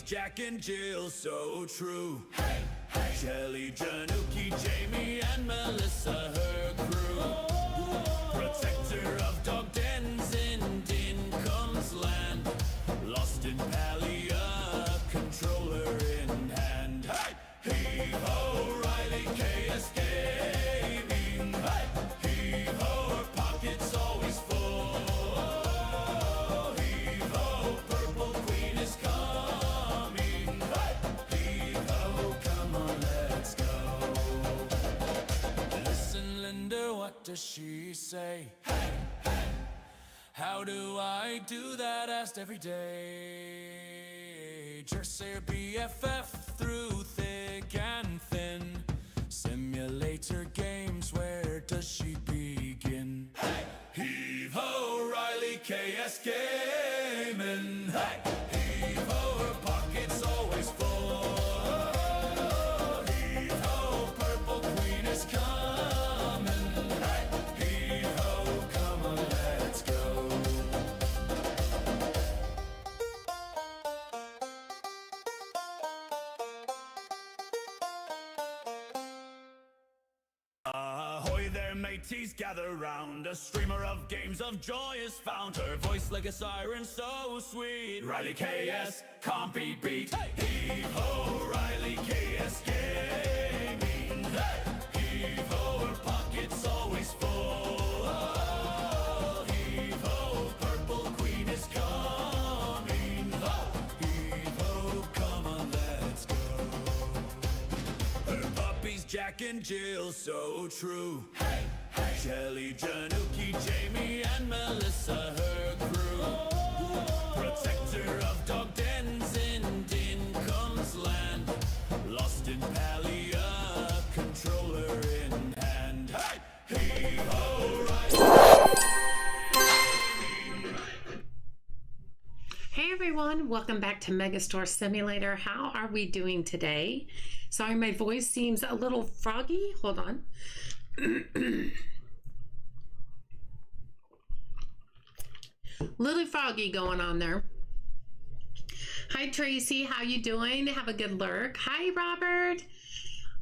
Jack and Jill, so true. Hey, hey. Shelly, Januki, Jamie, and Melissa, her crew. Protector of dog dens in Dinkum's land. Lost in Palia, controller in hand. Hey, heave-ho, Riley, KS Gaming. Hey, heave-ho, her pockets always full. Heave-ho, Purple Queen is coming. Hey, heave-ho, come on, let's go. Listen, Linda, what does she say? Hey, hey. How do I do that? Asked every day. Jersey or BFF through thick and thin. Simulator games, where does she begin? Hey, heave-ho, Riley, KS Gaming. Hey, heave-ho, her pocket's always full. Heave-ho, Purple Queen is coming. Hey, heave-ho, come on, let's go. Ahoy there, mateys, gather round. A streamer of games of joy is found. Her voice like a siren, so sweet. Riley KS, can't be beat. Hey! Heave-ho, Riley KS Gaming. Hey! Heave-ho, her pocket's always full. Heave-ho, Purple Queen is coming. Heave-ho, come on, let's go. Her puppies, Jack and Jill, so true. Hey, hey. Shelly, Januki, Jamie, and Melissa, her crew. Protector of dog dens in Dinkum's land. Lost in Palia, controller in hand. Hey, heave-ho, Hey everyone, welcome back to Megastore Simulator. How are we doing today? Sorry, my voice seems a little froggy. Hold on. Little froggy going on there. Hi Tracy, how you doing? Have a good lurk. Hi Robert.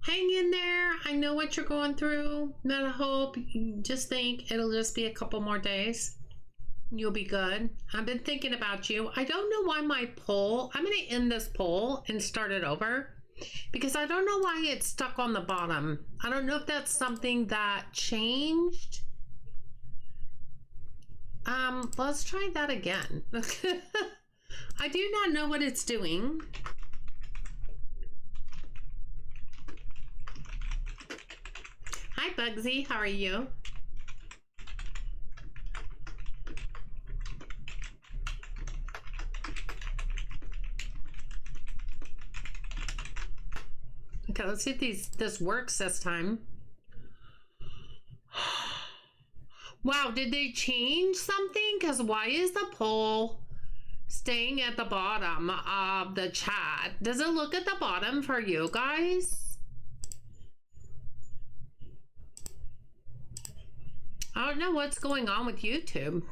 Hang in there. I know what you're going through. Not a hope. Just think it'll just be a couple more days. You'll be good. I've been thinking about you. I don't know why my poll, I'm going to end this poll and start it over because I don't know why it's stuck on the bottom. I don't know if that's something that changed. Let's try that again. I do not know what it's doing. Hi Bugsy, how are you? Okay, let's see if this works this time. Wow, did they change something? Because why is the poll staying at the bottom of the chat? Does it look at the bottom for you guys? I don't know what's going on with YouTube.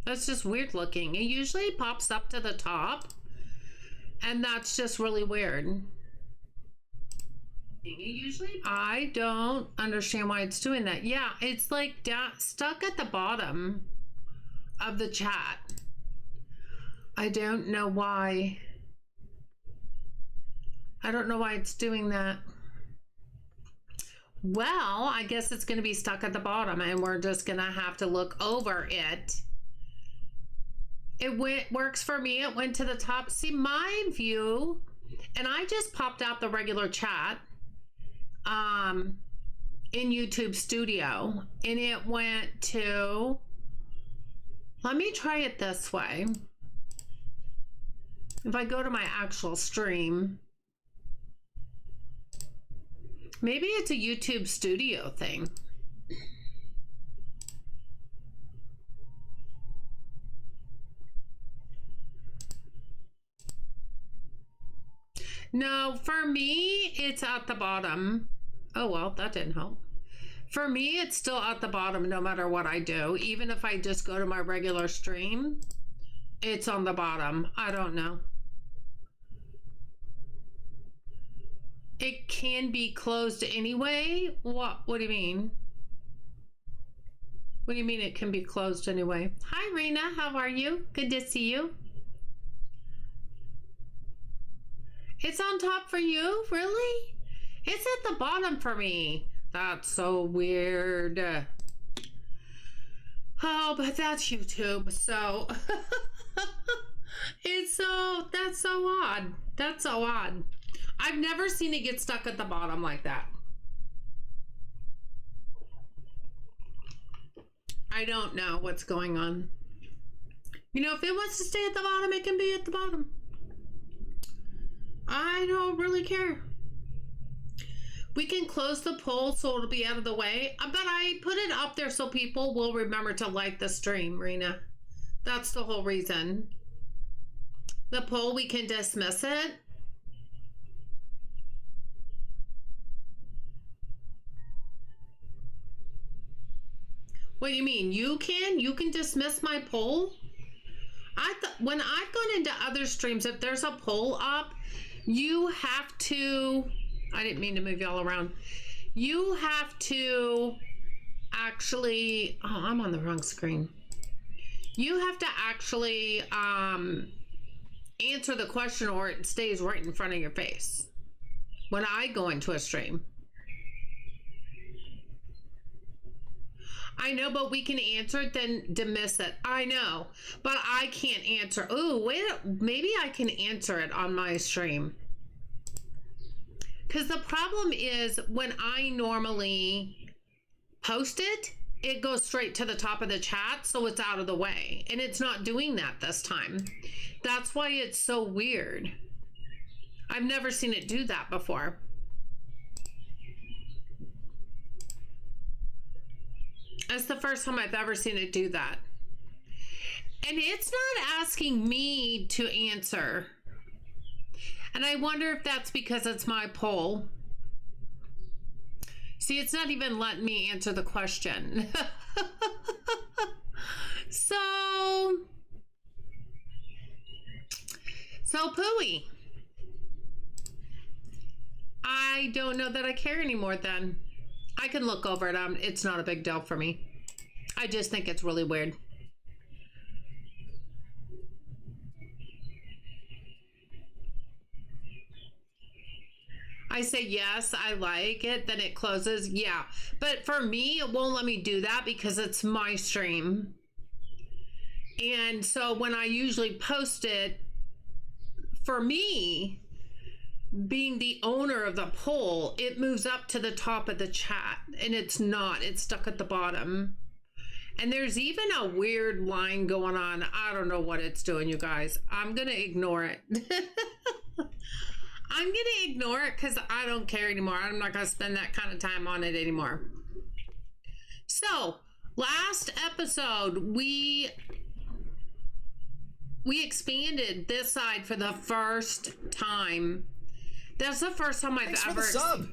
That's just weird looking. It usually pops up to the top. And that's just really weird. I don't understand why it's doing that. Yeah, it's like stuck at the bottom of the chat. I don't know why. I don't know why it's doing that. Well, I guess it's going to be stuck at the bottom and we're just going to have to look over it. It works for me. It went to the top. See my view, and I just popped out the regular chat in YouTube Studio, and it went to, let me try it this way. If I go to my actual stream, maybe it's a YouTube Studio thing. No, for me, it's at the bottom. Oh, well, that didn't help. For me, it's still at the bottom no matter what I do. Even if I just go to my regular stream, It's on the bottom. I don't know. It can be closed anyway? What do you mean? What do you mean it can be closed anyway? Hi, Rena. How are you? Good to see you. It's on top for you? Really? It's at the bottom for me. That's so weird. Oh, but that's YouTube. So that's so odd. That's so odd. I've never seen it get stuck at the bottom like that. I don't know what's going on. You know, if it wants to stay at the bottom, it can be at the bottom. I don't really care. We can close the poll so it'll be out of the way. But I put it up there so people will remember to like the stream, Rena. That's the whole reason. The poll, we can dismiss it. What do you mean? You can? You can dismiss my poll? When I've gone into other streams, if there's a poll up, you have to... I didn't mean to move y'all around. You have to actually... Oh, I'm on the wrong screen. You have to actually answer the question or it stays right in front of your face when I go into a stream. I know, but we can answer it, then dismiss it. I know, but I can't answer. Oh, wait, maybe I can answer it on my stream. Because the problem is when I normally post it, it goes straight to the top of the chat, so it's out of the way. And it's not doing that this time. That's why it's so weird. I've never seen it do that before. That's the first time I've ever seen it do that. And it's not asking me to answer. And I wonder if that's because it's my poll. See, it's not even letting me answer the question. So pooey. I don't know that I care anymore then. I can look over it. It's not a big deal for me. I just think it's really weird. I say yes, I like it, then it closes. Yeah, but for me, it won't let me do that because it's my stream. And so when I usually post it, for me, being the owner of the poll, it moves up to the top of the chat and it's not, it's stuck at the bottom. And there's even a weird line going on. I don't know what it's doing, you guys. I'm gonna ignore it. I'm gonna ignore it because I don't care anymore. I'm not gonna spend that kind of time on it anymore. So last episode, we expanded this side for the first time. That's the first time I've ever... sub.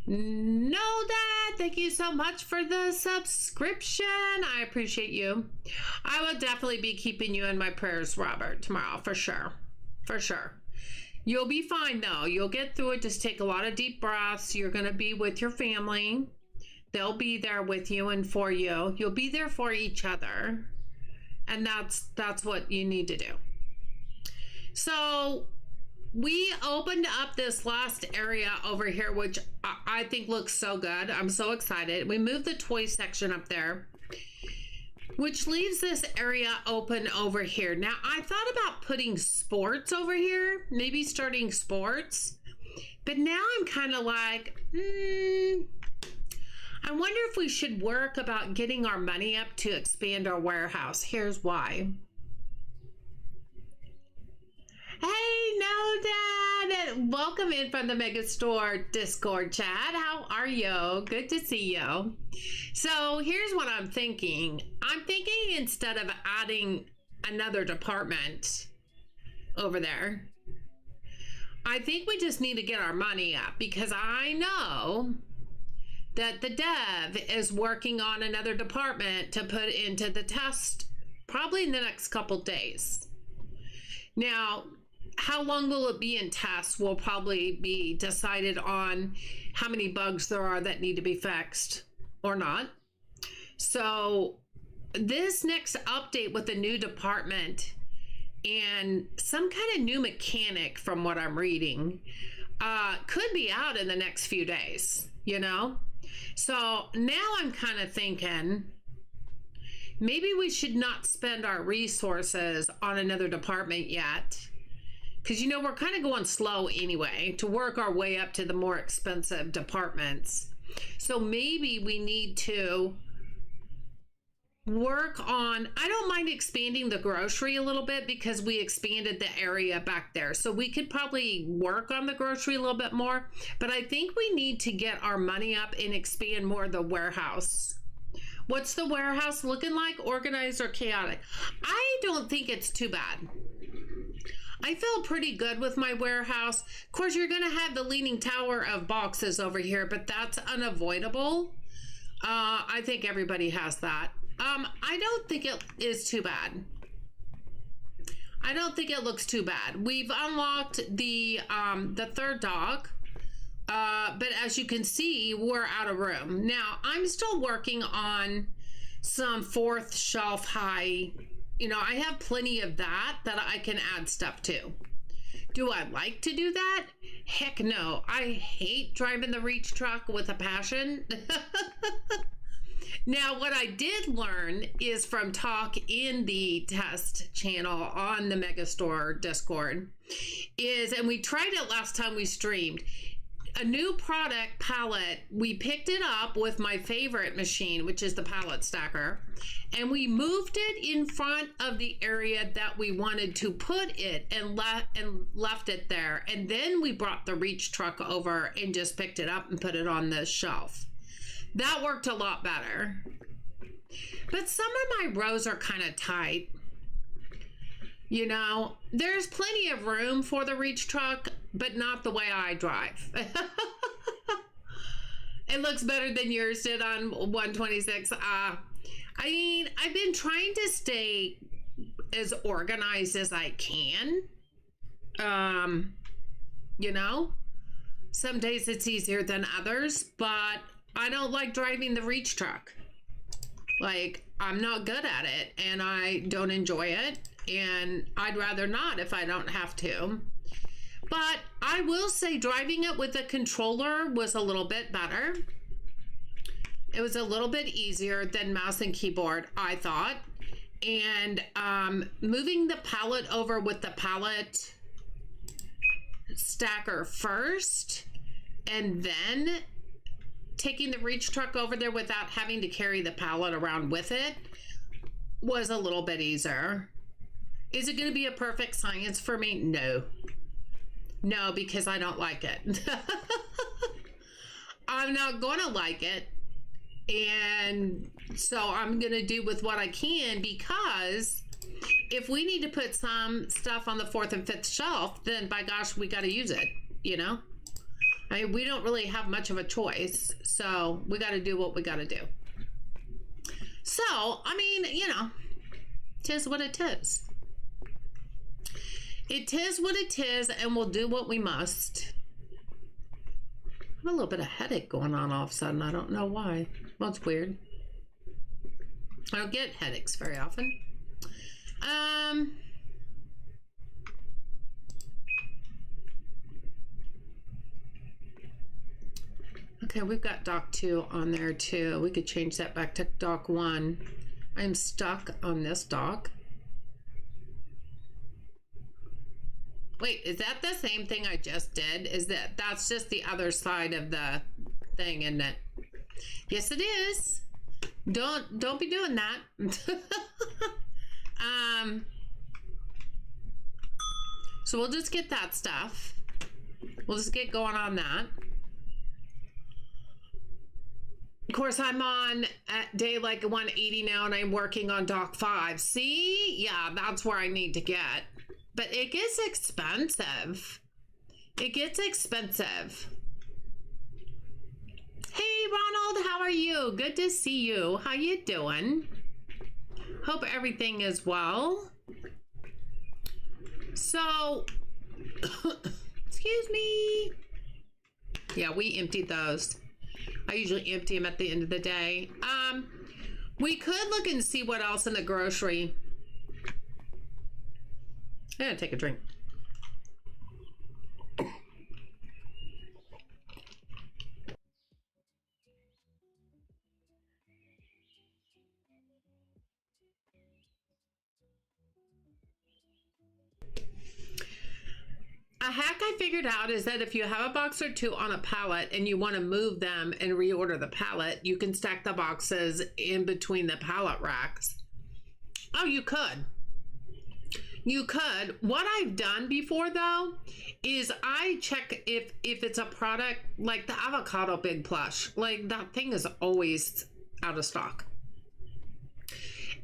No, Dad. Thank you so much for the subscription. I appreciate you. I will definitely be keeping you in my prayers, Robert, tomorrow, for sure. For sure. You'll be fine, though. You'll get through it. Just take a lot of deep breaths. You're going to be with your family. They'll be there with you and for you. You'll be there for each other. And that's what you need to do. So we opened up this last area over here, which I think looks so good. I'm so excited. We moved the toy section up there, which leaves this area open over here. Now, I thought about putting sports over here, maybe starting sports, but now I'm kind of like, I wonder if we should work about getting our money up to expand our warehouse. Here's why. Hey, no, Dad. Welcome in from the Megastore Discord chat. How are you? Good to see you. So here's what I'm thinking. I'm thinking instead of adding another department over there, I think we just need to get our money up because I know that the dev is working on another department to put into the test probably in the next couple days. Now, how long will it be in tests will probably be decided on how many bugs there are that need to be fixed or not. So this next update with the new department and some kind of new mechanic, from what I'm reading, could be out in the next few days, you know? So now I'm kind of thinking maybe we should not spend our resources on another department yet. Because, you know, we're kind of going slow anyway to work our way up to the more expensive departments. So maybe we need to work on, I don't mind expanding the grocery a little bit because we expanded the area back there. So we could probably work on the grocery a little bit more. But I think we need to get our money up and expand more of the warehouse. What's the warehouse looking like? Organized or chaotic? I don't think it's too bad. I feel pretty good with my warehouse. Of course, you're going to have the leaning tower of boxes over here, but that's unavoidable. I think everybody has that. I don't think it is too bad. I don't think it looks too bad. We've unlocked the third dock, but as you can see, we're out of room. Now, I'm still working on some fourth shelf high. You know, I have plenty of that I can add stuff to. Do I like to do that? Heck no. I hate driving the reach truck with a passion. Now, what I did learn is from talk in the test channel on the Megastore Discord is, and we tried it last time we streamed, a new product pallet. We picked it up with my favorite machine, which is the pallet stacker, and we moved it in front of the area that we wanted to put it and left it there. And then we brought the reach truck over and just picked it up and put it on the shelf. That worked a lot better. But some of my rows are kind of tight. You know, there's plenty of room for the reach truck, but not the way I drive. It looks better than yours did on 126. I mean, I've been trying to stay as organized as I can. You know, some days it's easier than others, but I don't like driving the reach truck. Like, I'm not good at it and I don't enjoy it. And I'd rather not if I don't have to. But I will say driving it with a controller was a little bit better. It was a little bit easier than mouse and keyboard, I thought. And moving the pallet over with the pallet stacker first, and then taking the reach truck over there without having to carry the pallet around with it was a little bit easier. Is it going to be a perfect science for me? No. No, because I don't like it. I'm not going to like it. And so I'm going to do with what I can, because if we need to put some stuff on the fourth and fifth shelf, then by gosh, we got to use it, you know? I mean, we don't really have much of a choice. So we got to do what we got to do. So, I mean, you know, 'tis what it is. It is what it is, and we'll do what we must. I have a little bit of headache going on all of a sudden. I don't know why. Well, it's weird. I don't get headaches very often. Okay, we've got dock 2 on there too. We could change that back to dock 1. I'm stuck on this dock. Wait, is that the same thing I just did? That's just the other side of the thing, isn't it? Yes, it is. Don't be doing that. So we'll just get that stuff. We'll just get going on that. Of course, I'm on at day like 180 now, and I'm working on dock 5. See? Yeah, that's where I need to get. But it gets expensive. It gets expensive. Hey, Ronald, how are you? Good to see you. How you doing? Hope everything is well. So, excuse me. Yeah, we emptied those. I usually empty them at the end of the day. We could look and see what else in the grocery. I'm gonna take a drink. A hack I figured out is that if you have a box or two on a pallet and you want to move them and reorder the pallet, you can stack the boxes in between the pallet racks. Oh, you could. You could. What I've done before, though, is I check if it's a product like the avocado big plush. Like, that thing is always out of stock.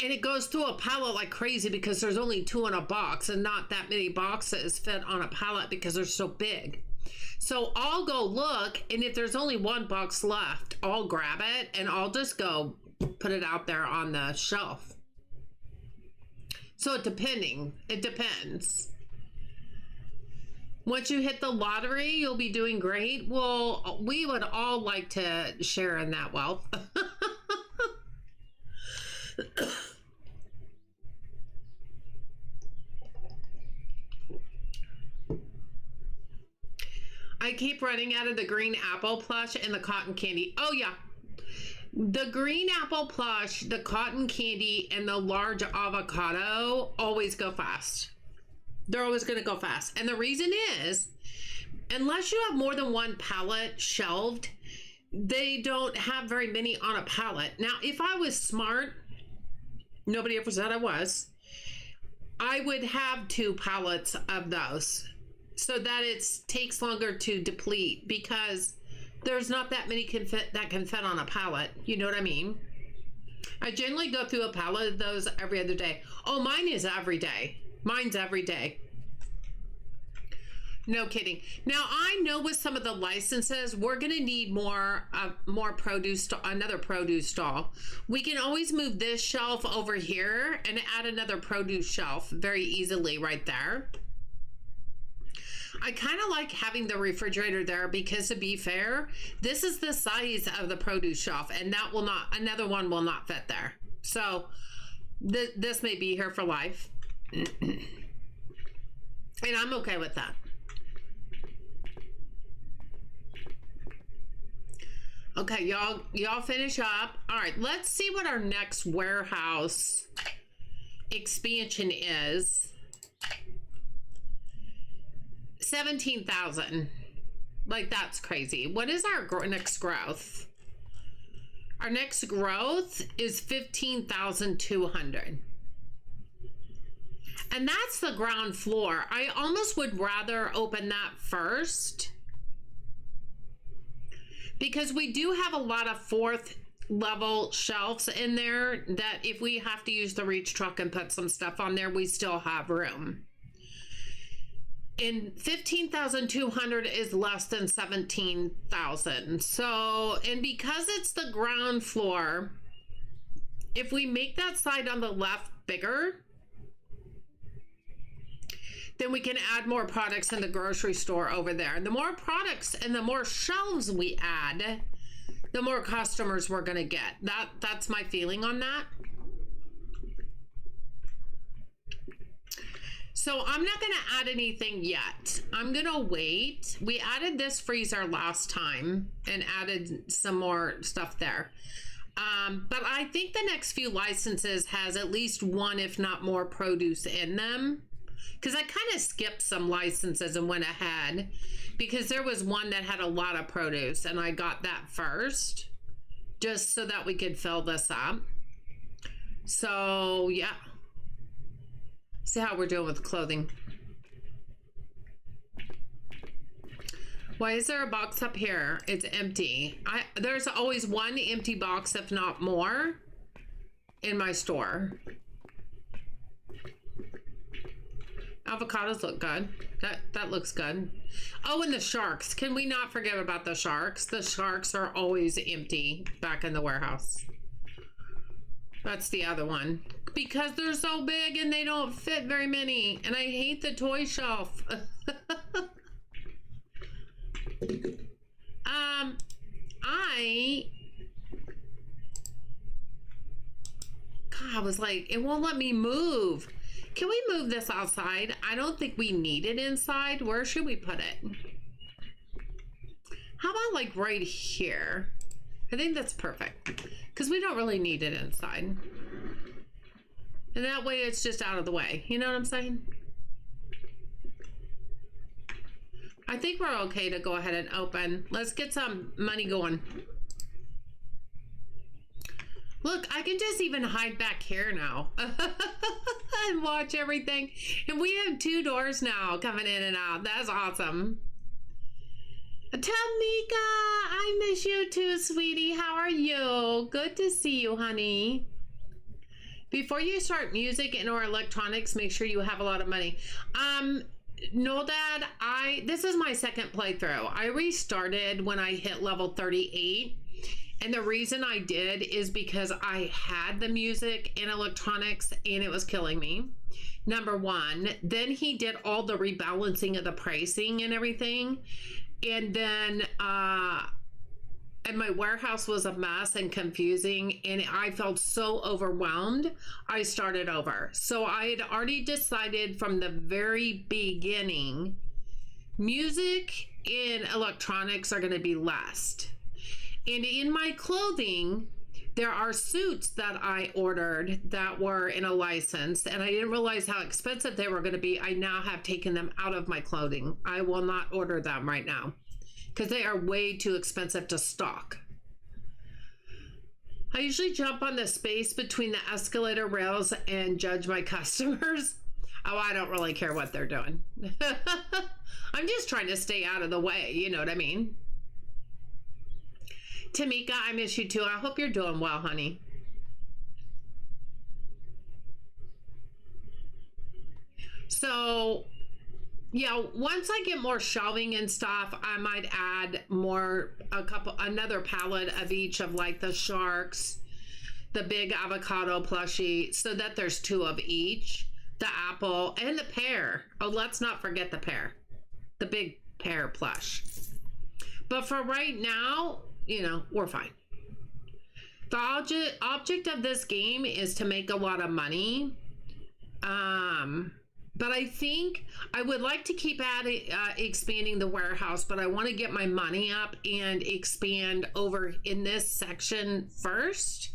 And it goes through a pallet like crazy because there's only 2 in a box and not that many boxes fit on a pallet because they're so big. So I'll go look, and if there's only 1 box left, I'll grab it and I'll just go put it out there on the shelf. So it depends. Once you hit the lottery, you'll be doing great. Well, we would all like to share in that wealth. I keep running out of the green apple plush and the cotton candy. Oh yeah, the green apple plush, the cotton candy, and the large avocado always go fast. They're always going to go fast. And the reason is, unless you have more than 1 pallet shelved, they don't have very many on a pallet. Now, if I was smart, nobody ever said I was, I would have 2 pallets of those so that it takes longer to deplete because there's not that many that can fit on a pallet. You know what I mean? I generally go through a pallet of those every other day. Oh, mine is every day. Mine's every day. No kidding. Now I know with some of the licenses, we're going to need more produce, another produce stall. We can always move this shelf over here and add another produce shelf very easily right there. I kind of like having the refrigerator there because, to be fair, this is the size of the produce shelf, and that will not, another one will not fit there. So this may be here for life. And I'm okay with that. Okay, y'all finish up. All right, let's see what our next warehouse expansion is. 17,000. Like, that's crazy. What is our next growth? Our next growth is 15,200. And that's the ground floor. I almost would rather open that first because we do have a lot of 4th level shelves in there that if we have to use the reach truck and put some stuff on there, we still have room. And 15,200 is less than 17,000. So, and because it's the ground floor, if we make that side on the left bigger, then we can add more products in the grocery store over there. And the more products and the more shelves we add, the more customers we're going to get. That's my feeling on that. So I'm not going to add anything yet. I'm going to wait. We added this freezer last time and added some more stuff there. But I think the next few licenses has at least 1, if not more, produce in them. Because I kind of skipped some licenses and went ahead because there was one that had a lot of produce and I got that first just so that we could fill this up. So yeah. See how we're doing with clothing. Why is there a box up here? It's empty. There's always 1 empty box, if not more, in my store. Avocados look good. That looks good. Oh, and the sharks. Can we not forget about the sharks? The sharks are always empty back in the warehouse. That's the other one. because they're so big and they don't fit very many. And I hate the toy shelf. God, I was like, it won't let me move. Can we move this outside? I don't think we need it inside. Where should we put it? How about like right here? I think that's perfect because we don't really need it inside. And that way it's just out of the way. You know what I'm saying? I think we're okay to go ahead and open. Let's get some money going. Look, I can just even hide back here now and watch everything. And we have 2 doors now coming in and out. That's awesome. Tamika, I miss you too, sweetie. How are you? Good to see you, honey. Before you start music and or electronics, make sure you have a lot of money. No, Dad, this is my second playthrough. I restarted when I hit level 38. And the reason I did is because I had the music and electronics and it was killing me. Number one, then he did all the rebalancing of the pricing and everything. And then, and my warehouse was a mess and confusing and I felt so overwhelmed, I started over. So I had already decided from the very beginning, music and electronics are going to be less. And in my clothing, there are suits that I ordered that were in a license, and I didn't realize how expensive they were going to be. I now have taken them out of my clothing. I will not order them right now because they are way too expensive to stock. I usually jump on the space between the escalator rails and judge my customers. Oh, I don't really care what they're doing. I'm just trying to stay out of the way. You know what I mean? Tamika, I miss you too. I hope you're doing well, honey. So, yeah, once I get more shelving and stuff, I might add another palette of each of like the sharks, the big avocado plushie, so that there's 2 of each, the apple and the pear. Oh, let's not forget the pear, the big pear plush. But for right now, you know, we're fine. The object of this game is to make a lot of money. But I think I would like to keep expanding the warehouse, but I want to get my money up and expand over in this section first.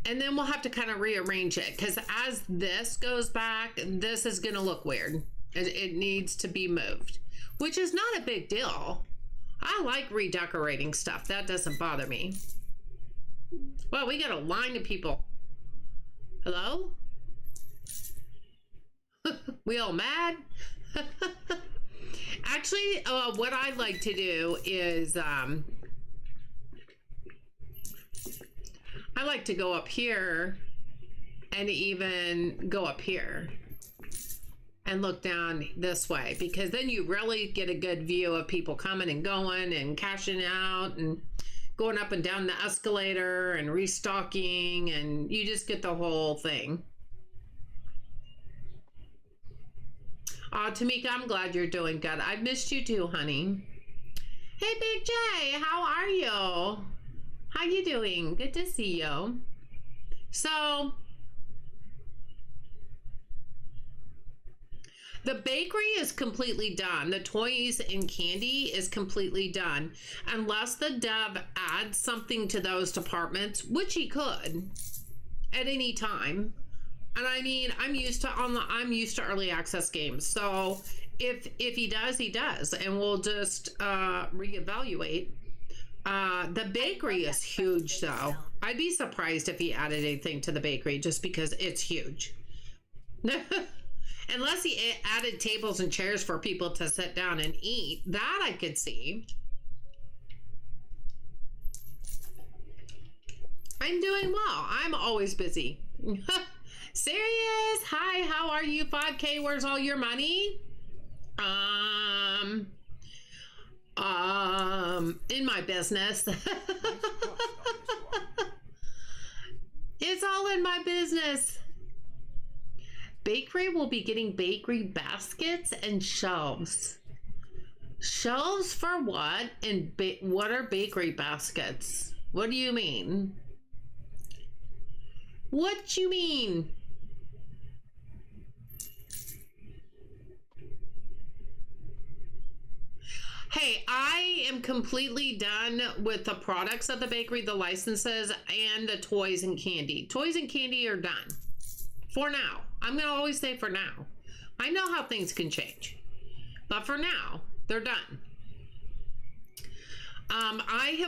And then we'll have to kind of rearrange it because as this goes back, this is going to look weird. It needs to be moved, which is not a big deal. I like redecorating stuff. That doesn't bother me. Well, we got a line of people. Hello? We all mad? Actually, what I like to do is I like to go up here and even go up here and look down this way, because then you really get a good view of people coming and going and cashing out and going up and down the escalator and restocking, and you just get the whole thing. Tamika, I'm glad you're doing good. I've missed you too, honey. Hey, Big J, how are you? How you doing? Good to see you. So, the bakery is completely done. The toys and candy is completely done. Unless the dev adds something to those departments, which he could at any time. And I mean, I'm used to early access games. So if he does, he does. And we'll just reevaluate. The bakery is huge though. I'd be surprised if he added anything to the bakery just because it's huge. Unless he added tables and chairs for people to sit down and eat. That I could see. I'm doing well. I'm always busy. Serious? Hi, how are you? 5K, where's all your money? In my business. in my business. Bakery will be getting bakery baskets and shelves. Shelves for what? And what are bakery baskets? What do you mean? What you mean? Hey, I am completely done with the products of the bakery, the licenses, and the toys and candy. Toys and candy are done. For now. I'm going to always say for now. I know how things can change. But for now, they're done. I've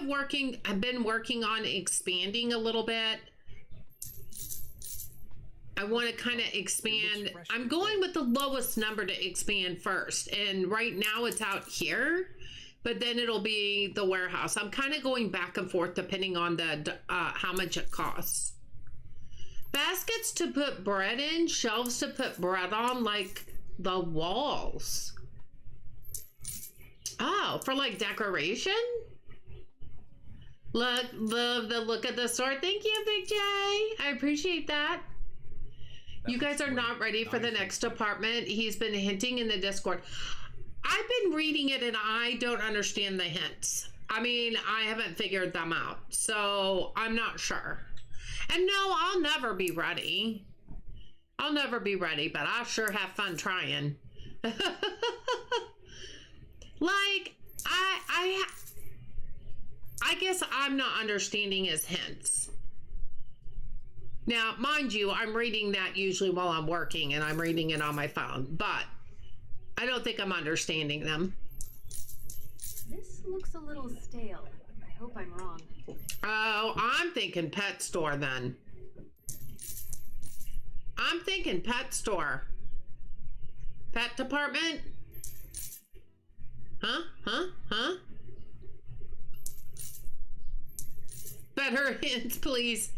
been working on expanding a little bit. I want to kind of expand. I'm going with the lowest number to expand first. And right now it's out here, but then it'll be the warehouse. I'm kind of going back and forth depending on the how much it costs. Baskets to put bread in, shelves to put bread on, like the walls. Oh, for like decoration? Love the look of the store. Thank you, Big J. I appreciate that. You guys are not ready for the next department. He's been hinting in the Discord. I've been reading it and I don't understand the hints. I mean, I haven't figured them out, so I'm not sure. And no, I'll never be ready. I'll never be ready, but I sure have fun trying. Like, I guess I'm not understanding his hints. Now, mind you, I'm reading that usually while I'm working and I'm reading it on my phone, but I don't think I'm understanding them. This looks a little stale. I hope I'm wrong. Oh, I'm thinking pet store then. I'm thinking pet store. Pet department? Huh? Better hints, please.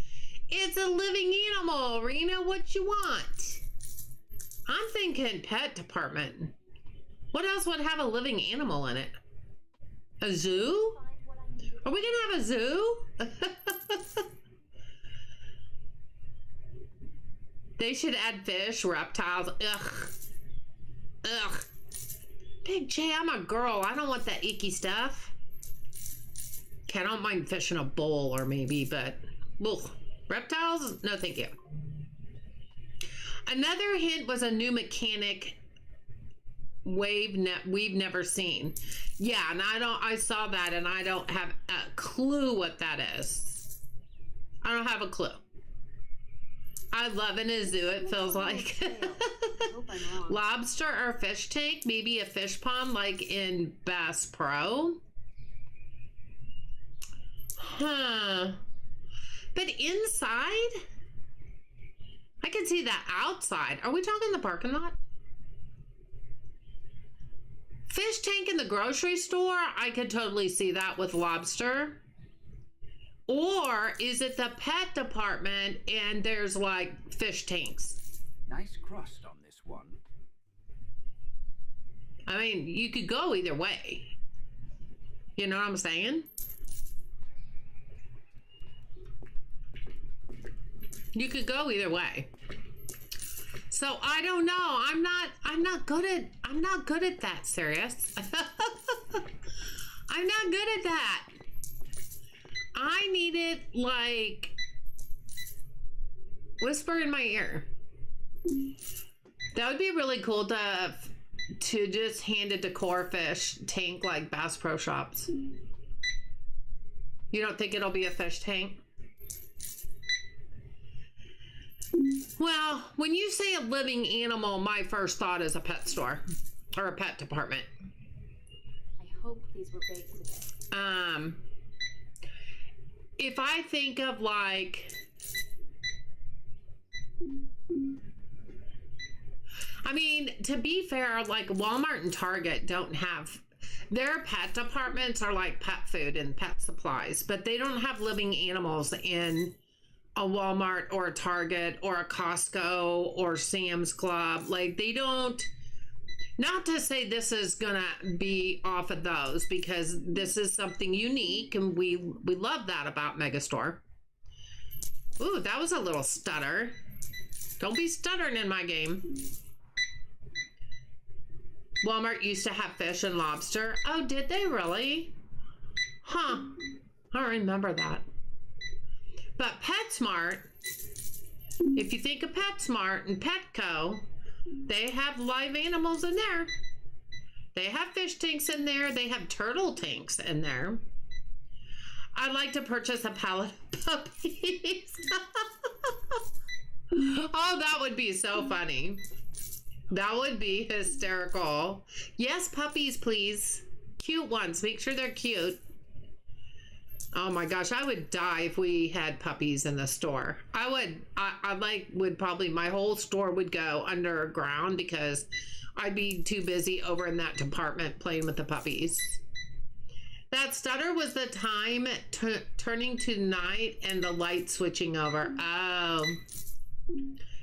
It's a living animal, Rena. What you want? I'm thinking pet department. What else would have a living animal in it? A zoo? Are we gonna have a zoo? They should add fish, reptiles. Ugh. Big J, I'm a girl. I don't want that icky stuff. Okay, I don't mind fish in a bowl or maybe, but ugh. Reptiles? No, thank you. Another hint was a new mechanic we've never seen. Yeah, and I saw that and I don't have a clue what that is. I don't have a clue. I love in a zoo, it feels like. Lobster or fish tank, maybe a fish pond like in Bass Pro. Huh. But inside? I can see that outside. Are we talking the parking lot? Fish tank in the grocery store? I could totally see that with lobster. Or is it the pet department and there's like fish tanks? Nice crust on this one. I mean, you could go either way. You know what I'm saying? You could go either way. So I don't know. I'm not good at that, serious. I'm not good at that. I need it like whisper in my ear. That would be really cool to just hand a decor fish tank like Bass Pro Shops. You don't think it'll be a fish tank? Well, when you say a living animal, my first thought is a pet store or a pet department. I hope these were baked today. If I think of like, I mean, to be fair, like Walmart and Target don't have, their pet departments are like pet food and pet supplies, but they don't have living animals in a Walmart or a Target or a Costco or Sam's Club. Like they don't, not to say this is gonna be off of those, because this is something unique and we love that about Megastore. Ooh, that was a little stutter. Don't be stuttering in my game. Walmart used to have fish and lobster. Oh, did they really? Huh. I don't remember that. But PetSmart, if you think of PetSmart and Petco, they have live animals in there. They have fish tanks in there. They have turtle tanks in there. I'd like to purchase a pallet of puppies. Oh, that would be so funny. That would be hysterical. Yes, puppies, please. Cute ones. Make sure they're cute. Oh my gosh, I would die if we had puppies in the store. I would probably, my whole store would go underground because I'd be too busy over in that department playing with the puppies. That stutter was the time turning to night and the light switching over. Oh.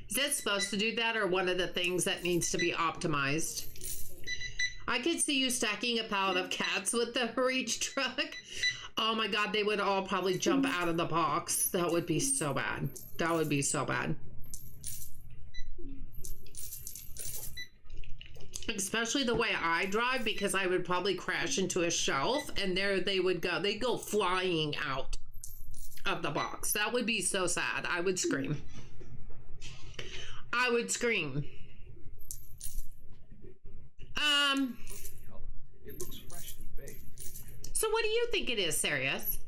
Is it supposed to do that, or one of the things that needs to be optimized? I could see you stacking a pallet of cats with the reach truck. Oh my God, they would all probably jump out of the box. That would be so bad. That would be so bad. Especially the way I drive, because I would probably crash into a shelf and there they would go. They'd go flying out of the box. That would be so sad. I would scream. I would scream. It looks freshly baked. So what do you think it is, Sirius?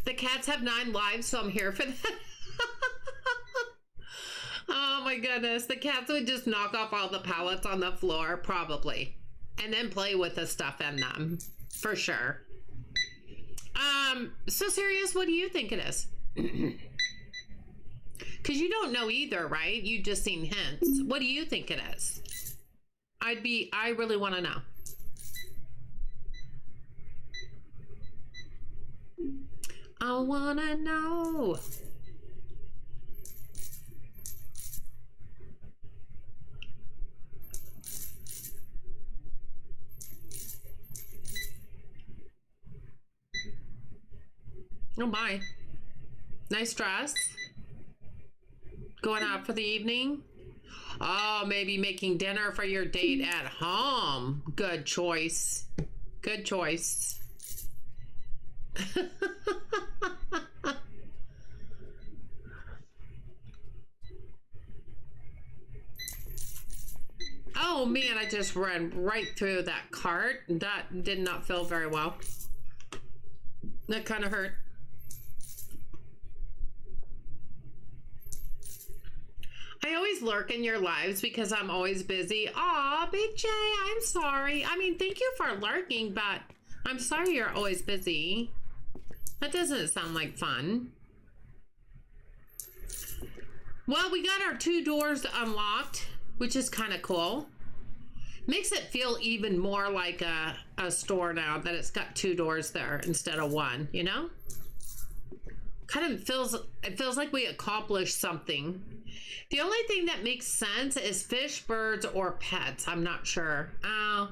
The cats have 9 lives, so I'm here for that. Oh my goodness. The cats would just knock off all the pallets on the floor, probably. And then play with the stuff in them. For sure. So Sirius, what do you think it is? Because you don't know either, right? You just seen hints. What do you think it is? I really want to know. I want to know. Oh my. Nice dress. Going out for the evening. Oh, maybe making dinner for your date at home. Good choice. Good choice. Oh man, I just ran right through that cart. That did not feel very well. That kind of hurt. I always lurk in your lives because I'm always busy. Aw, Big J, I'm sorry. I mean, thank you for lurking, but I'm sorry you're always busy. That doesn't sound like fun. Well, we got our 2 doors unlocked, which is kind of cool. Makes it feel even more like a store now that it's got 2 doors there instead of 1, you know? Kind of feels like we accomplished something. The only thing that makes sense is fish, birds, or pets. I'm not sure. I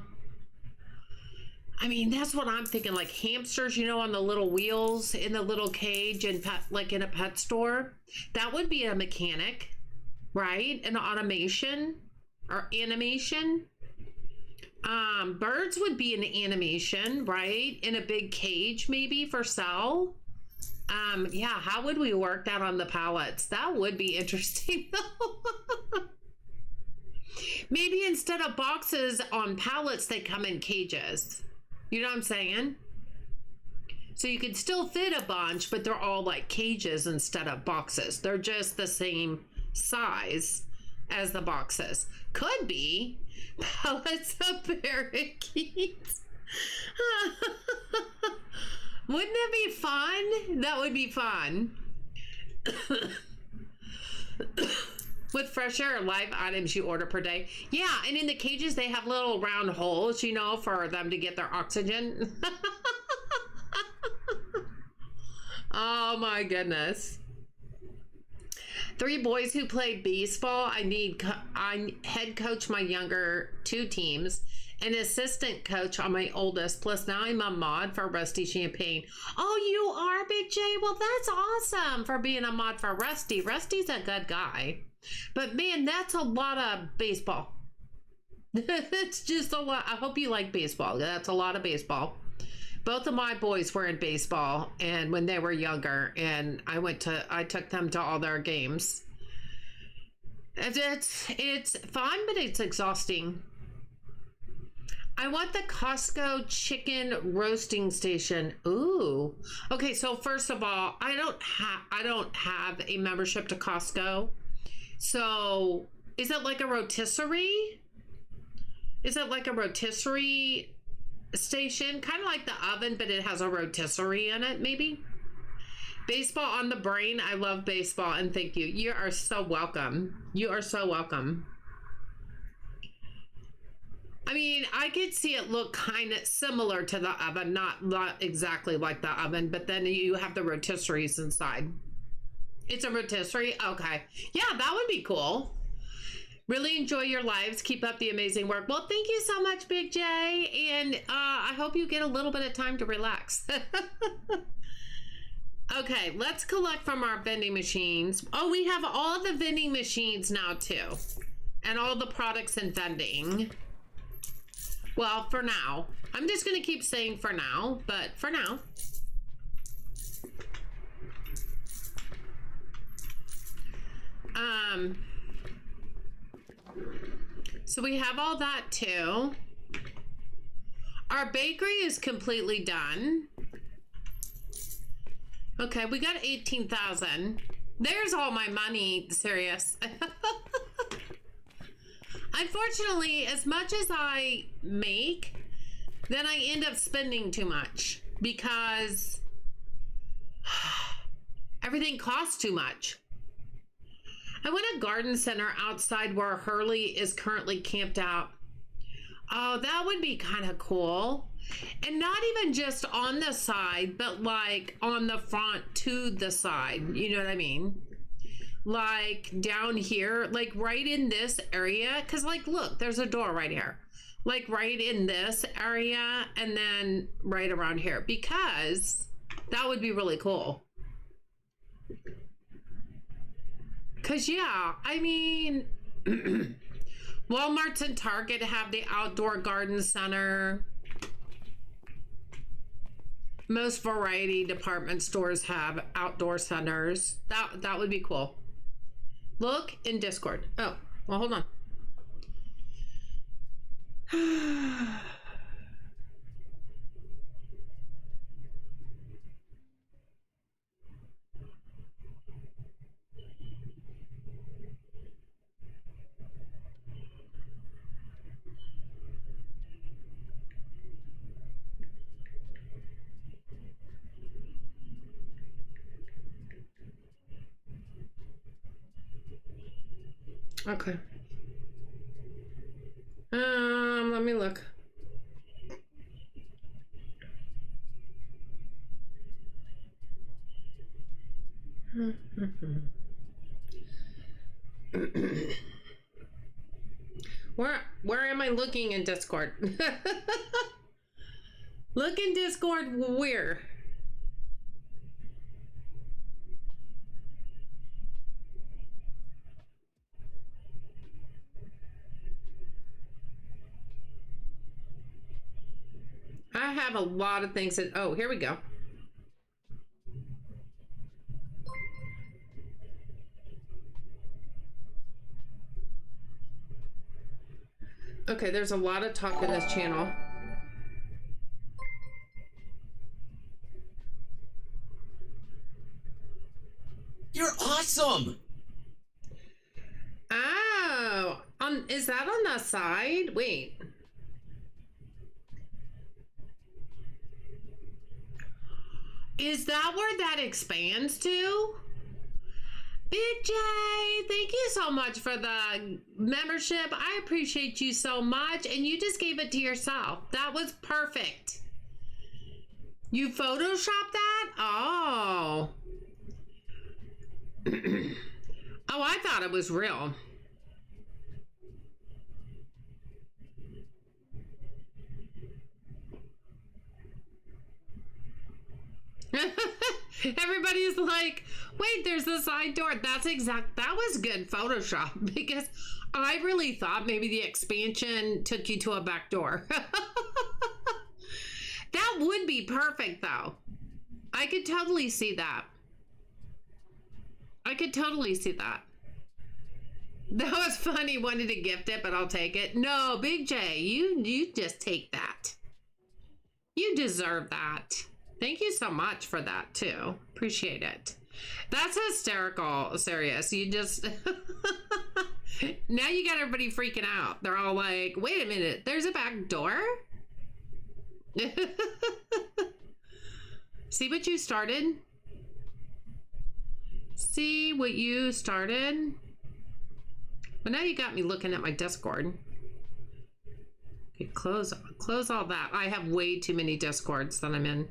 mean, that's what I'm thinking, like hamsters, you know, on the little wheels in the little cage and pet, like in a pet store. That would be a mechanic, right? An automation or animation. Birds would be an animation, right? In a big cage, maybe for sale. Yeah, how would we work that on the pallets? That would be interesting though. Maybe instead of boxes on pallets, they come in cages. You know what I'm saying? So you could still fit a bunch, but they're all like cages instead of boxes. They're just the same size as the boxes. Could be pallets of parakeets. Wouldn't it be fun? That would be fun. With fresh air, live items you order per day. Yeah, and in the cages, they have little round holes, you know, for them to get their oxygen. Oh my goodness. 3 boys who play baseball. I head coach my younger 2 teams an assistant coach on my oldest. Plus now I'm a mod for Rusty Champagne. Oh, you are, Big J? Well, that's awesome for being a mod for Rusty. Rusty's a good guy. But man, that's a lot of baseball. It's just a lot. I hope you like baseball. That's a lot of baseball. Both of my boys were in baseball and when they were younger, and I took them to all their games. It's fun, but it's exhausting. I want the Costco chicken roasting station. Ooh. Okay, so first of all, I don't have a membership to Costco. So, is it like a rotisserie? Is it like a rotisserie station? Kind of like the oven, but it has a rotisserie in it, maybe? Baseball on the brain. I love baseball, and thank you. You are so welcome. You are so welcome. I mean, I could see it look kind of similar to the oven, not exactly like the oven, but then you have the rotisseries inside. It's a rotisserie? Okay. Yeah, that would be cool. Really enjoy your lives. Keep up the amazing work. Well, thank you so much, Big J. And I hope you get a little bit of time to relax. Okay, let's collect from our vending machines. Oh, we have all the vending machines now, too. And all the products in vending. Well, for now. I'm just going to keep saying for now, but for now. So we have all that too. Our bakery is completely done. Okay, we got 18,000. There's all my money, serious. Unfortunately, as much as I make, then I end up spending too much because everything costs too much. I want a garden center outside where Hurley is currently camped out. Oh, that would be kind of cool. And not even just on the side, but like on the front to the side. You know what I mean? Like down here, like right in this area. Because like, look, there's a door right here. Like right in this area and then right around here. Because that would be really cool. Because, yeah, I mean, Walmart's and Target have the outdoor garden center. Most variety department stores have outdoor centers. That would be cool. Look in Discord. Oh, well, hold on. Okay. Let me look. Where am I looking in Discord? Look in Discord where? I have a lot of things that, oh, here we go. Okay, there's a lot of talk in this channel. You're awesome! Oh, is that on the side? Wait. Is that where that expands to? Big J, thank you so much for the membership. I appreciate you so much. And you just gave it to yourself. That was perfect. You photoshopped that? Oh. Oh, I thought it was real. Everybody's like, wait, there's a side door. That was good Photoshop, because I really thought maybe the expansion took you to a back door. That would be perfect, though. I could totally see that. I could totally see that. That was funny. Wanted to gift it, but I'll take it. No, Big J, you just take that. You deserve that. Thank you so much for that, too. Appreciate it. That's hysterical, serious. You just... Now you got everybody freaking out. They're all like, wait a minute, there's a back door? See what you started? See what you started? But now you got me looking at my Discord. Okay, close all that. I have way too many Discords that I'm in.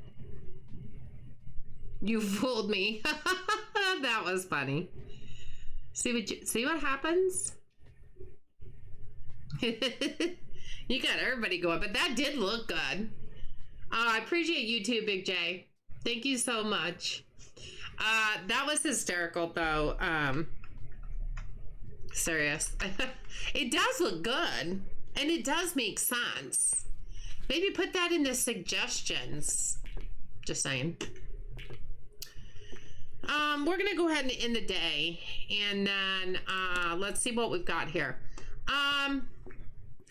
You fooled me. That was funny. See what happens? You got everybody going, but that did look good. I appreciate you too, Big J. Thank you so much. That was hysterical, though. Serious. It does look good, and it does make sense. Maybe put that in the suggestions. Just saying. We're gonna go ahead and end the day, and then let's see what we've got here.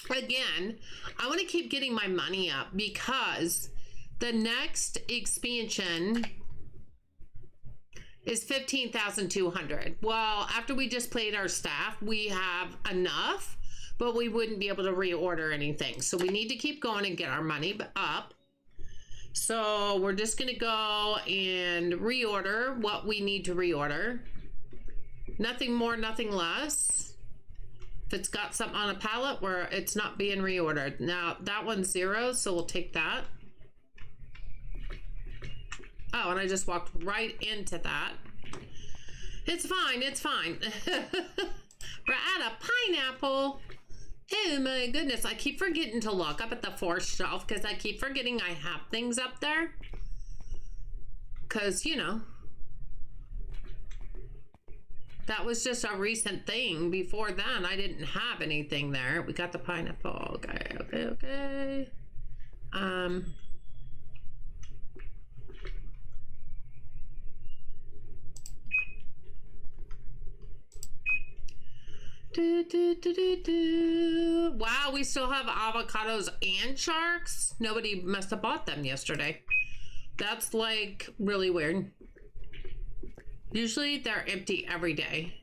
Again, I want to keep getting my money up, because the next expansion is 15,200. Well, after we just played our staff, we have enough, but we wouldn't be able to reorder anything. So we need to keep going and get our money up. So we're just going to go and reorder what we need to reorder. Nothing more, nothing less. If it's got something on a pallet where it's not being reordered. Now, that one's 0, so we'll take that. Oh, and I just walked right into that. It's fine, it's fine. We're at a pineapple. Oh my goodness, I keep forgetting to look up at the 4th shelf, because I keep forgetting I have things up there. Because, you know, that was just a recent thing. Before then, I didn't have anything there. We got the pineapple. Okay. Wow, we still have avocados and sharks. Nobody must have bought them yesterday. That's like really weird. Usually they're empty every day.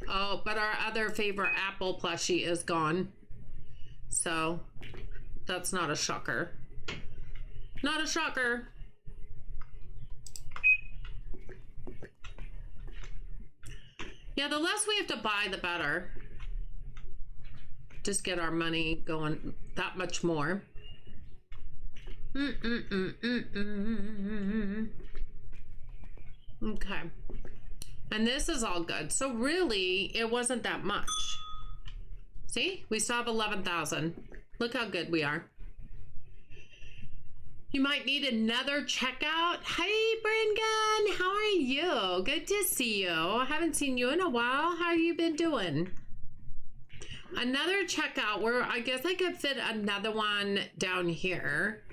Oh, but our other favorite apple plushie is gone. So that's not a shocker. Not a shocker. Yeah, the less we have to buy, the better. Just get our money going that much more. Okay. And this is all good. So really, it wasn't that much. See? We still have 11,000. Look how good we are. You might need another checkout. Hey, Brengan, how are you? Good to see you. I haven't seen you in a while. How you been doing? Another checkout where I guess I could fit another one down here.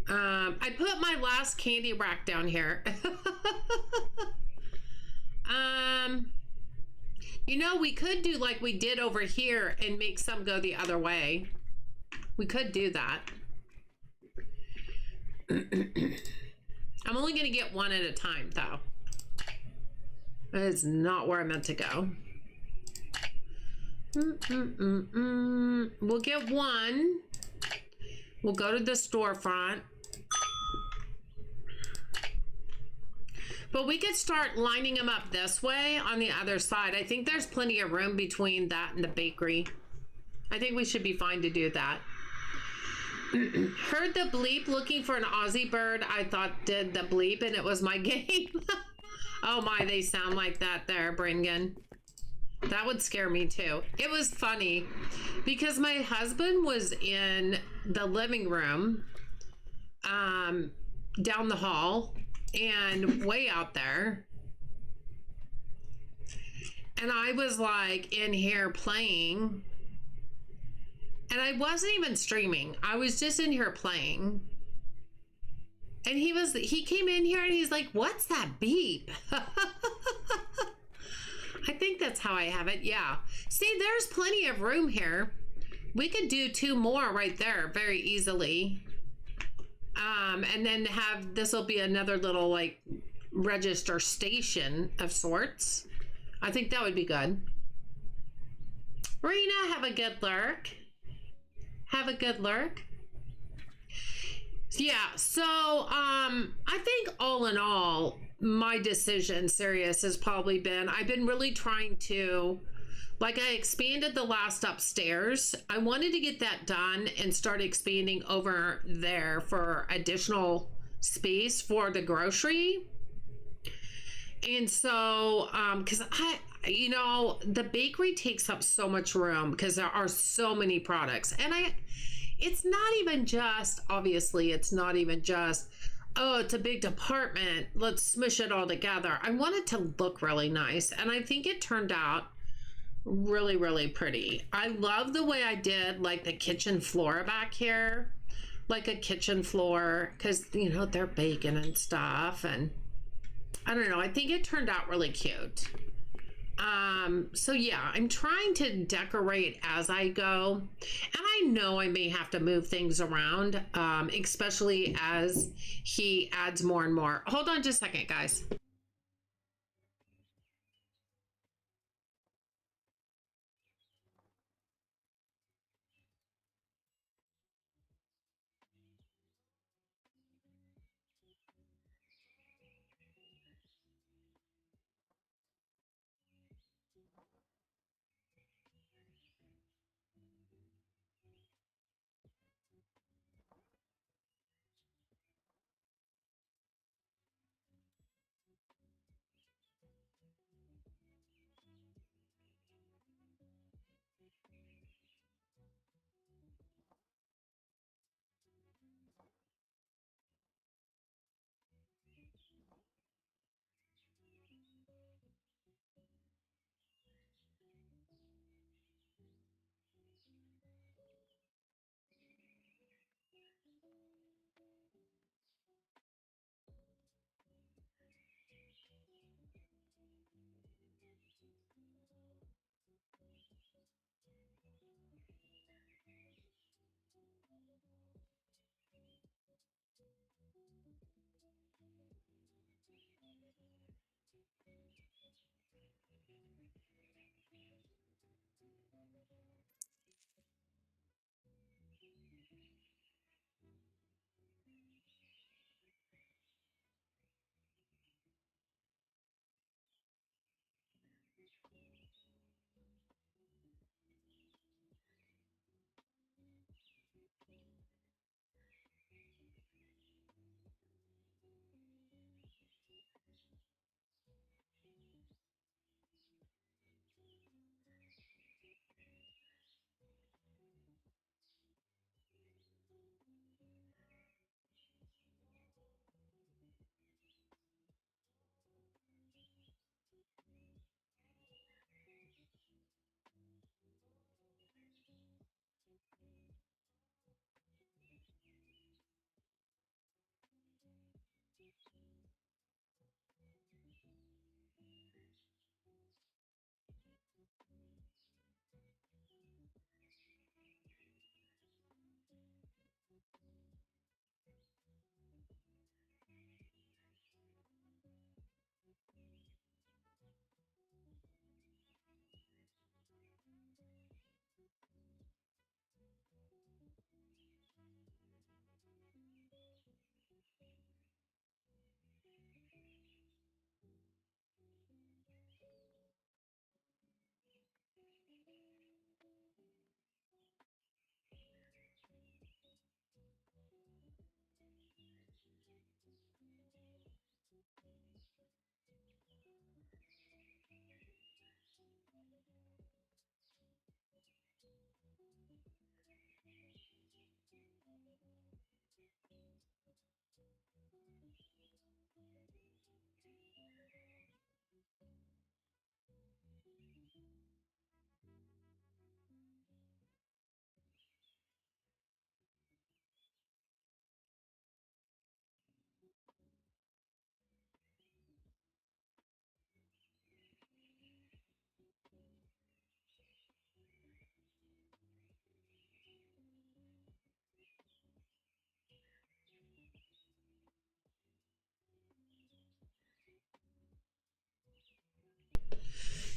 I put my last candy rack down here. You know, we could do like we did over here and make some go the other way. We could do that. I'm only going to get one at a time, though. That is not where I meant to go. We'll get one. We'll go to the storefront. But we could start lining them up this way on the other side. I think there's plenty of room between that and the bakery. I think we should be fine to do that. Heard the bleep looking for an Aussie bird. I thought did the bleep and it was my game. Oh my, they sound like that there, Bringen. That would scare me too. It was funny because my husband was in the living room down the hall and way out there. And I was like in here playing. And I wasn't even streaming. I was just in here playing. And he came in here and he's like, "What's that beep?" I think that's how I have it. Yeah. See, there's plenty of room here. We could do 2 more right there very easily. And then this will be another little like register station of sorts. I think that would be good. Rena, have a good lurk. Have a good lurk. Yeah, so I think all in all, my decision, Sirius, has probably been I've been really trying to, like, I expanded the last upstairs. I wanted to get that done and start expanding over there for additional space for the grocery. And so, because the bakery takes up so much room because there are so many products. And it's not even just, obviously, it's not even just, oh, it's a big department, let's smush it all together. I want it to look really nice. And I think it turned out really, really pretty. I love the way I did like the kitchen floor back here, like a kitchen floor, because, they're baking and stuff. And I don't know, I think it turned out really cute. So yeah, I'm trying to decorate as I go, and I know I may have to move things around, especially as he adds more and more. Hold on just a second, guys.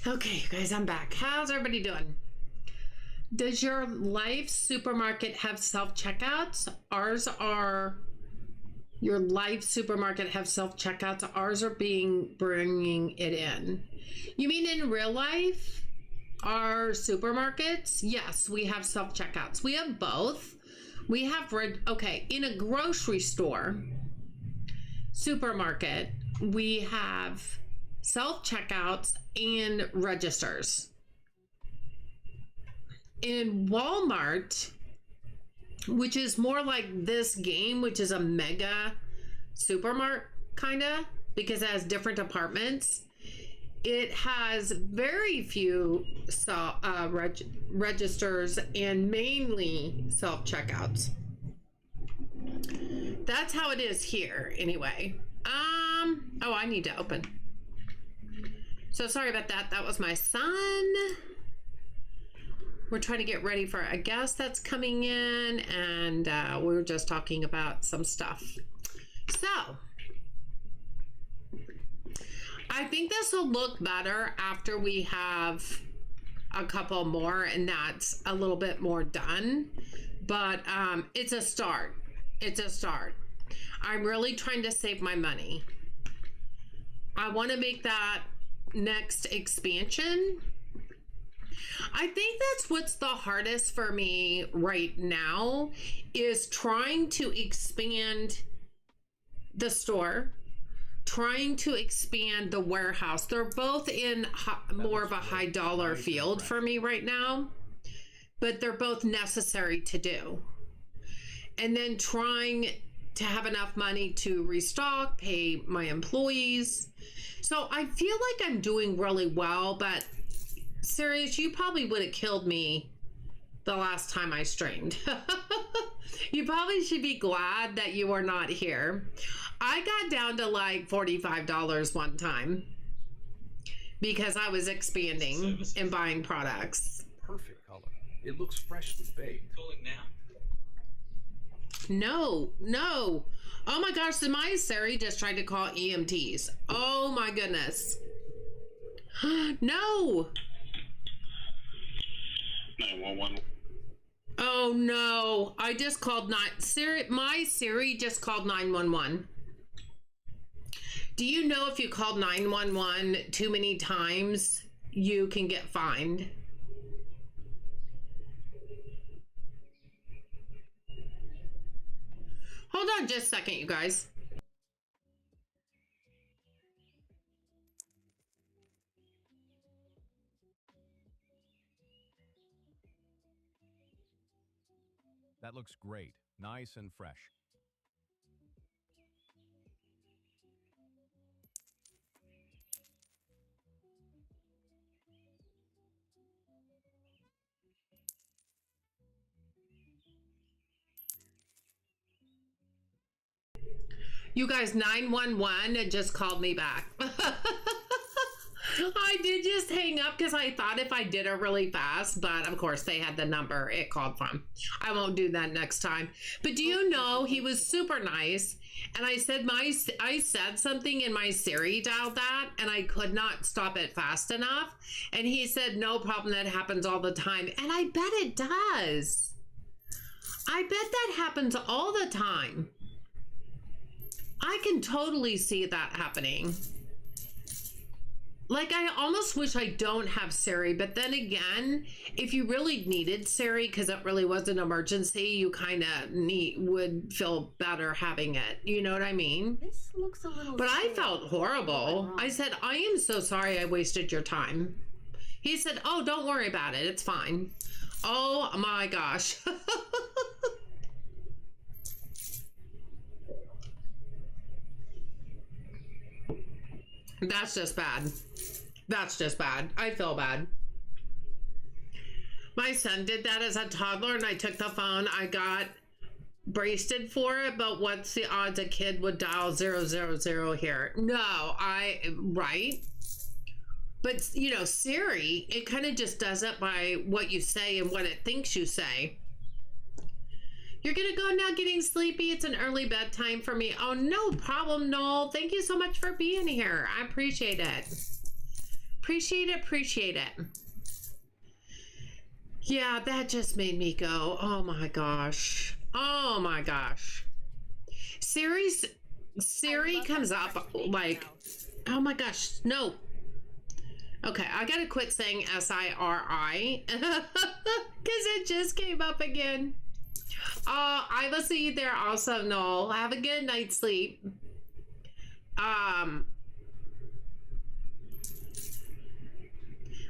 Okay, you guys, I'm back. How's everybody doing? Does your life supermarket have self-checkouts? Ours are... Your life supermarket have self-checkouts? Ours are bringing it in. You mean in real life? Our supermarkets? Yes, we have self-checkouts. We have both. We have... Okay, in a grocery store, supermarket, we have self-checkouts and registers. In Walmart, which is more like this game, which is a mega supermarket kind of, because it has different departments, it has very few registers and mainly self-checkouts. That's how it is here anyway. Oh, I need to open. So sorry about that. That was my son. We're trying to get ready for a guest that's coming in, and we were just talking about some stuff. So I think this will look better after we have a couple more, and that's a little bit more done. But it's a start. It's a start. I'm really trying to save my money. I want to make that next expansion. I think that's what's the hardest for me right now, is trying to expand the store, trying to expand the warehouse. They're both in more of a high dollar field for me right now, but they're both necessary to do. And then trying to have enough money to restock, pay my employees. So I feel like I'm doing really well, but serious, you probably would have killed me the last time I streamed. You probably should be glad that you were not here. I got down to like $45 one time because I was expanding and buying products. Perfect color. It looks freshly baked. Cooling now. No. Oh my gosh, my Siri just tried to call EMTs. Oh my goodness. No. 911. Oh no, I just called my Siri just called 911. Do you know if you called 911 too many times, you can get fined? Hold on just a second, you guys. That looks great. Nice and fresh. You guys, 911 just called me back. I did just hang up because I thought if I did it really fast, but of course they had the number it called from. I won't do that next time. But do you know, he was super nice, and I said something in my Siri dialed that, and I could not stop it fast enough, and he said no problem, that happens all the time. And I bet it does. I bet that happens all the time. I can totally see that happening. Like, I almost wish I don't have Siri, but then again, if you really needed Siri because it really was an emergency, you kind of would feel better having it. You know what I mean? This looks a little But I stale. felt horrible. I said, I am so sorry I wasted your time. He said, oh, don't worry about it. It's fine. Oh my gosh. That's just bad. That's just bad. I feel bad. My son did that as a toddler, and I took the phone. I got braced for it, but what's the odds a kid would dial 000 here? No, right? But, you know, Siri, it kind of just does it by what you say and what it thinks you say. You're gonna go now getting sleepy. It's an early bedtime for me. Oh, no problem, Noel. Thank you so much for being here. I appreciate it. Appreciate it, appreciate it. Yeah, that just made me go, oh my gosh. Oh my gosh. Siri comes up like, oh my gosh, no. Okay, I gotta quit saying S-I-R-I because it just came up again. I will see you there also, Noel. Have a good night's sleep.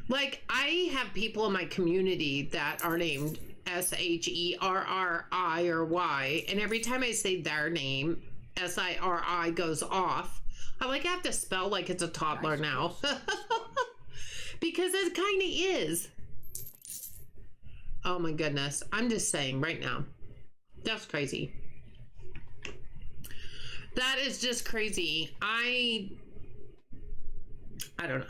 Like, I have people in my community that are named S-H-E-R-R-I or Y, and every time I say their name, S-I-R-I goes off. I have to spell like it's a toddler now. Because it kind of is. Oh my goodness. I'm just saying right now. That's crazy. That is just crazy. I don't know.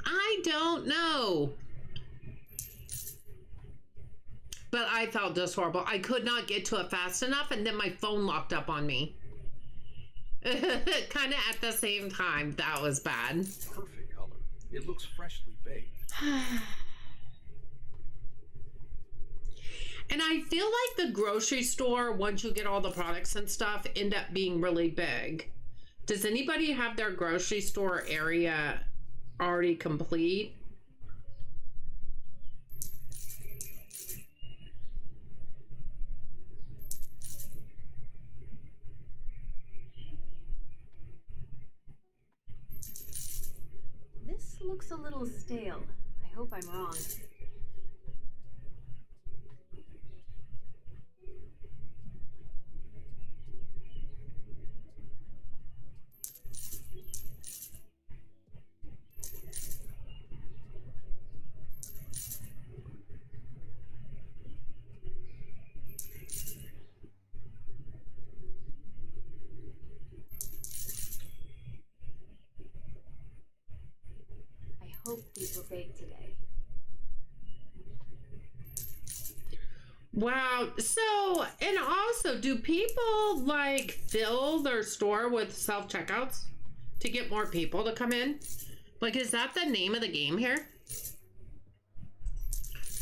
I don't know. But I felt just horrible. I could not get to it fast enough, and then my phone locked up on me. Kind of at the same time. That was bad. Perfect color. It looks freshly baked. And I feel like the grocery store, once you get all the products and stuff, end up being really big. Does anybody have their grocery store area already complete? This looks a little stale. I hope I'm wrong. I hope these will bake today. Wow. So, and also, do people like fill their store with self-checkouts to get more people to come in? Like, is that the name of the game here?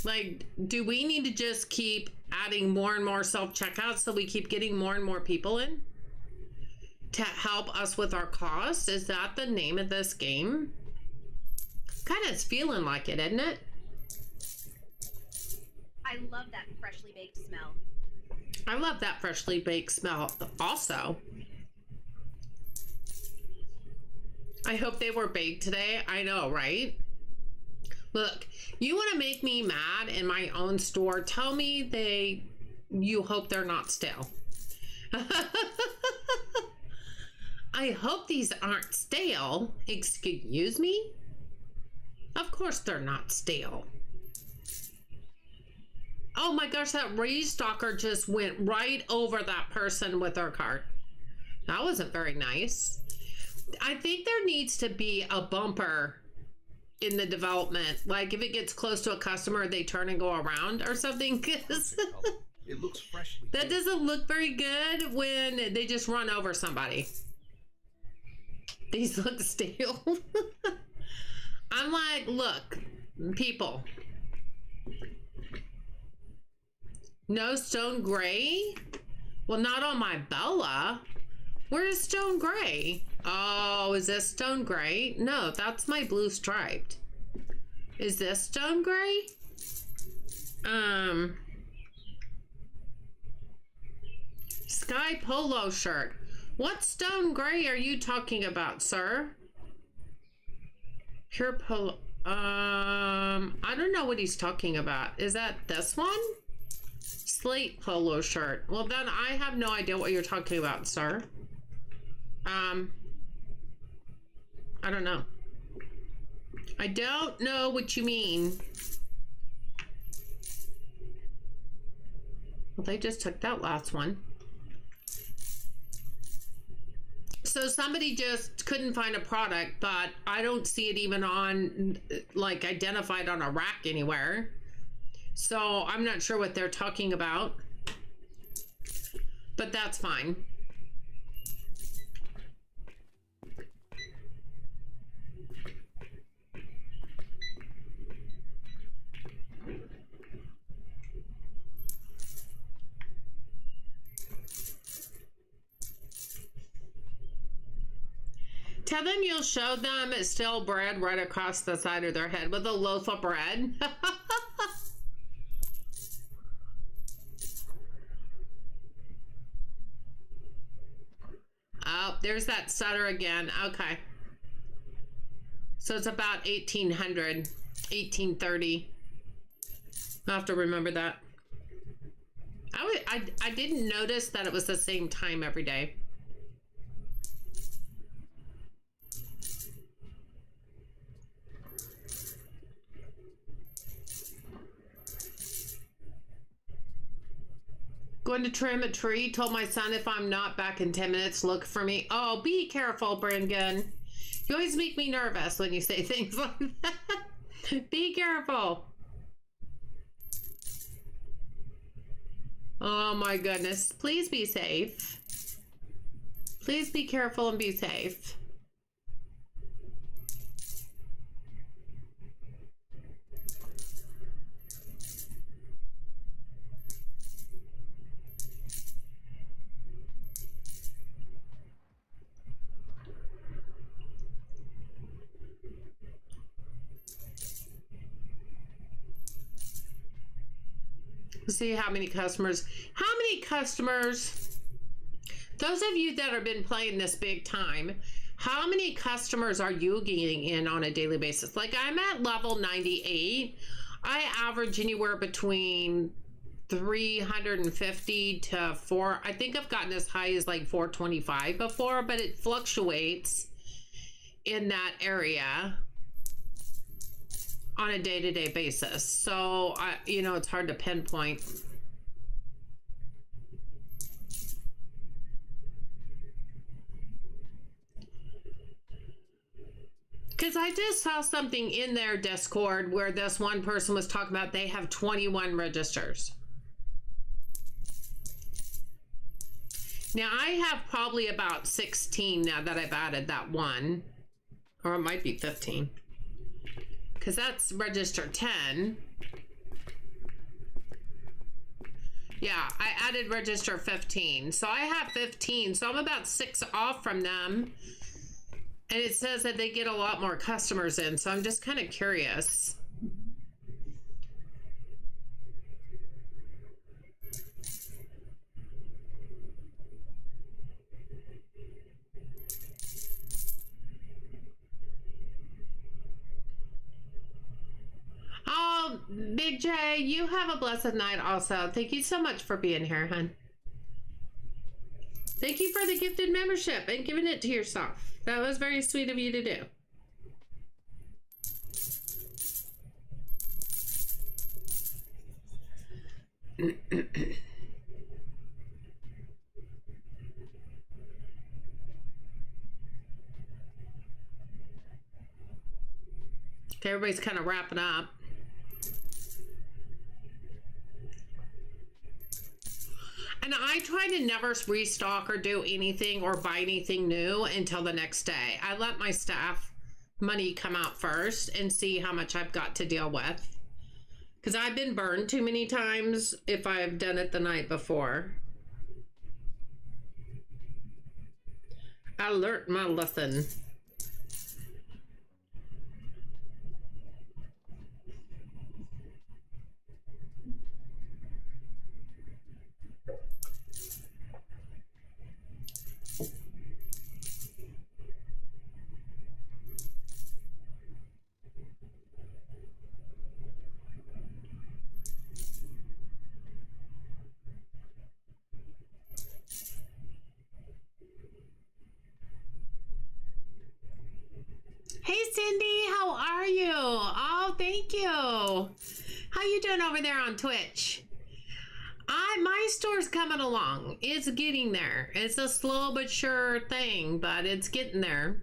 Like, do we need to just keep adding more and more self-checkouts so we keep getting more and more people in to help us with our costs? Is that the name of this game? Kind of feeling like it, isn't it? I love that freshly baked smell. I love that freshly baked smell also. I hope they were baked today. I know, right? Look, you want to make me mad in my own store, tell me you hope they're not stale. I hope these aren't stale. Excuse me? Of course they're not stale. Oh my gosh, that restalker just went right over that person with their cart. That wasn't very nice. I think there needs to be a bumper in the development. Like if it gets close to a customer, they turn and go around or something. Cause It looks freshly that baked. doesn't look very good when they just run over somebody. These look stale. I'm like, look, people. No stone gray? Well, not on my Bella. Where is stone gray? Oh, is this stone gray? No, that's my blue striped. Is this stone gray? Sky polo shirt. What stone gray are you talking about, sir? Pure polo. I don't know what he's talking about. Is that this one? Slate polo shirt. Well, then I have no idea what you're talking about, sir. I don't know. I don't know what you mean. Well, they just took that last one. So somebody just couldn't find a product, but I don't see it even on, like, identified on a rack anywhere. So I'm not sure what they're talking about, but that's fine. Tell them you'll show them stale bread right across the side of their head with a loaf of bread. Oh, there's that stutter again. Okay. So it's about 1800, 1830. I'll have to remember that. I didn't notice that it was the same time every day. Going to trim a tree. Told my son if I'm not back in 10 minutes, look for me. Oh, be careful, Brengan. You always make me nervous when you say things like that. Be careful. Oh my goodness. Please be safe. Please be careful and be safe. See how many customers, those of you that have been playing this big time, how many customers are you getting in on a daily basis? Like I'm at level 98. I average anywhere between 350 to I think I've gotten as high as like 425 before, but it fluctuates in that area on a day-to-day basis. So it's hard to pinpoint. Because I just saw something in their Discord where this one person was talking about they have 21 registers. Now I have probably about 16 now that I've added that one, or it might be 15. Because that's register 10. Yeah, I added register 15. So I have 15. So I'm about 6 off from them. And it says that they get a lot more customers in. So I'm just kind of curious. Oh, Big J, you have a blessed night also. Thank you so much for being here, hon. Thank you for the gifted membership and giving it to yourself. That was very sweet of you to do. Okay, everybody's kind of wrapping up. And I try to never restock or do anything or buy anything new until the next day. I let my staff money come out first and see how much I've got to deal with. Because I've been burned too many times if I've done it the night before. I learned my lesson. Hey Cindy, how are you? Oh, thank you. How you doing over there on Twitch? My store's coming along. It's getting there. It's a slow but sure thing, but it's getting there.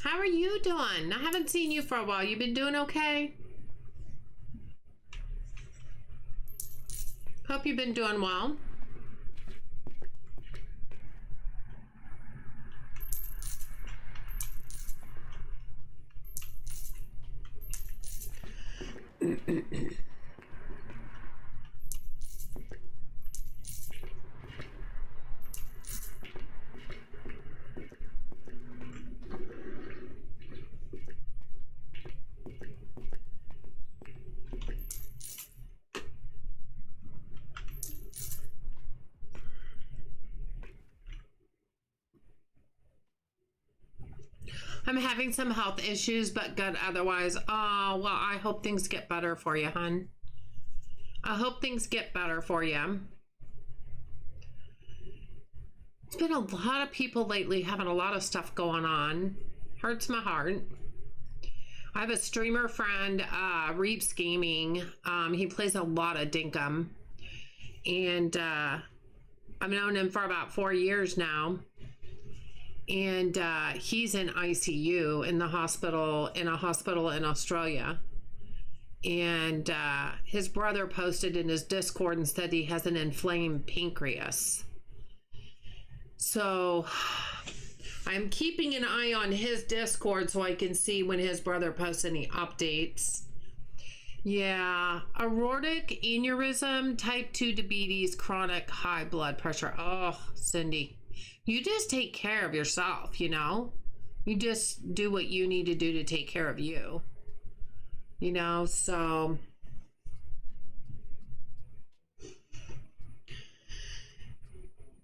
How are you doing? I haven't seen you for a while. You been doing okay? Hope you've been doing well. I'm having some health issues, but good otherwise. Oh, well, I hope things get better for you, hon. I hope things get better for you. It's been a lot of people lately having a lot of stuff going on. Hurts my heart. I have a streamer friend, Reeps Gaming. He plays a lot of Dinkum. And I've known him for about 4 years now. And he's in ICU in a hospital in Australia. And his brother posted in his Discord and said he has an inflamed pancreas. So I'm keeping an eye on his Discord so I can see when his brother posts any updates. Yeah, aortic aneurysm, type 2 diabetes, chronic high blood pressure. Oh, Cindy, you just take care of yourself, you know? You just do what you need to do to take care of you. You know, so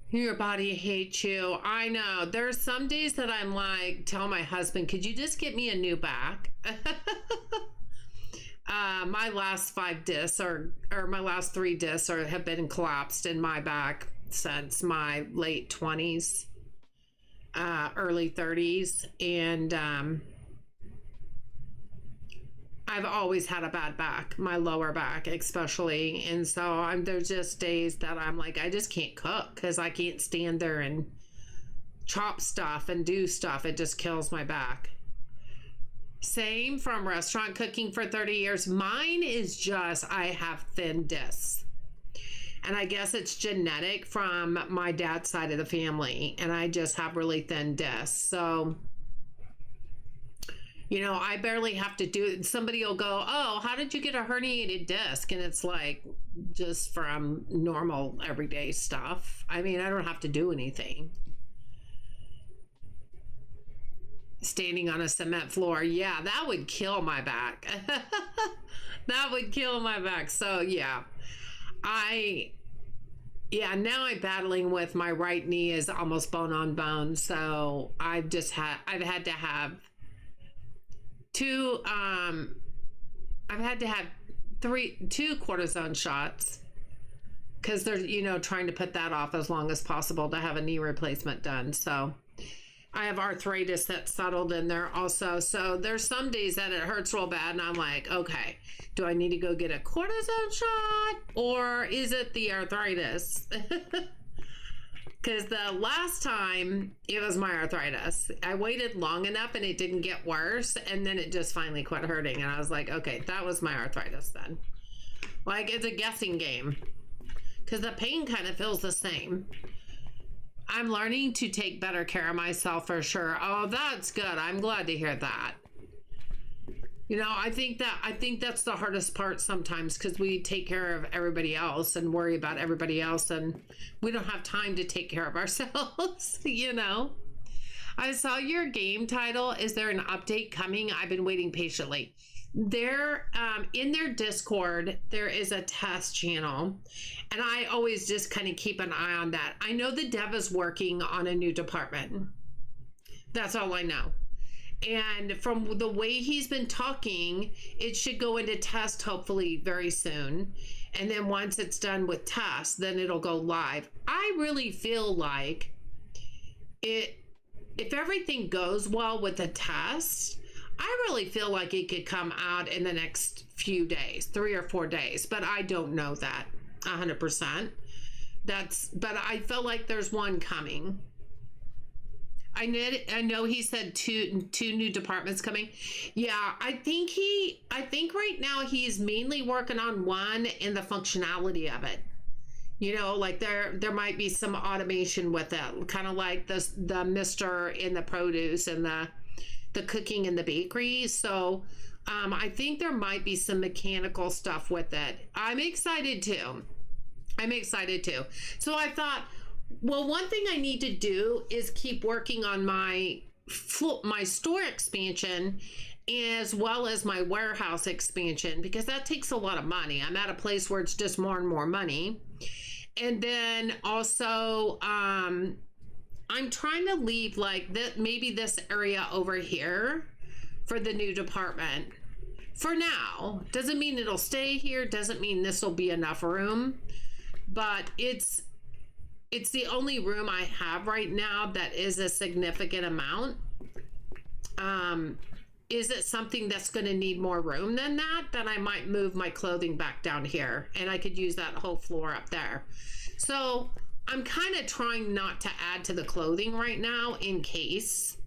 your body hates you. I know. There's some days that I'm like, tell my husband, could you just get me a new back? My last 5 discs or my last 3 discs have been collapsed in my back since my late 20s, early 30s. And I've always had a bad back, my lower back especially. And so there's just days that I'm like, I just can't cook because I can't stand there and chop stuff and do stuff. It just kills my back. Same from restaurant cooking for 30 years. Mine is just, I have thin discs. And I guess it's genetic from my dad's side of the family. And I just have really thin discs. So, you know, I barely have to do it. Somebody will go, oh, how did you get a herniated disc? And it's like, just from normal everyday stuff. I mean, I don't have to do anything. Standing on a cement floor. Yeah, that would kill my back. That would kill my back. So yeah, now I'm battling with my right knee is almost bone on bone. So I've had to have 2 cortisone shots because they're, you know, trying to put that off as long as possible to have a knee replacement done. So I have arthritis that's settled in there also. So there's some days that it hurts real bad and I'm like, okay, do I need to go get a cortisone shot or is it the arthritis? Because the last time it was my arthritis. I waited long enough and it didn't get worse. And then it just finally quit hurting. And I was like, okay, that was my arthritis then. Like, it's a guessing game. Because the pain kind of feels the same. I'm learning to take better care of myself for sure. Oh, that's good. I'm glad to hear that. You know, I think that's the hardest part sometimes because we take care of everybody else and worry about everybody else and we don't have time to take care of ourselves, you know. I saw your game title. Is there an update coming? I've been waiting patiently. There, in their Discord, there is a test channel and I always just kind of keep an eye on that. I know the dev is working on a new department. That's all I know. And from the way he's been talking, it should go into test hopefully very soon. And then once it's done with test, then it'll go live. I really feel like if everything goes well with the test, I really feel like it could come out in the next few days, 3 or 4 days, but I don't know that 100%. But I feel like there's one coming. I know he said two new departments coming. Yeah, I think right now he's mainly working on one and the functionality of it. You know, like there might be some automation with it, kind of like the mister in the produce and the cooking in the bakery. So I think there might be some mechanical stuff with it. I'm excited too. So I thought, well, one thing I need to do is keep working on my store expansion as well as my warehouse expansion because that takes a lot of money. I'm at a place where it's just more and more money. And then also I'm trying to leave like that, maybe this area over here for the new department. For now, doesn't mean it'll stay here, doesn't mean this will be enough room, but it's the only room I have right now that is a significant amount. Is it something that's going to need more room than that? Then I might move my clothing back down here and I could use that whole floor up there. So I'm kind of trying not to add to the clothing right now in case.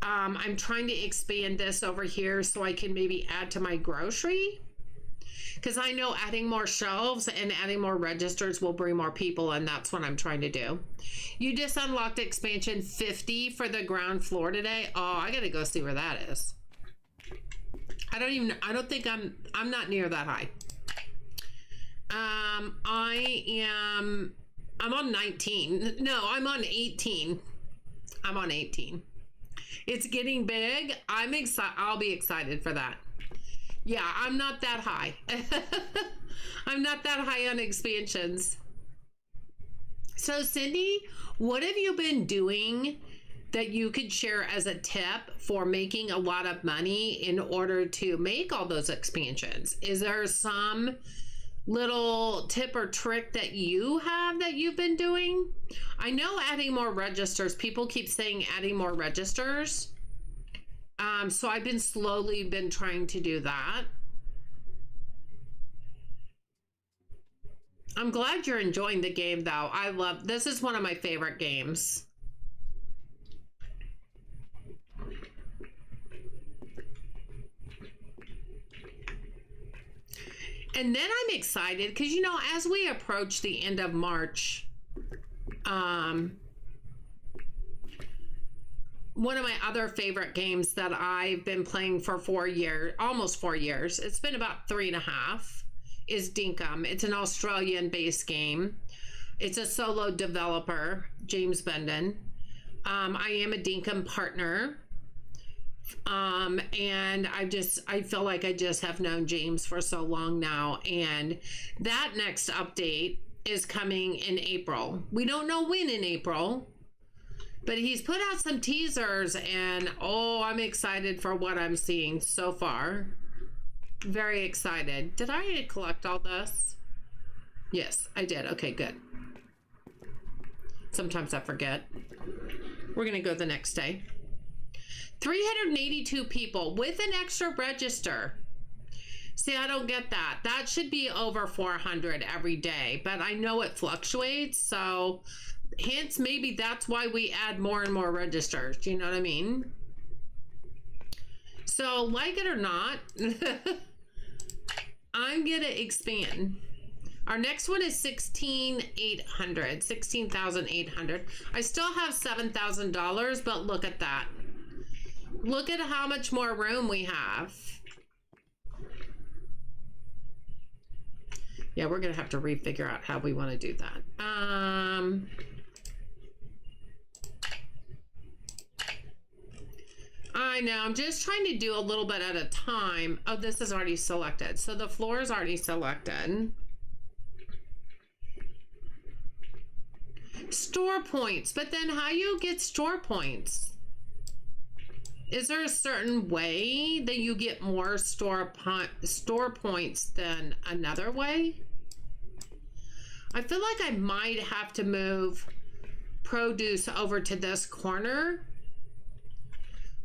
I'm trying to expand this over here so I can maybe add to my grocery. Because I know adding more shelves and adding more registers will bring more people, and that's what I'm trying to do. You just unlocked expansion 50 for the ground floor today. Oh, I gotta go see where that is. I don't think I'm not near that high. I'm on 19. No, I'm on 18. I'm on 18. It's getting big. I'm excited. I'll be excited for that. Yeah, I'm not that high. I'm not that high on expansions. So Cindy, what have you been doing that you could share as a tip for making a lot of money in order to make all those expansions? Is there some little tip or trick that you have that you've been doing? I know adding more registers, people keep saying adding more registers. So I've been slowly trying to do that. I'm glad you're enjoying the game though. This is one of my favorite games. And then I'm excited because, you know, as we approach the end of March, one of my other favorite games that I've been playing for 4 years, almost 4 years, it's been about 3.5, is Dinkum. It's an Australian-based game. It's a solo developer, James Bendon. I am a Dinkum partner. And I feel like I just have known James for so long now. And that next update is coming in April. We don't know when in April, but he's put out some teasers and oh, I'm excited for what I'm seeing so far. Very excited. Did I collect all this? Yes, I did. Okay, good. Sometimes I forget. We're going to go the next day. 382 people with an extra register. See, I don't get that. That should be over 400 every day, but I know it fluctuates. So hence, maybe that's why we add more and more registers. Do you know what I mean? So like it or not, I'm going to expand. Our next one is 16,800. I still have $7,000, but look at that. Look at how much more room we have. Yeah, we're gonna have to refigure out how we want to do that. I know, I'm just trying to do a little bit at a time. Oh, this is already selected. So the floor is already selected. Store points, but then how you get store points? Is there a certain way that you get more store points than another way? I feel like I might have to move produce over to this corner,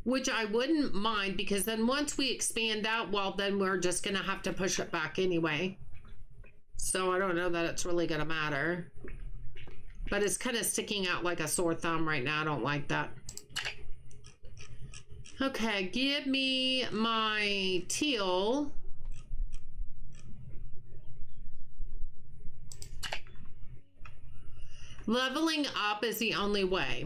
which I wouldn't mind, because then once we expand out, well, then we're just gonna have to push it back anyway. So I don't know that it's really gonna matter, but it's kind of sticking out like a sore thumb right now. I don't like that. Okay, give me my teal. Leveling up is the only way.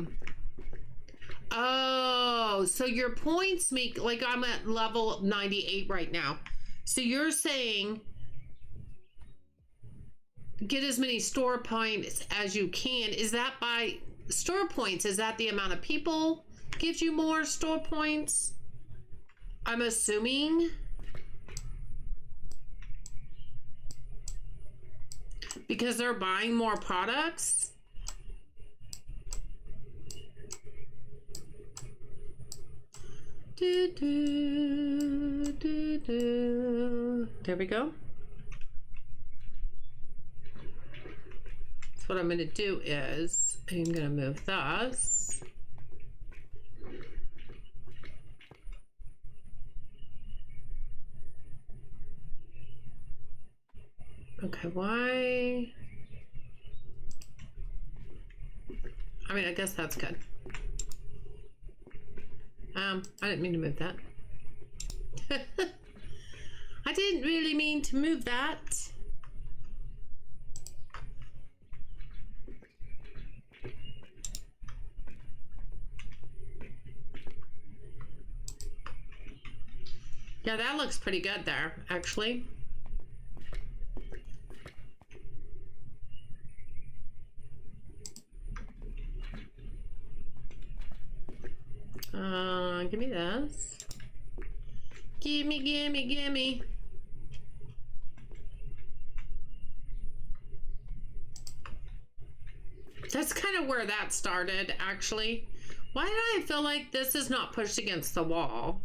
Oh, so your points make, like I'm at level 98 right now. So you're saying get as many store points as you can. Is that by store points? Is that the amount of people gives you more store points? I'm assuming. Because they're buying more products. There we go. So what I'm going to do is I'm going to move this. Okay, why? I mean, I guess that's good. I didn't mean to move that. I didn't really mean to move that. Yeah, that looks pretty good there, actually. Give me this. Gimme, gimme, gimme. That's kind of where that started, actually. Why do I feel like this is not pushed against the wall?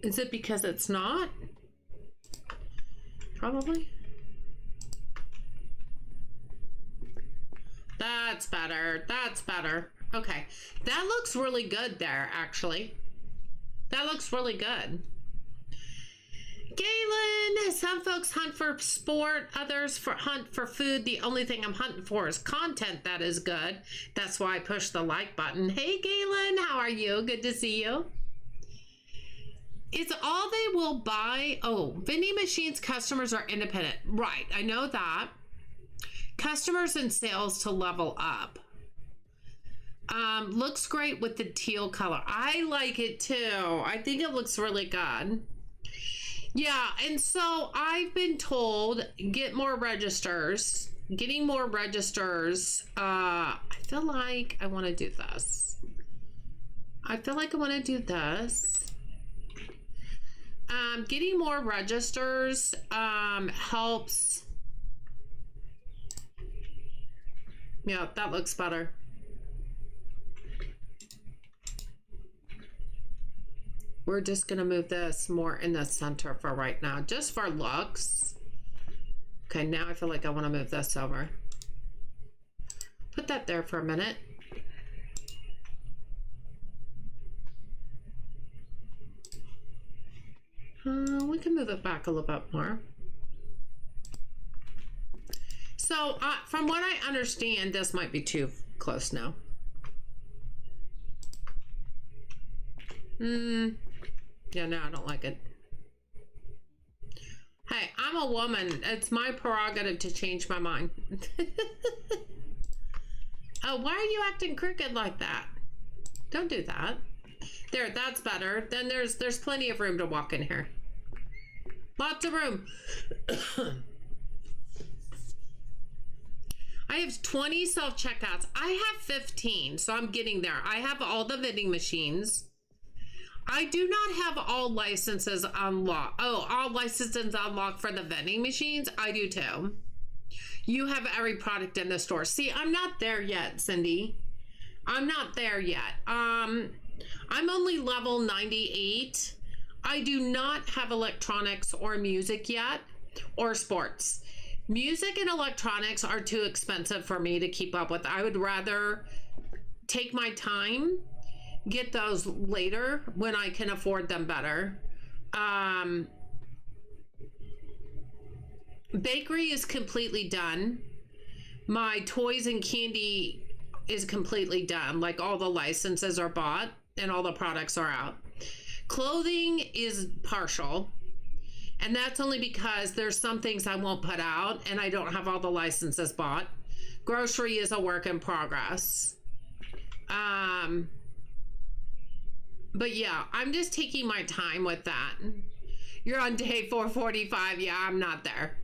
Is it because it's not? Probably. That's better. That's better. Okay. That looks really good there, actually. That looks really good. Galen, some folks hunt for sport, others hunt for food. The only thing I'm hunting for is content that is good. That's why I push the like button. Hey, Galen, how are you? Good to see you. It's all they will buy. Oh, vending machines customers are independent. Right, I know that. Customers and sales to level up. Looks great with the teal color. I like it too. I think it looks really good. Yeah, and so I've been told get more registers. Getting more registers. I feel like I want to do this. I feel like I want to do this. Getting more registers helps. Yeah, that looks better. We're just gonna move this more in the center for right now, just for looks. Okay, now I feel like I want to move this over. Put that there for a minute. We can move it back a little bit more. So from what I understand, this might be too close now. Yeah, no, I don't like it. Hey, I'm a woman. It's my prerogative to change my mind. Oh, why are you acting crooked like that? Don't do that. There, that's better. Then there's plenty of room to walk in here. Lots of room. I have 20 self-checkouts. I have 15, so I'm getting there. I have all the vending machines. I do not have all licenses unlocked. Oh, all licenses unlocked for the vending machines? I do too. You have every product in the store. See, I'm not there yet, Cindy. I'm not there yet. I'm only level 98. I do not have electronics or music yet, or sports. Music and electronics are too expensive for me to keep up with. I would rather take my time, get those later when I can afford them better. Bakery is completely done. My toys and candy is completely done. Like all the licenses are bought and all the products are out. Clothing is partial. And that's only because there's some things I won't put out and I don't have all the licenses bought. Grocery is a work in progress. But yeah, I'm just taking my time with that. You're on day 445. Yeah, I'm not there.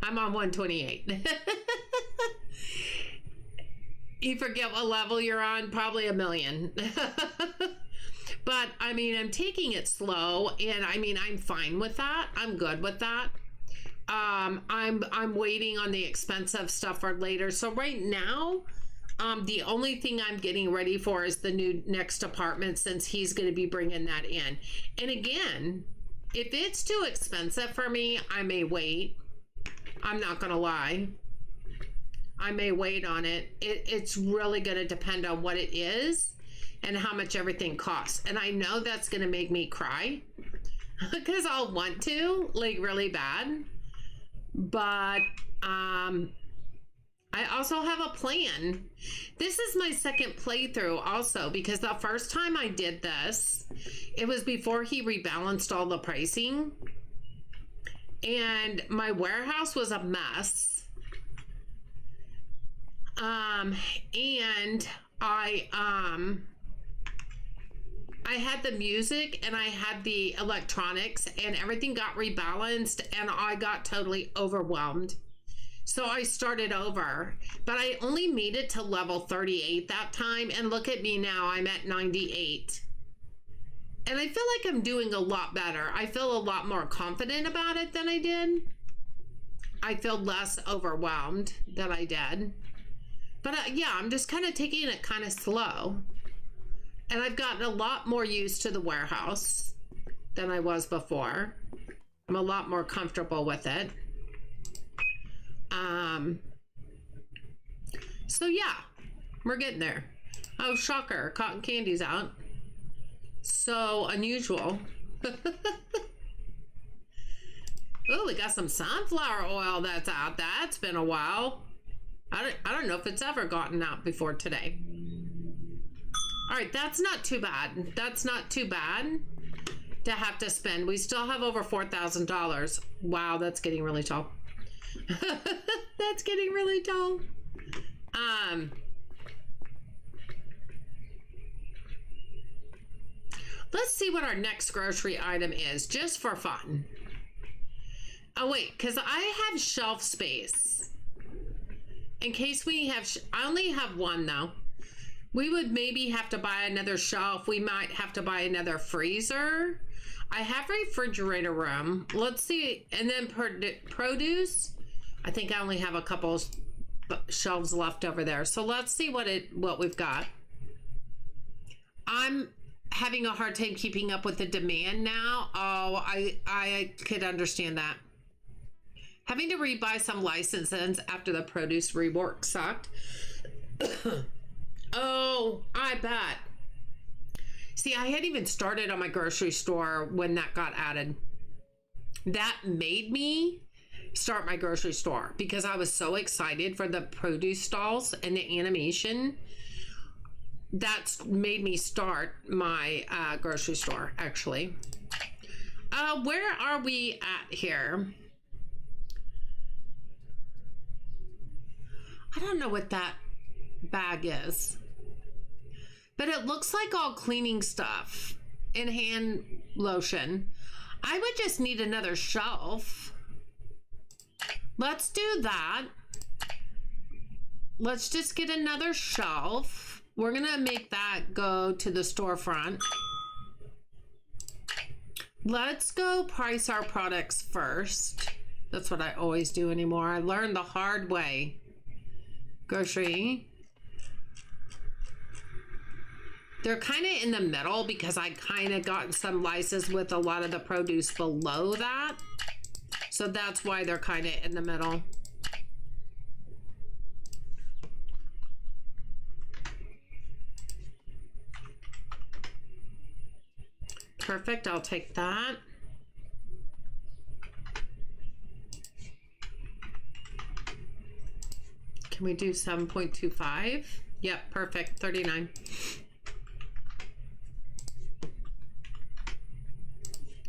I'm on 128. You forget what level you're on? Probably 1,000,000. But I mean, I'm taking it slow, and I mean, I'm fine with that. I'm good with that. I'm waiting on the expensive stuff for later. So right now, the only thing I'm getting ready for is the new next apartment, since he's going to be bringing that in. And again, if it's too expensive for me, I may wait. I'm not going to lie. I may wait on it. It's really going to depend on what it is and how much everything costs. And I know that's going to make me cry because I'll want to, like, really bad. But I also have a plan. This is my second playthrough also, because the first time I did this, it was before he rebalanced all the pricing. And my warehouse was a mess. And I had the music and I had the electronics and everything got rebalanced and I got totally overwhelmed. So I started over, but I only made it to level 38 that time. And look at me now, I'm at 98. And I feel like I'm doing a lot better. I feel a lot more confident about it than I did. I feel less overwhelmed than I did. But yeah, I'm just kind of taking it kind of slow. And I've gotten a lot more used to the warehouse than I was before. I'm a lot more comfortable with it. So yeah, we're getting there. Oh, shocker, cotton candy's out. So unusual. Oh, we got some sunflower oil that's out. That's been a while. I don't know if it's ever gotten out before today. All right, that's not too bad. That's not too bad to have to spend. We still have over $4,000. Wow, that's getting really tall. That's getting really tall. Let's see what our next grocery item is, just for fun. Oh wait, because I have shelf space. In case we have, I only have one though. We would maybe have to buy another shelf. We might have to buy another freezer. I have refrigerator room. Let's see, and then produce. I think I only have a couple shelves left over there. So let's see what we've got. I'm having a hard time keeping up with the demand now. Oh, I could understand that. Having to rebuy some licenses after the produce rework sucked. Oh, I bet. See, I hadn't even started on my grocery store when that got added. That made me start my grocery store because I was so excited for the produce stalls and the animation. That's made me start my grocery store, actually. Where are we at here? I don't know what that bag is, but it looks like all cleaning stuff and hand lotion. I would just need another shelf. Let's do that. Let's just get another shelf. We're gonna make that go to the storefront. Let's go price our products first. That's what I always do anymore. I learned the hard way. Grocery. They're kind of in the middle because I kind of got some licenses with a lot of the produce below that. So that's why they're kind of in the middle. Perfect, I'll take that. Can we do 7.25? Yep, perfect, 39.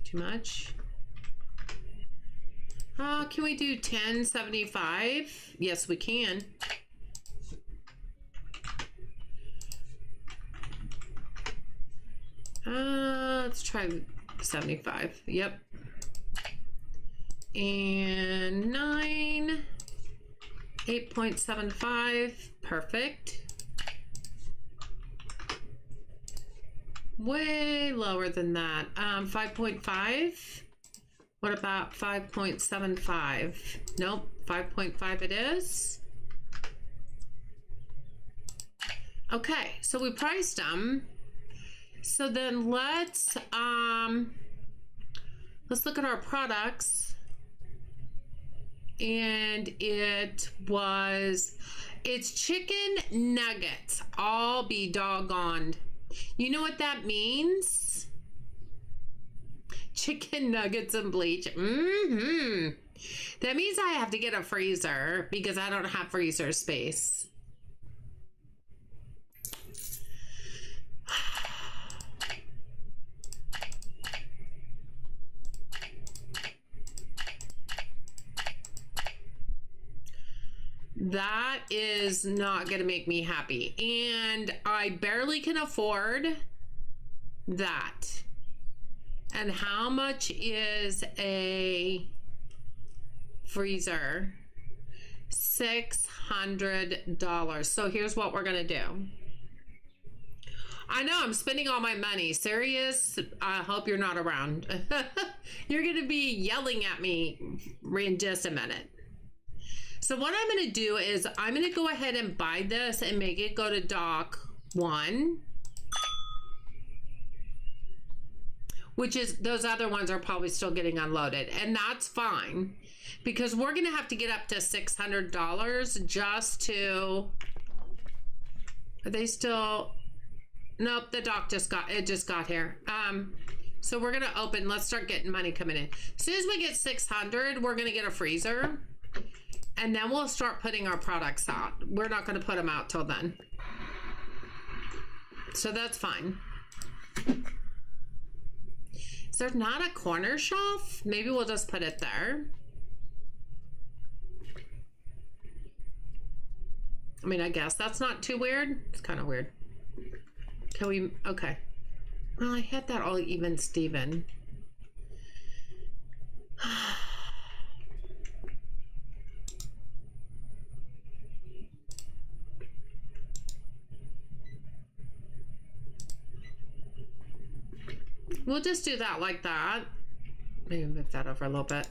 Too much? Can we do 10.75? Yes, we can. Let's try 75. Yep. And 9. 8.75. Perfect. Way lower than that. 5.5. What about 5.75? Nope, 5.5 it is. Okay, so we priced them. So then let's look at our products. And it's chicken nuggets. I'll be doggoned. You know what that means? Chicken nuggets and bleach. That means I have to get a freezer because I don't have freezer space. That is not going to make me happy. And I barely can afford that. And how much is a freezer? $600. So here's what we're going to do. I know I'm spending all my money. Serious? I hope you're not around. You're going to be yelling at me in just a minute. So what I'm going to do is I'm going to go ahead and buy this and make it go to dock 1. Which is, those other ones are probably still getting unloaded. And that's fine. Because we're going to have to get up to $600 just to... Are they still... Nope, the dock just got here. So we're going to open. Let's start getting money coming in. As soon as we get 600, we're going to get a freezer. And then we'll start putting our products out. We're not going to put them out till then. So that's fine. Is there not a corner shelf? Maybe we'll just put it there. I mean, I guess that's not too weird. It's kind of weird. Can we, okay. Well, I had that all even Steven. We'll just do that like that. Maybe move that over a little bit.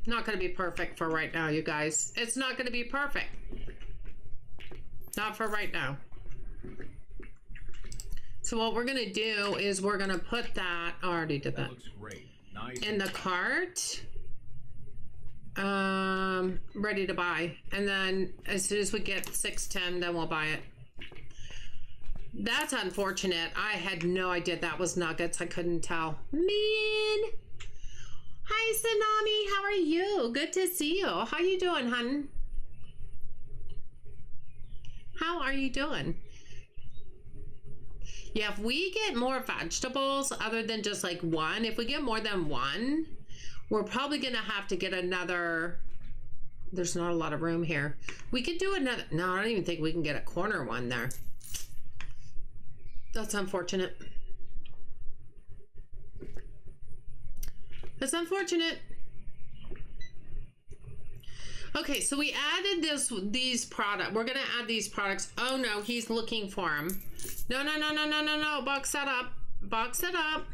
Not going to be perfect for right now, you guys. It's not going to be perfect. Not for right now. So what we're going to do is we're going to put that, I already did that. Looks great. Nice. In the cart. Ready to buy. And then as soon as we get 610, then we'll buy it. That's unfortunate. I had no idea that was nuggets. I couldn't tell. Man. Hi, Tsunami. How are you? Good to see you. How you doing, hun? How are you doing? Yeah, if we get more vegetables other than just like one, if we get more than one, we're probably going to have to get another. There's not a lot of room here. We could do another. No, I don't even think we can get a corner one there. That's unfortunate. That's unfortunate. Okay, so we added these products. We're gonna add these products. Oh no, he's looking for them. No. Box that up. Box it up.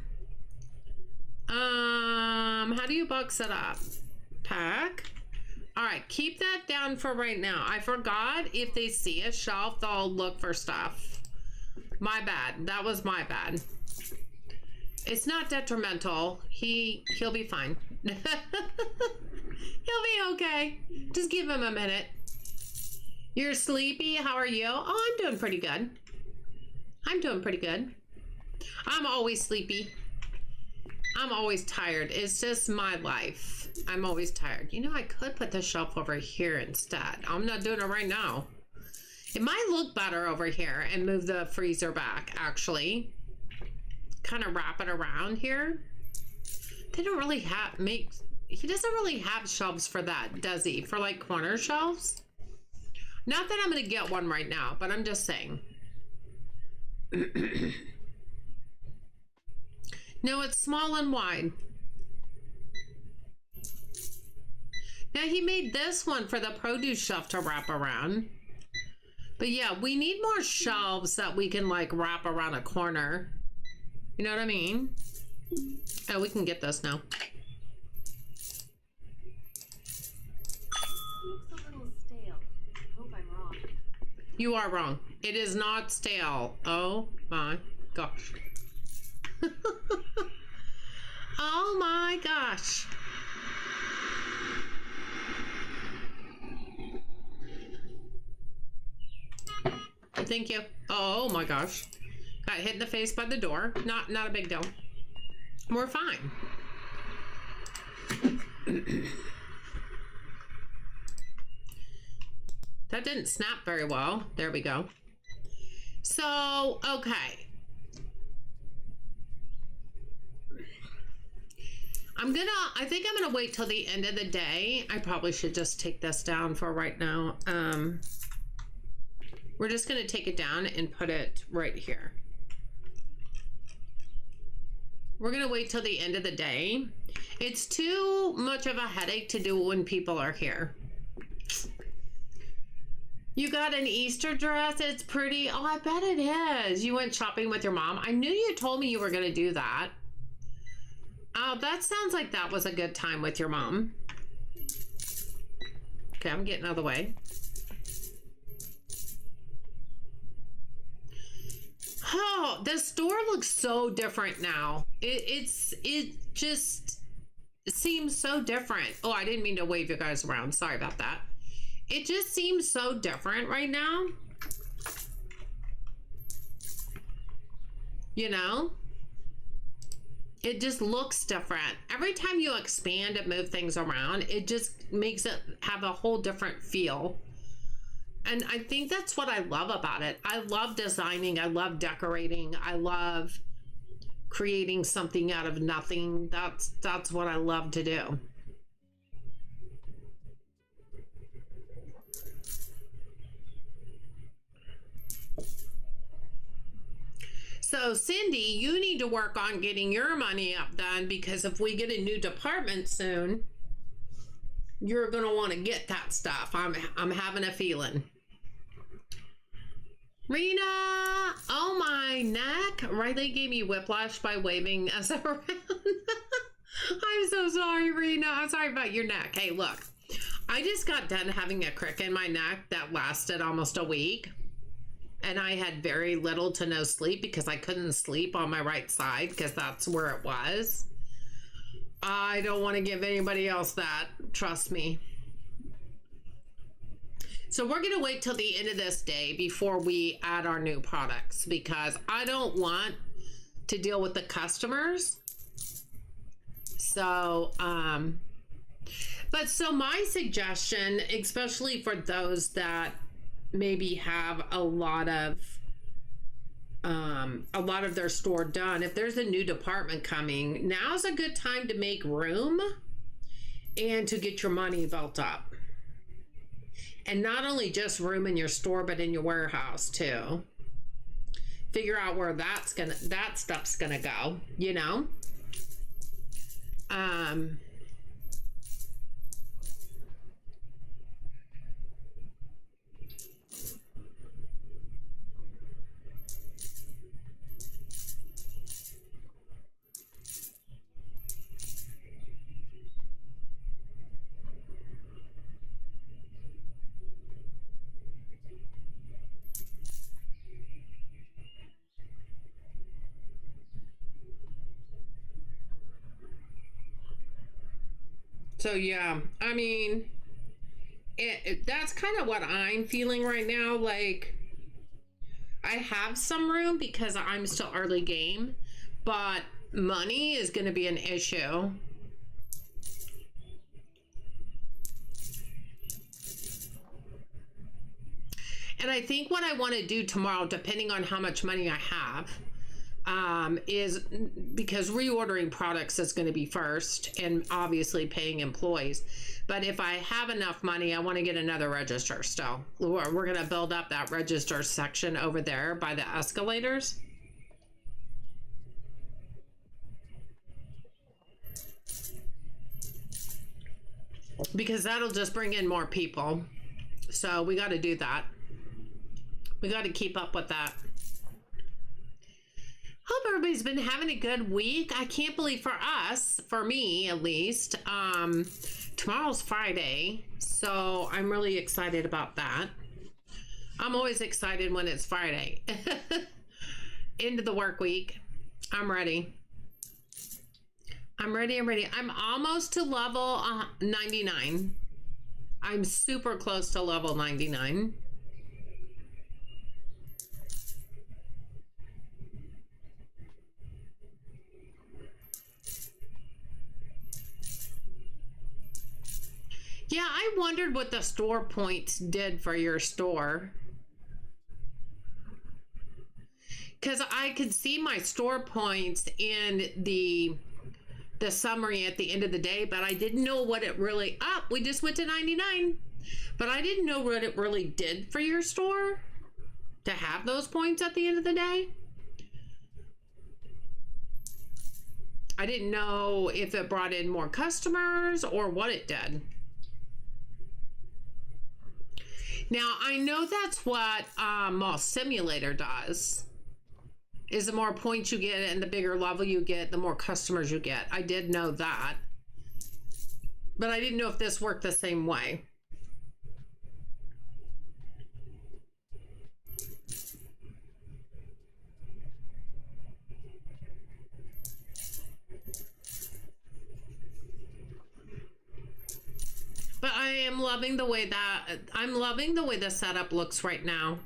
How do you box it up? Pack. All right, keep that down for right now. I forgot if they see a shelf, they'll look for stuff. My bad. That was my bad. It's not detrimental. He'll be fine. He'll be okay. Just give him a minute. You're sleepy? How are you? Oh, I'm doing pretty good. I'm doing pretty good. I'm always sleepy. I'm always tired. It's just my life. I'm always tired. You know, I could put the shelf over here instead. I'm not doing it right now. It might look better over here and move the freezer back, actually. Kind of wrap it around here. They don't really have, he doesn't really have shelves for that, does he? For like corner shelves? Not that I'm going to get one right now, but I'm just saying. No, it's small and wide. Now he made this one for the produce shelf to wrap around. But yeah, we need more shelves that we can like wrap around a corner. You know what I mean? Oh, we can get this now. Looks a little stale. Hope I'm wrong. You are wrong. It is not stale. Oh my gosh. Oh my gosh. Thank you. Oh my gosh. Got hit in the face by the door. Not a big deal. We're fine. That didn't snap very well. There we go. So, okay. I think I'm gonna wait till the end of the day. I probably should just take this down for right now. We're just gonna take it down and put it right here. We're gonna wait till the end of the day. It's too much of a headache to do when people are here. You got an Easter dress? It's pretty. Oh, I bet it is. You went shopping with your mom. I knew you told me you were gonna do that. Oh, that sounds like that was a good time with your mom. Okay, I'm getting out of the way. Oh, the store looks so different now. It just seems so different. Oh, I didn't mean to wave you guys around. Sorry about that. It just seems so different right now. You know? It just looks different. Every time you expand and move things around, it just makes it have a whole different feel. And I think that's what I love about it. I love designing. I love decorating. I love creating something out of nothing. That's what I love to do. So Cindy, you need to work on getting your money up then, because if we get a new department soon, you're gonna want to get that stuff. I'm having a feeling. Rena, oh my neck. Riley gave me whiplash by waving us around. I'm so sorry, Rena. I'm sorry about your neck. Hey, look, I just got done having a crick in my neck that lasted almost a week. And I had very little to no sleep because I couldn't sleep on my right side because that's where it was. I don't want to give anybody else that. Trust me. So we're going to wait till the end of this day before we add our new products because I don't want to deal with the customers. So, but so my suggestion, especially for those that maybe have a lot of their store done, if there's a new department coming, now's a good time to make room and to get your money built up. And not only just room in your store, but in your warehouse too. Figure out where that stuff's gonna go, you know? So yeah, I mean, that's kind of what I'm feeling right now. Like, I have some room because I'm still early game, but money is going to be an issue. And I think what I want to do tomorrow, depending on how much money I have, is because reordering products is going to be first and obviously paying employees. But if I have enough money, I want to get another register still. We're going to build up that register section over there by the escalators. Because that'll just bring in more people. So we got to do that. We got to keep up with that. Hope everybody's been having a good week. I can't believe for us, for me at least, tomorrow's Friday, so I'm really excited about that. I'm always excited when it's Friday. Into the work week. I'm ready. I'm ready. I'm almost to level 99. I'm super close to level 99. Yeah, I wondered what the store points did for your store. Because I could see my store points in the summary at the end of the day, but I didn't know what it really, we just went to 99. But I didn't know what it really did for your store to have those points at the end of the day. I didn't know if it brought in more customers or what it did. Now, I know that's what Mall Simulator does. Is the more points you get and the bigger level you get, the more customers you get. I did know that. But I didn't know if this worked the same way. But I am loving the way the setup looks right now.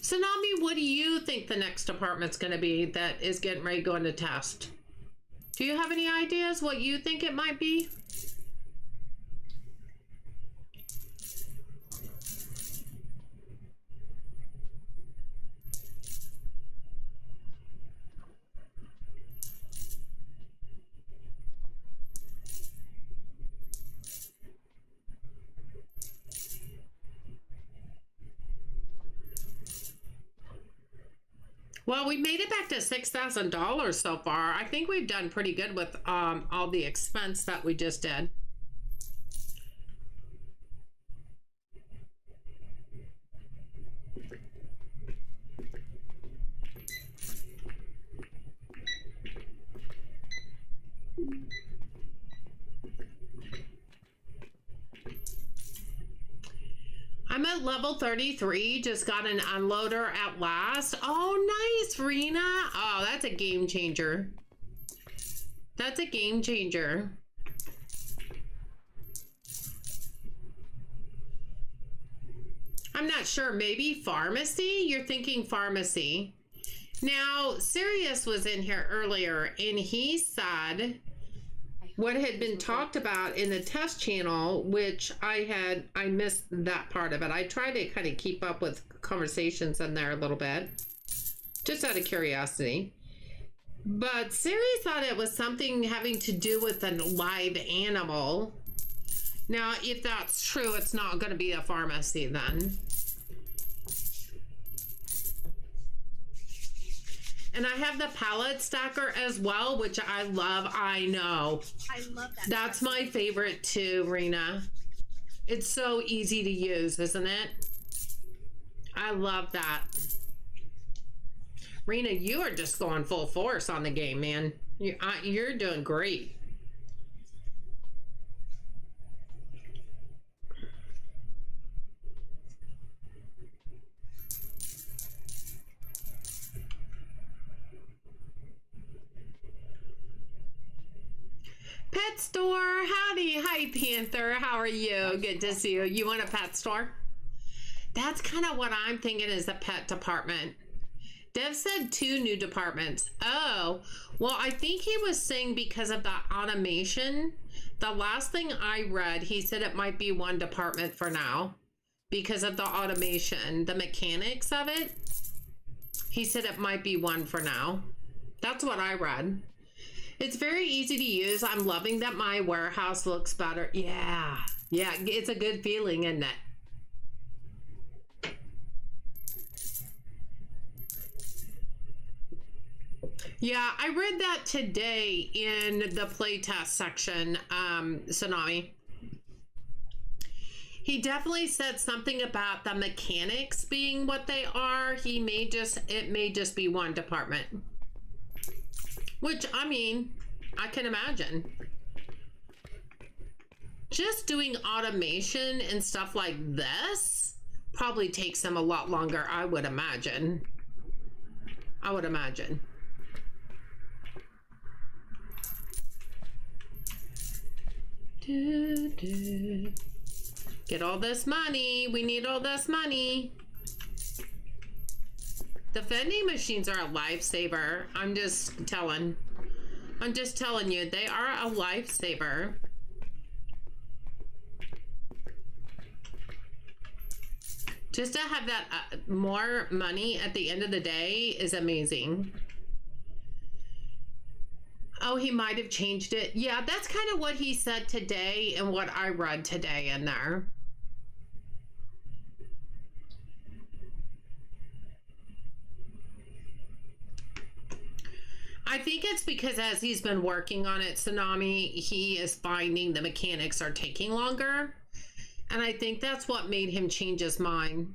Tsunami, what do you think the next department's going to be that is getting ready to go into test? Do you have any ideas what you think it might be? Well, we made it back to $6,000 so far. I think we've done pretty good with all the expense that we just did. I'm at level 33, just got an unloader at last. Oh, nice, Rena. Oh, that's a game changer. That's a game changer. I'm not sure, maybe pharmacy? You're thinking pharmacy. Now, Sirius was in here earlier, and he said what had been talked about in the test channel, which I missed that part of it. I tried to kind of keep up with conversations in there a little bit, just out of curiosity. But Siri thought it was something having to do with a live animal. Now, if that's true, it's not going to be a pharmacy then. And I have the pallet stacker as well, which I love. I know. I love that. That's my favorite too, Rena. It's so easy to use, isn't it? I love that. Rena, you are just going full force on the game, man. You're doing great. Pet store, howdy. Hi, Panther. How are you? Good to see you. You want a pet store? That's kind of what I'm thinking is the pet department. Dev said 2 new departments. Oh, well, I think he was saying because of the automation. The last thing I read, he said it might be 1 department for now because of the automation, the mechanics of it. He said it might be 1 for now. That's what I read. It's very easy to use. I'm loving that my warehouse looks better. Yeah, it's a good feeling, isn't it? Yeah, I read that today in the playtest section, Tsunami. He definitely said something about the mechanics being what they are. It may just be one department. Which, I mean, I can imagine. Just doing automation and stuff like this probably takes them a lot longer, I would imagine. I would imagine. Get all this money. We need all this money. The vending machines are a lifesaver. I'm just telling you, they are a lifesaver. Just to have that more money at the end of the day is amazing. Oh, he might have changed it. Yeah, that's kind of what he said today and what I read today in there. I think it's because as he's been working on it, Tsunami, he is finding the mechanics are taking longer. And I think that's what made him change his mind.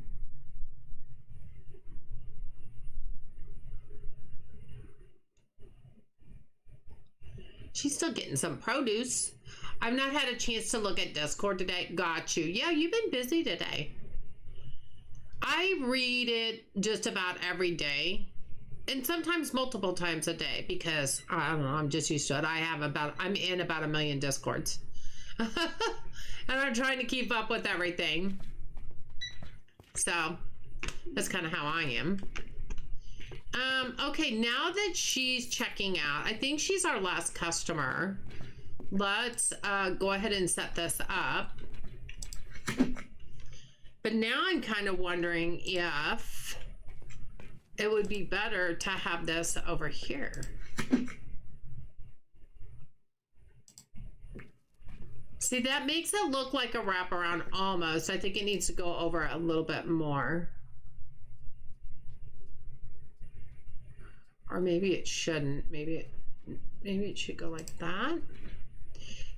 She's still getting some produce. I've not had a chance to look at Discord today. Got you. Yeah, you've been busy today. I read it just about every day. And sometimes multiple times a day because, I don't know, I'm just used to it. I'm in about 1 million Discords. And I'm trying to keep up with everything. So, that's kind of how I am. Okay, now that she's checking out, I think she's our last customer. Let's go ahead and set this up. But now I'm kind of wondering if it would be better to have this over here. See, that makes it look like a wraparound almost. I think it needs to go over a little bit more. Or maybe it shouldn't. Maybe it should go like that.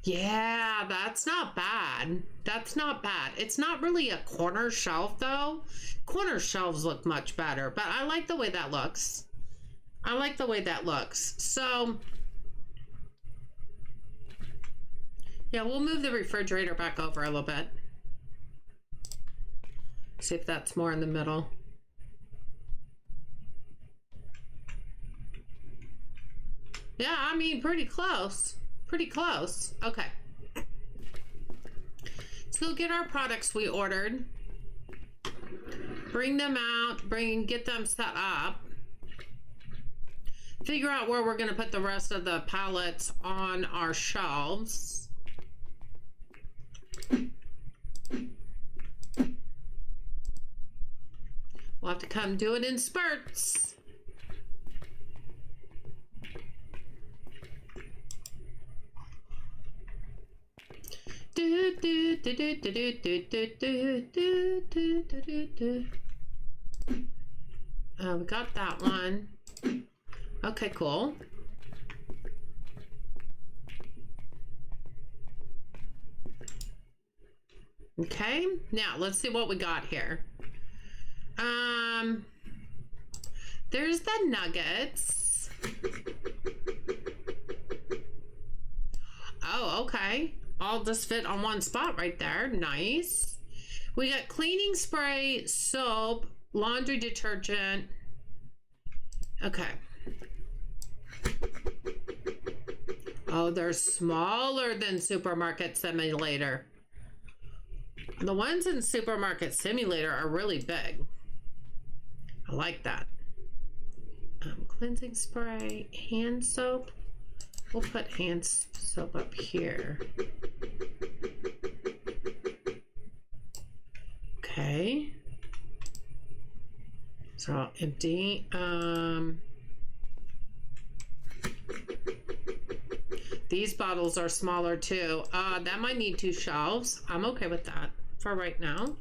Yeah, that's not bad. That's not bad. It's not really a corner shelf though. Corner shelves look much better, but I like the way that looks. I like the way that looks. So, yeah, we'll move the refrigerator back over a little bit. See if that's more in the middle. Yeah, I mean, pretty close. Pretty close. Okay. So get our products we ordered. Bring them out. Get them set up. Figure out where we're going to put the rest of the pallets on our shelves. We'll have to come do it in spurts. We got that one. Okay, cool. Okay, now let's see what we got here. There's the nuggets. Oh, okay. All just fit on one spot right there. Nice. We got cleaning spray, soap, laundry detergent. Okay. Oh, they're smaller than Supermarket Simulator. The ones in Supermarket Simulator are really big. I like that. Cleansing spray, hand soap. We'll put hand soap up here. Okay. So empty. These bottles are smaller too. That might need 2 shelves. I'm okay with that for right now.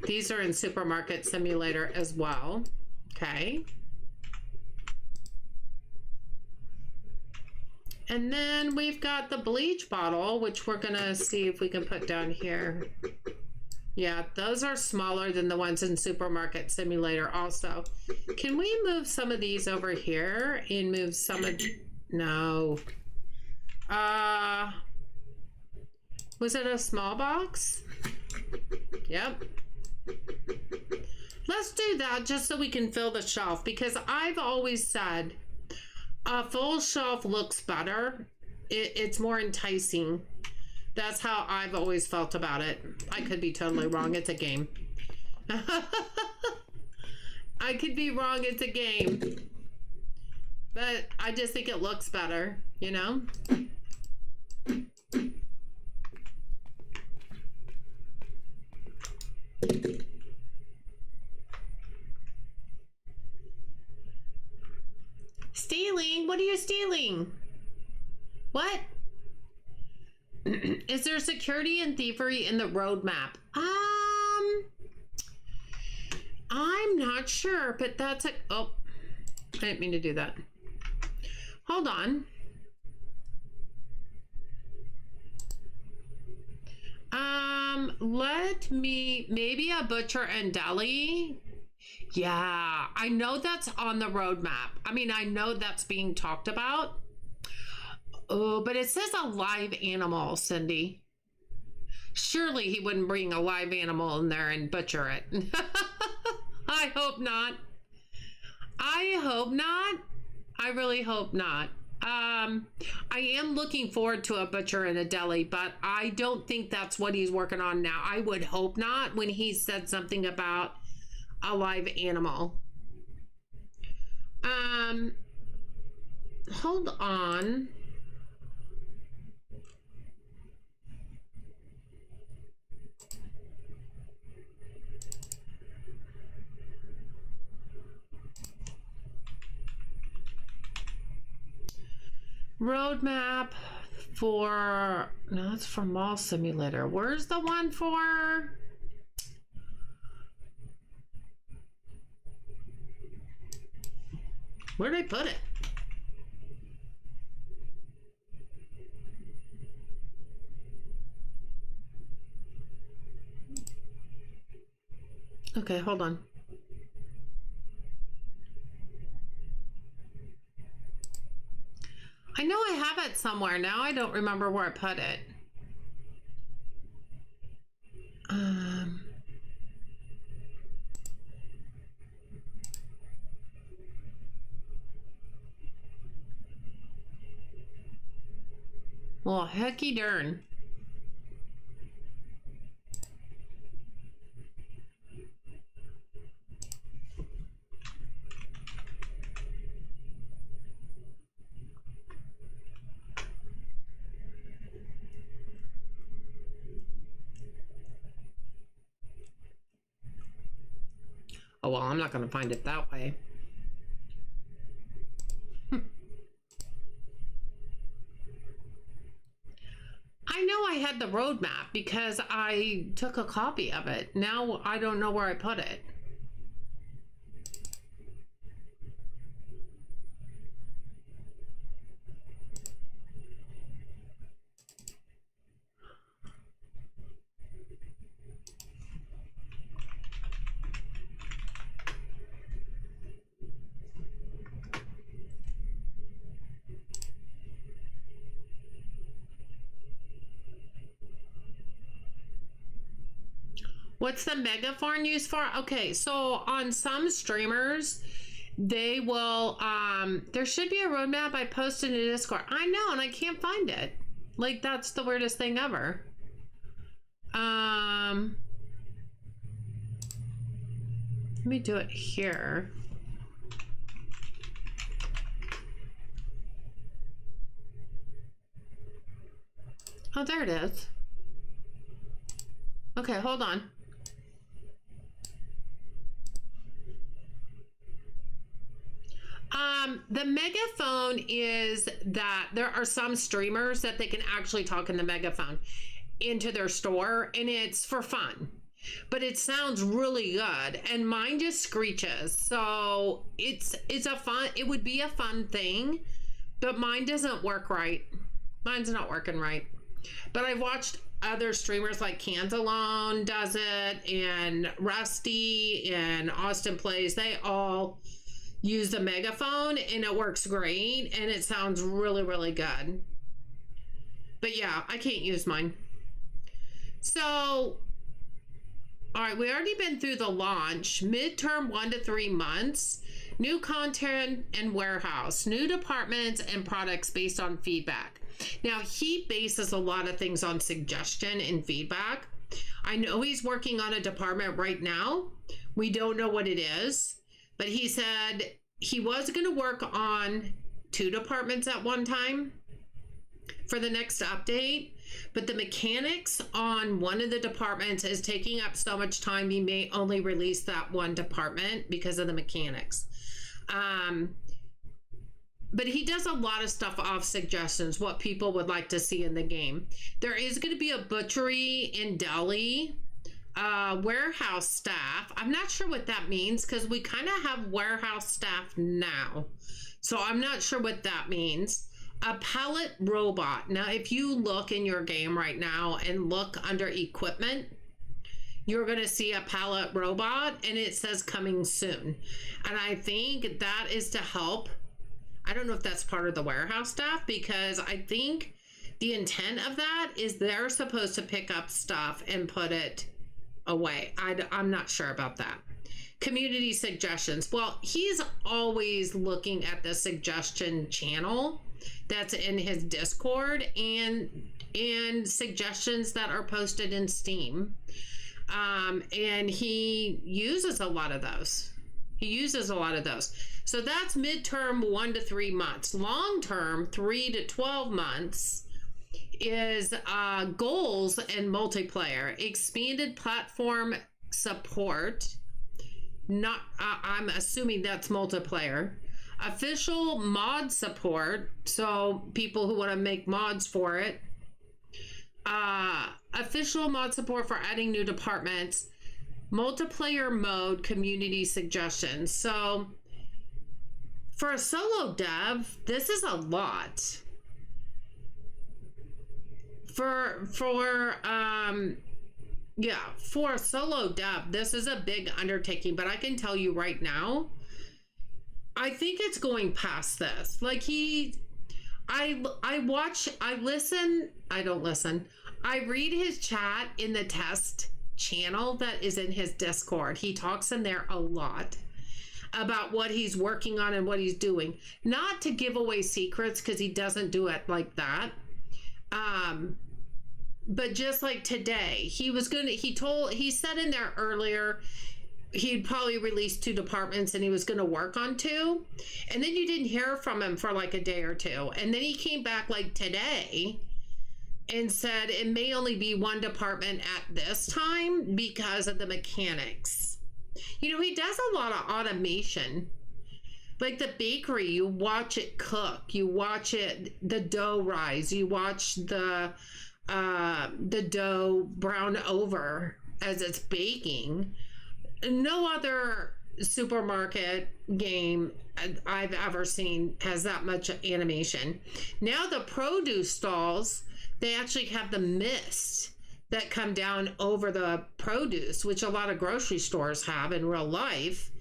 These are in Supermarket Simulator as well. Okay. And then we've got the bleach bottle, which we're gonna see if we can put down here. Yeah, those are smaller than the ones in Supermarket Simulator also. Can we move some of these over here and move some of... No. Was it a small box? Yep. Let's do that just so we can fill the shelf, because I've always said a full shelf looks better. It's more enticing. That's how I've always felt about it. I could be totally wrong. It's a game. I could be wrong. It's a game. But I just think it looks better, you know? Stealing? What are you stealing? What? Is there security and thievery in the roadmap? I'm not sure, but that's a... Oh, I didn't mean to do that. Hold on. Let me... Maybe a butcher and deli? Yeah, I know that's on the roadmap. I mean, I know that's being talked about. Oh, but it says a live animal, Cindy. Surely he wouldn't bring a live animal in there and butcher it. I hope not. I hope not. I really hope not. I am looking forward to a butcher and a deli, but I don't think that's what he's working on now. I would hope not when he said something about a live animal. Hold on. Roadmap for... No, it's for Mall Simulator. Where's the one for... Where did I put it? Okay, hold on. I know I have it somewhere. Now I don't remember where I put it. Well, hecky darn. Oh, well, I'm not going to find it that way. I know I had the roadmap because I took a copy of it. Now I don't know where I put it. What's the megaphone used for? Okay, so on some streamers, they will, there should be a roadmap I posted in Discord. I know, and I can't find it. Like, that's the weirdest thing ever. Let me do it here. Oh, there it is. Okay, hold on. The megaphone is that there are some streamers that they can actually talk in the megaphone into their store, and it's for fun, but it sounds really good, and mine just screeches. So it would be a fun thing, but mine doesn't work right. Mine's not working right. But I've watched other streamers like Canzalone does it, and Rusty and Austin Plays. They all use the megaphone, and it works great, and it sounds really, really good. But yeah, I can't use mine. So, all right, we already been through the launch. Midterm 1 to 3 months. New content and warehouse. New departments and products based on feedback. Now, he bases a lot of things on suggestion and feedback. I know he's working on a department right now. We don't know what it is, but he said he was going to work on 2 departments at one time for the next update, but the mechanics on one of the departments is taking up so much time, he may only release that one department because of the mechanics. But he does a lot of stuff off suggestions, what people would like to see in the game. There is going to be a butchery in deli, warehouse staff. I'm not sure what that means because we kind of have warehouse staff now. So I'm not sure what that means. A pallet robot. Now, if you look in your game right now and look under equipment, you're going to see a pallet robot and it says coming soon. And I think that is to help. I don't know if that's part of the warehouse staff, because I think the intent of that is they're supposed to pick up stuff and put it away. I'm not sure about that. Community suggestions. Well, he's always looking at the suggestion channel that's in his Discord and suggestions that are posted in Steam. And he uses a lot of those. So that's midterm 1 to 3 months. Long term, 3 to 12 months is goals and multiplayer. Expanded platform support. I'm assuming that's multiplayer. Official mod support. So people who want to make mods for it. Official mod support for adding new departments. Multiplayer mode, community suggestions. So for a solo dev, this is a lot. For a solo dev, this is a big undertaking, but I can tell you right now, I think it's going past this. Like I read his chat in the test channel that is in his Discord. He talks in there a lot about what he's working on and what he's doing. Not to give away secrets, because he doesn't do it like that. But just like today, he said in there earlier he'd probably release 2 departments and he was going to work on 2. And then you didn't hear from him for like a day or 2. And then he came back like today and said it may only be 1 department at this time because of the mechanics. You know, he does a lot of automation. Like the bakery, you watch it cook, you watch the dough rise, you watch the dough brown over as it's baking. No other supermarket game I've ever seen has that much animation. Now the produce stalls, they actually have the mist that come down over the produce, which a lot of grocery stores have in real life,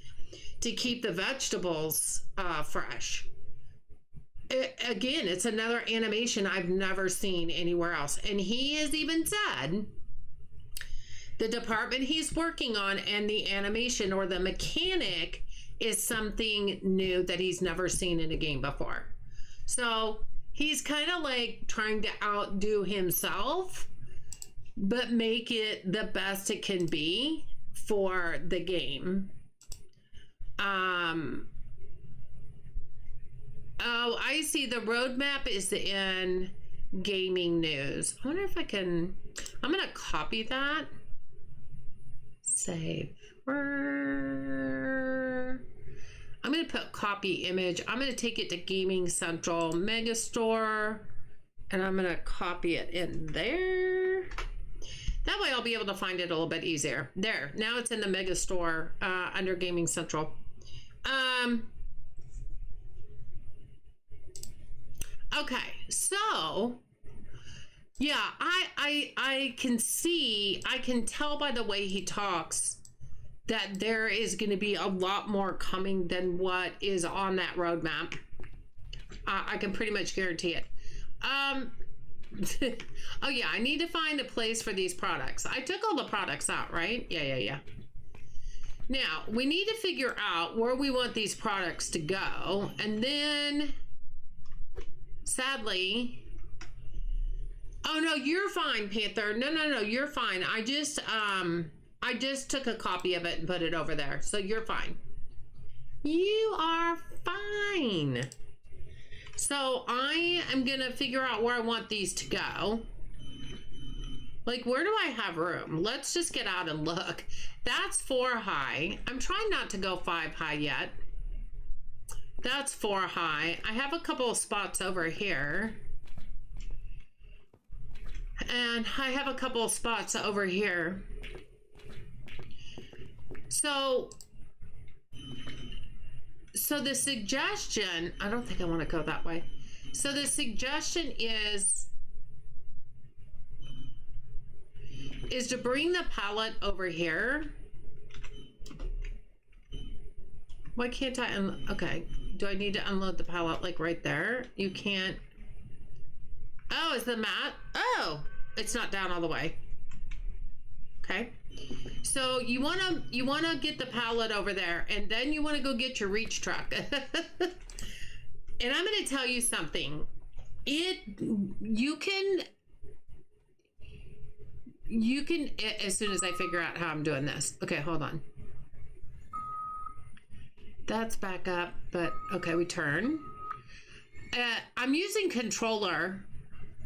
to keep the vegetables fresh. Again, it's another animation I've never seen anywhere else. And he has even said the department he's working on and the animation or the mechanic is something new that he's never seen in a game before. So he's kind of like trying to outdo himself, but make it the best it can be for the game. Oh, I see. The roadmap is in gaming news. I wonder if I can, I'm going to copy that. Save. I'm going to put copy image. I'm going to take it to Gaming Central Megastore, and I'm going to copy it in there. That way I'll be able to find it a little bit easier. There. Now it's in the Megastore under Gaming Central. Okay, so yeah, I can see, I can tell by the way he talks that there is going to be a lot more coming than what is on that roadmap. I can pretty much guarantee it. Oh yeah, I need to find a place for these products. I took all the products out, right? Yeah. Now, we need to figure out where we want these products to go. And then, sadly... Oh, no, you're fine, Panther. No, you're fine. I just took a copy of it and put it over there. So you're fine. You are fine. So I am going to figure out where I want these to go. Like, where do I have room? Let's just get out and look. That's 4 high. I'm trying not to go 5 high yet. That's 4 high. I have a couple of spots over here. And I have a couple of spots over here. So the suggestion, I don't think I want to go that way. So the suggestion is to bring the pallet over here. Why can't I okay. Do I need to unload the pallet like right there? You can't. Oh, is the mat? Oh, it's not down all the way. Okay. So you wanna get the pallet over there, and then you wanna go get your reach truck. And I'm gonna tell you something. You can as soon as I figure out how I'm doing this. Okay, hold on. That's back up, but okay, we turn. I'm using controller.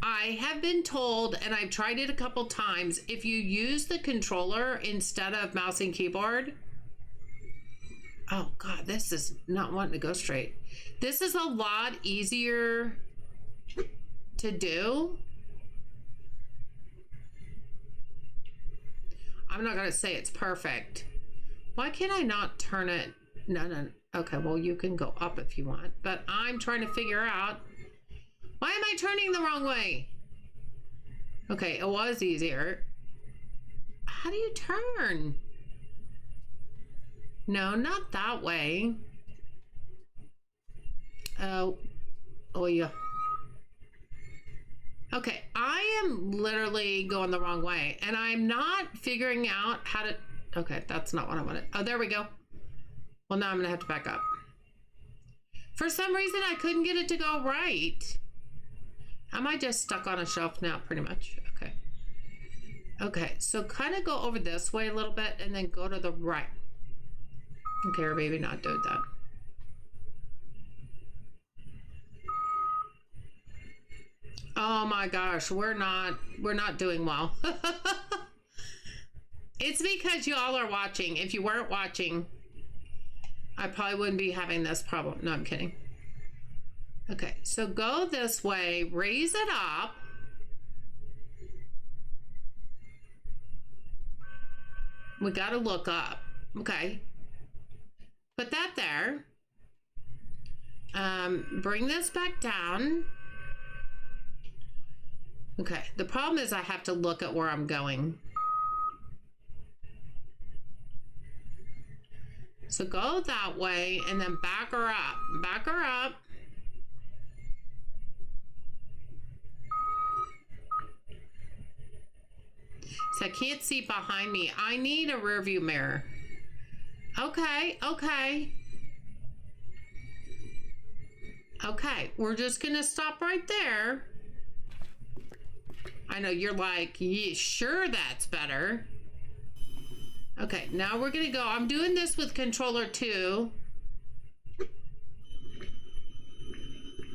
I have been told, and I've tried it a couple times, if you use the controller instead of mouse and keyboard. Oh God, this is not wanting to go straight. This is a lot easier to do. I'm not gonna say it's perfect. Why can't I not turn it? No. Okay, well, you can go up if you want, but I'm trying to figure out, why am I turning the wrong way? Okay, it was easier. How do you turn? No, not that way. Oh yeah. Okay, I am literally going the wrong way, and I'm not figuring out how to... Okay, that's not what I wanted. Oh, there we go. Well, now I'm gonna have to back up. For some reason, I couldn't get it to go right. Am I just stuck on a shelf now, pretty much? Okay. Okay, so kind of go over this way a little bit and then go to the right. Okay, or maybe not do that. Oh my gosh, we're not doing well. It's because y'all are watching. If you weren't watching, I probably wouldn't be having this problem. No, I'm kidding. Okay, so go this way, raise it up. We gotta look up. Okay. Put that there. Bring this back down. Okay, the problem is I have to look at where I'm going. So go that way and then back her up. Back her up. So I can't see behind me. I need a rear view mirror. Okay, okay. Okay, we're just gonna stop right there. I know you're like, yeah, sure, that's better. Okay, now we're gonna go. I'm doing this with controller 2.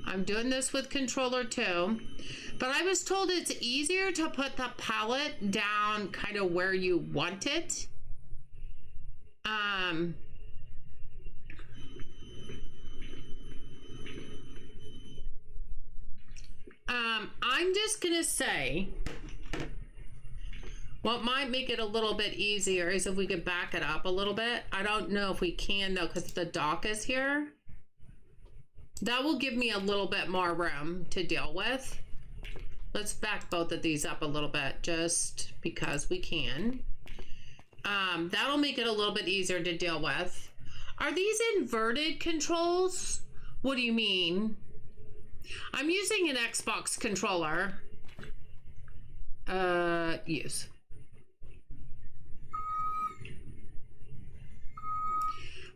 I'm doing this with controller 2. But I was told it's easier to put the palette down kind of where you want it. I'm just gonna say, what might make it a little bit easier is if we could back it up a little bit. I don't know if we can though, because the dock is here. That will give me a little bit more room to deal with. Let's back both of these up a little bit just because we can. That'll make it a little bit easier to deal with. Are these inverted controls? What do you mean? I'm using an Xbox controller. Use.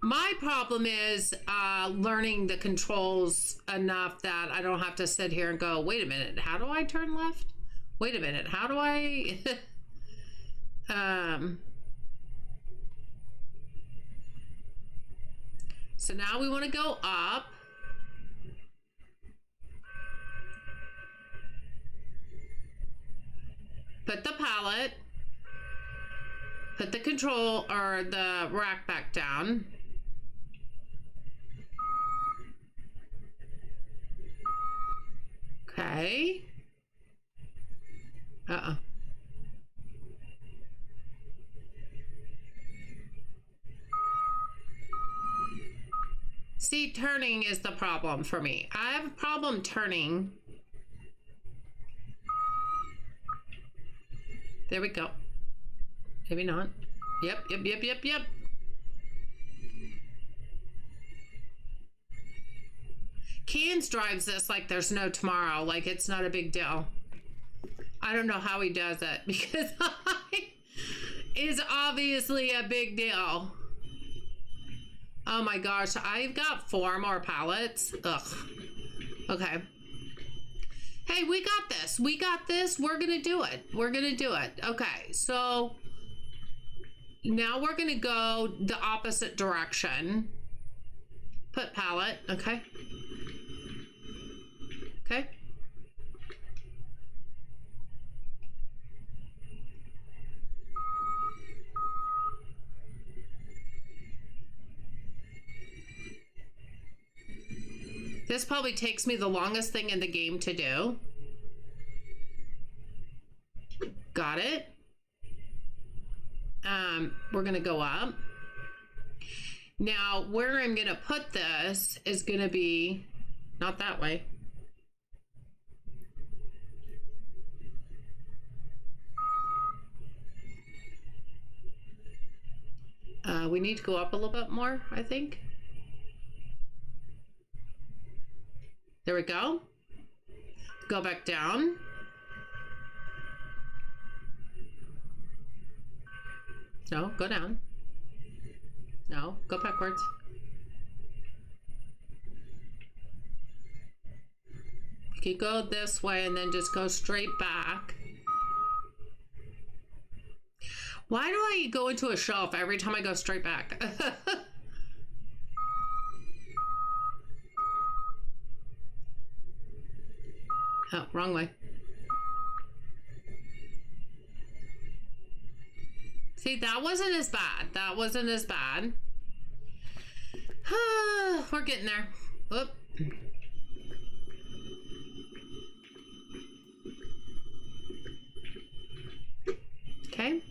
My problem is learning the controls enough that I don't have to sit here and go, wait a minute, how do I turn left? Wait a minute, how do I... So now we want to go up. Put the pallet. Put the control or the rack back down. Okay. Uh-oh. See, turning is the problem for me. I have a problem turning. There we go. Maybe not. Yep. Cans drives this like there's no tomorrow, like it's not a big deal. I don't know how he does it because it's obviously a big deal. Oh my gosh, I've got 4 more pallets. Ugh. Okay. Hey, we got this. We got this. We're gonna do it. We're gonna do it. Okay, so now we're gonna go the opposite direction. Put pallet. Okay. Okay. This probably takes me the longest thing in the game to do. Got it. We're gonna go up. Now, where I'm gonna put this is gonna be not that way. We need to go up a little bit more, I think. There we go. Go back down. No, go down. No, go backwards. You go this way and then just go straight back. Why do I go into a shelf every time I go straight back? Oh, wrong way. See, that wasn't as bad. That wasn't as bad. We're getting there. Whoop. Okay.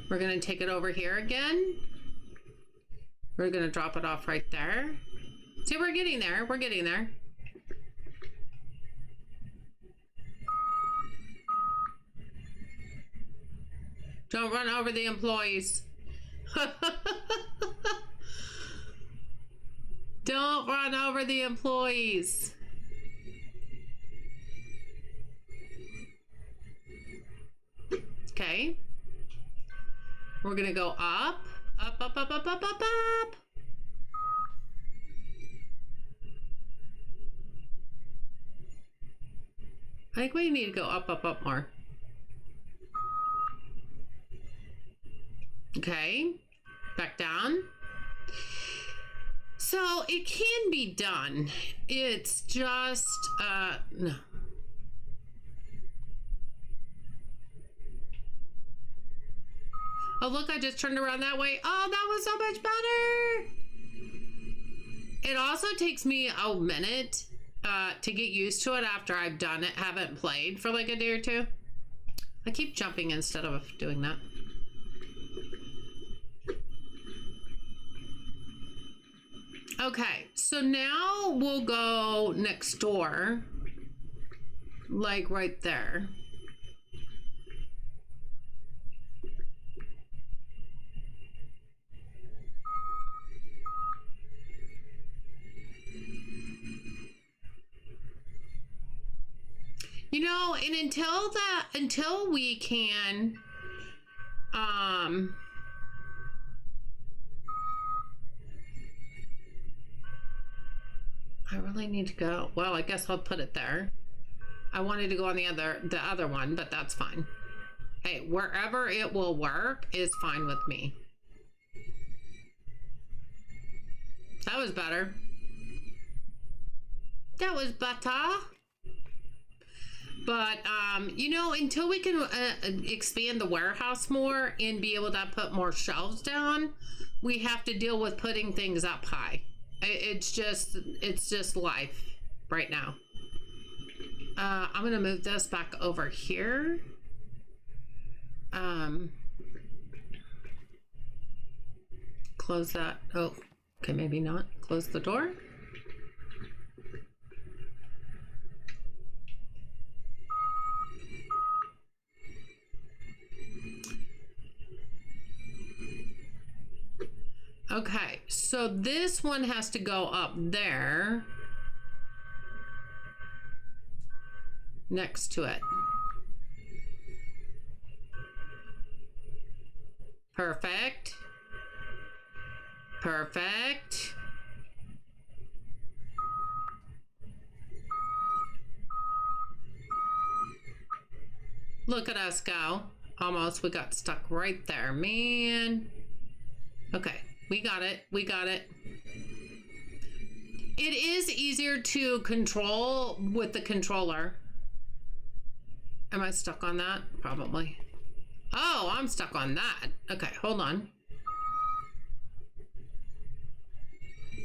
We're going to take it over here again. We're going to drop it off right there. See, we're getting there. We're getting there. Don't run over the employees. Don't run over the employees. Okay. We're gonna go up, up, up, up, up, up, up, up. I think we need to go up, up, up more. Okay, back down. So it can be done. It's just, no. Oh, look, I just turned around that way. Oh, that was so much better. It also takes me a minute to get used to it after I've done it, haven't played for like a day or two. I keep jumping instead of doing that. Okay, so now we'll go next door, like right there. You know, and until we can, I really need to go. Well, I guess I'll put it there. I wanted to go on the other one, but that's fine. Hey, wherever it will work is fine with me. That was better. That was better. But, you know, until we can expand the warehouse more and be able to put more shelves down, we have to deal with putting things up high. It's just life right now. I'm going to move this back over here. Close that. Oh, okay, maybe not. Close the door. Okay, so this one has to go up there next to it. Perfect. Perfect. Look at us go. Almost, we got stuck right there, man. Okay. We got it. We got it. It is easier to control with the controller. Am I stuck on that? Probably. Oh, I'm stuck on that. Okay, hold on.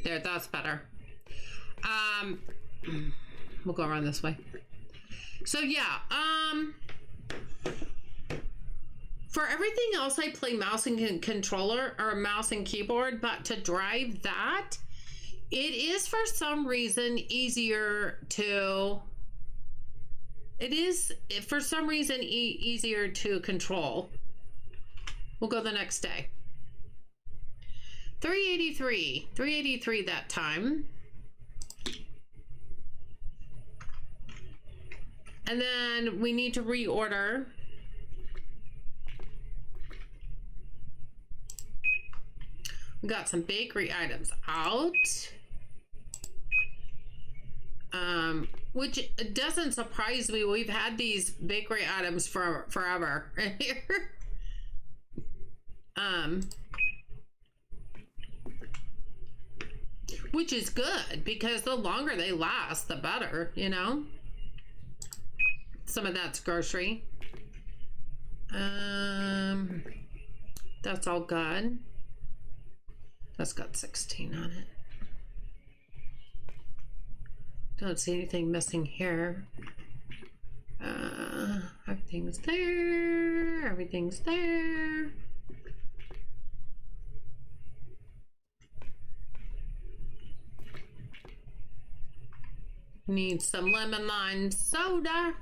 There, that's better. We'll go around this way. So yeah, for everything else, I play mouse and controller or mouse and keyboard, but to drive that, it is for some reason easier to, easier to control. We'll go the next day. 383 that time. And then we need to reorder. We got some bakery items out, which doesn't surprise me. We've had these bakery items for forever here. Which is good because the longer they last, the better, you know. Some of that's grocery. That's all good. That's got 16 on it. Don't see anything missing here. Everything's there. Everything's there. Need some lemon lime soda.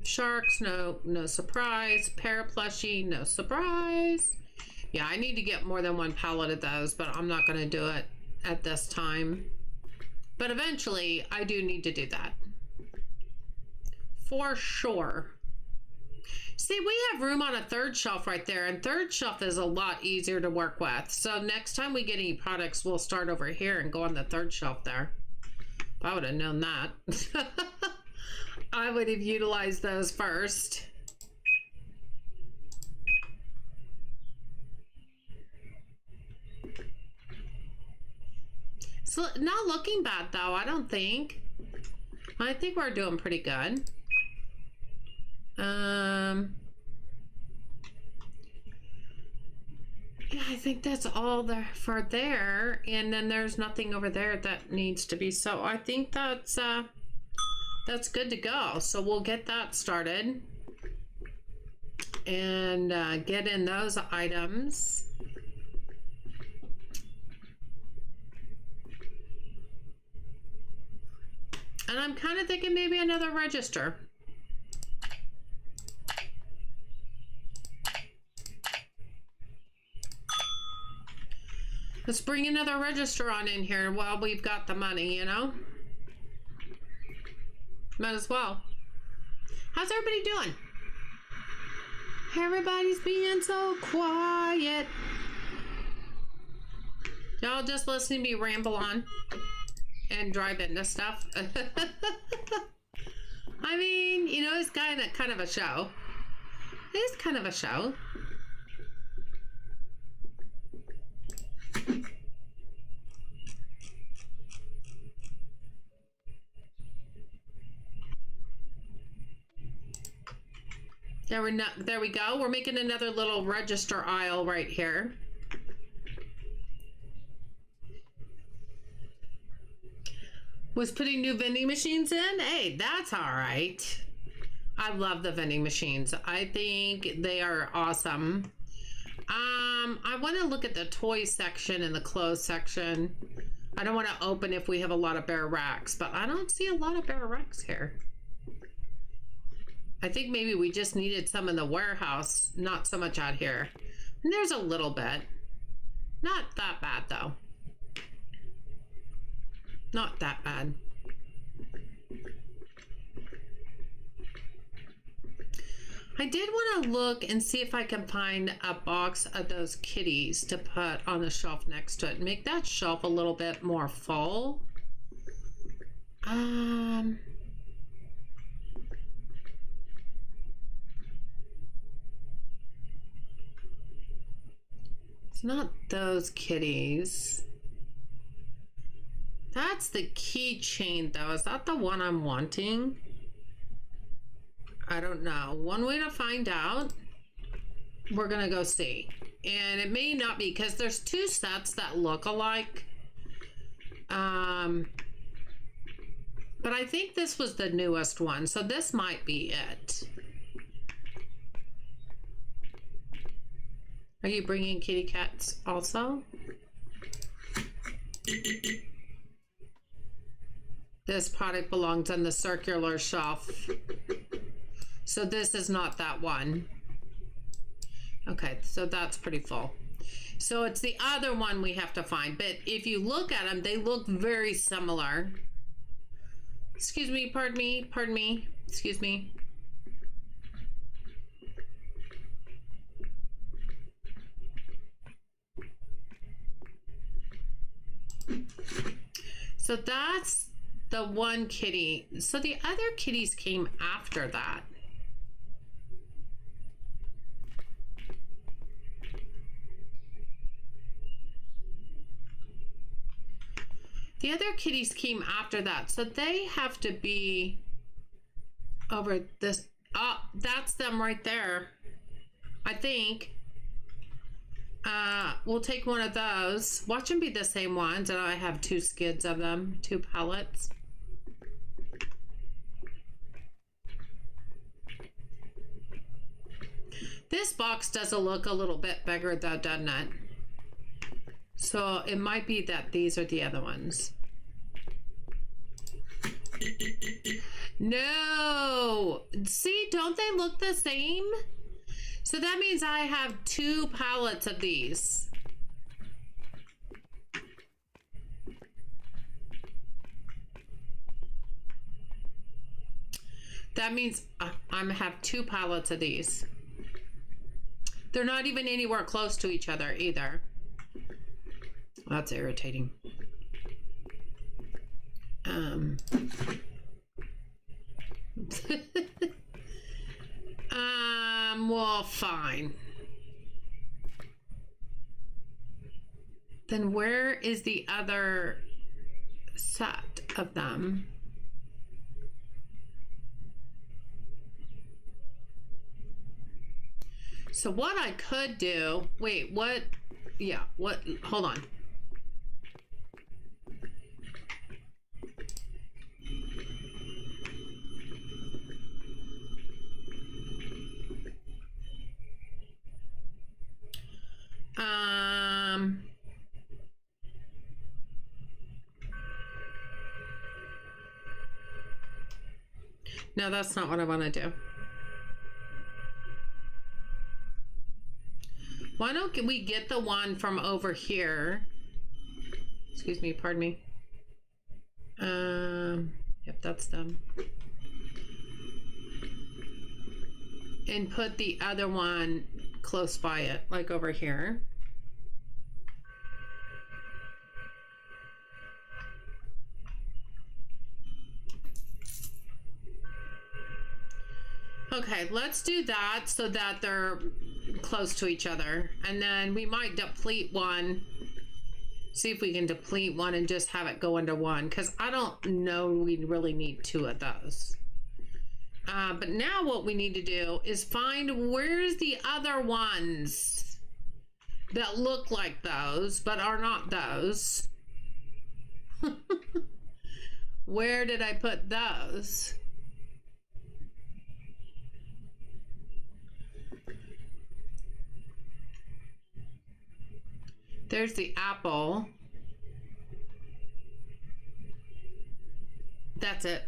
Sharks, no surprise. Pear plushie, no surprise. Yeah, I need to get more than one pallet of those, but I'm not going to do it at this time. But eventually, I do need to do that. For sure. See, we have room on a third shelf right there, and third shelf is a lot easier to work with. So next time we get any products, we'll start over here and go on the third shelf there. If I would have known that. I would have utilized those first. It's not looking bad though, I don't think. I think we're doing pretty good. Yeah, I think that's all there for there, and then there's nothing over there that needs to be, so I think that's good to go. So we'll get that started and get in those items. And I'm kind of thinking maybe another register. Let's bring another register on in here while we've got the money, you know? Might as well. How's everybody doing? Everybody's being so quiet. Y'all just listening to me ramble on and drive into stuff. I mean, you know, it's kind of a show. It's kind of a show. There we go. We're making another little register aisle right here. Was putting new vending machines in? Hey, that's all right. I love the vending machines. I think they are awesome. I want to look at the toy section and the clothes section. I don't want to open if we have a lot of bare racks, but I don't see a lot of bare racks here. I think maybe we just needed some in the warehouse, not so much out here. And there's a little bit. Not that bad, though. Not that bad. I did want to look and see if I can find a box of those kitties to put on the shelf next to it. Make that shelf a little bit more full. It's not those kitties. That's the keychain, though. Is that the one I'm wanting? I don't know. One way to find out, we're gonna go see. And it may not be, because there's two sets that look alike. But I think this was the newest one, so this might be it. Are you bringing kitty cats also? This product belongs on the circular shelf. So this is not that one. Okay, so that's pretty full. So it's the other one we have to find. But if you look at them, they look very similar. Excuse me, pardon me, excuse me. So that's the one kitty. So the other kitties came after that. The other kitties came after that. So they have to be over this. Oh, that's them right there. I think. We'll take one of those. Watch them be the same ones. And I have two skids of them, two pellets. This box does look a little bit bigger though, doesn't it? So it might be that these are the other ones. No! See, don't they look the same? So that means I have two pallets of these. That means I'm gonna have two pallets of these. They're not even anywhere close to each other either. That's irritating. Well, fine. Then where is the other set of them? So what I could do, wait, what? Yeah, what? Hold on. No, that's not what I want to do. Why don't we get the one from over here? Excuse me, pardon me. Yep, that's them. And put the other one close by it, like over here. Okay, let's do that so that they're close to each other. And then we might deplete one. See if we can deplete one and just have it go into one. Because I don't know we really need two of those. But now what we need to do is find where's the other ones that look like those, but are not those. Where did I put those? There's the apple. That's it.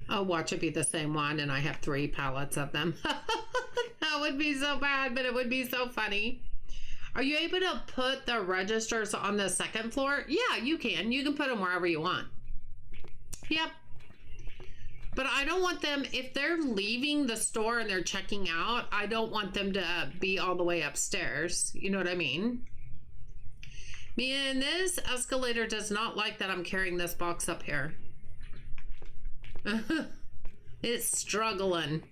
Oh, watch it be the same one and I have 3 pallets of them. That would be so bad, but it would be so funny. Are you able to put the registers on the 2nd floor? Yeah, you can. You can put them wherever you want. Yep. But I don't want them, if they're leaving the store and they're checking out, I don't want them to be all the way upstairs. You know what I mean? Man, this escalator does not like that I'm carrying this box up here. It's struggling.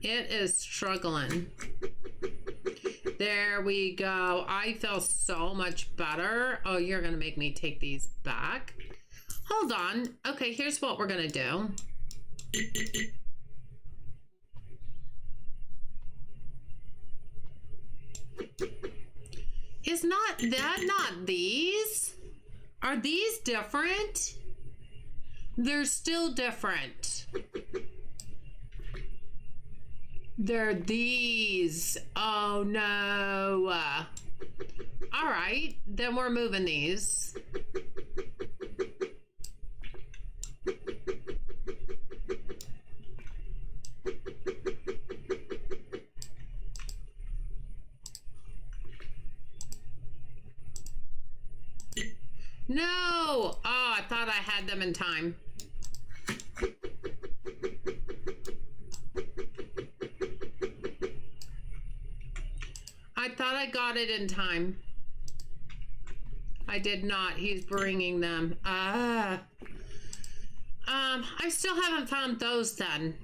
It is struggling. There we go. I feel so much better. Oh, you're going to make me take these back. Hold on. Okay, here's what we're gonna do. Is not that not these? Are these different? They're still different. They're these. Oh no. All right, then we're moving these. No! Oh, I thought I had them in time. I thought I got it in time. I did not. He's bringing them. I still haven't found those then.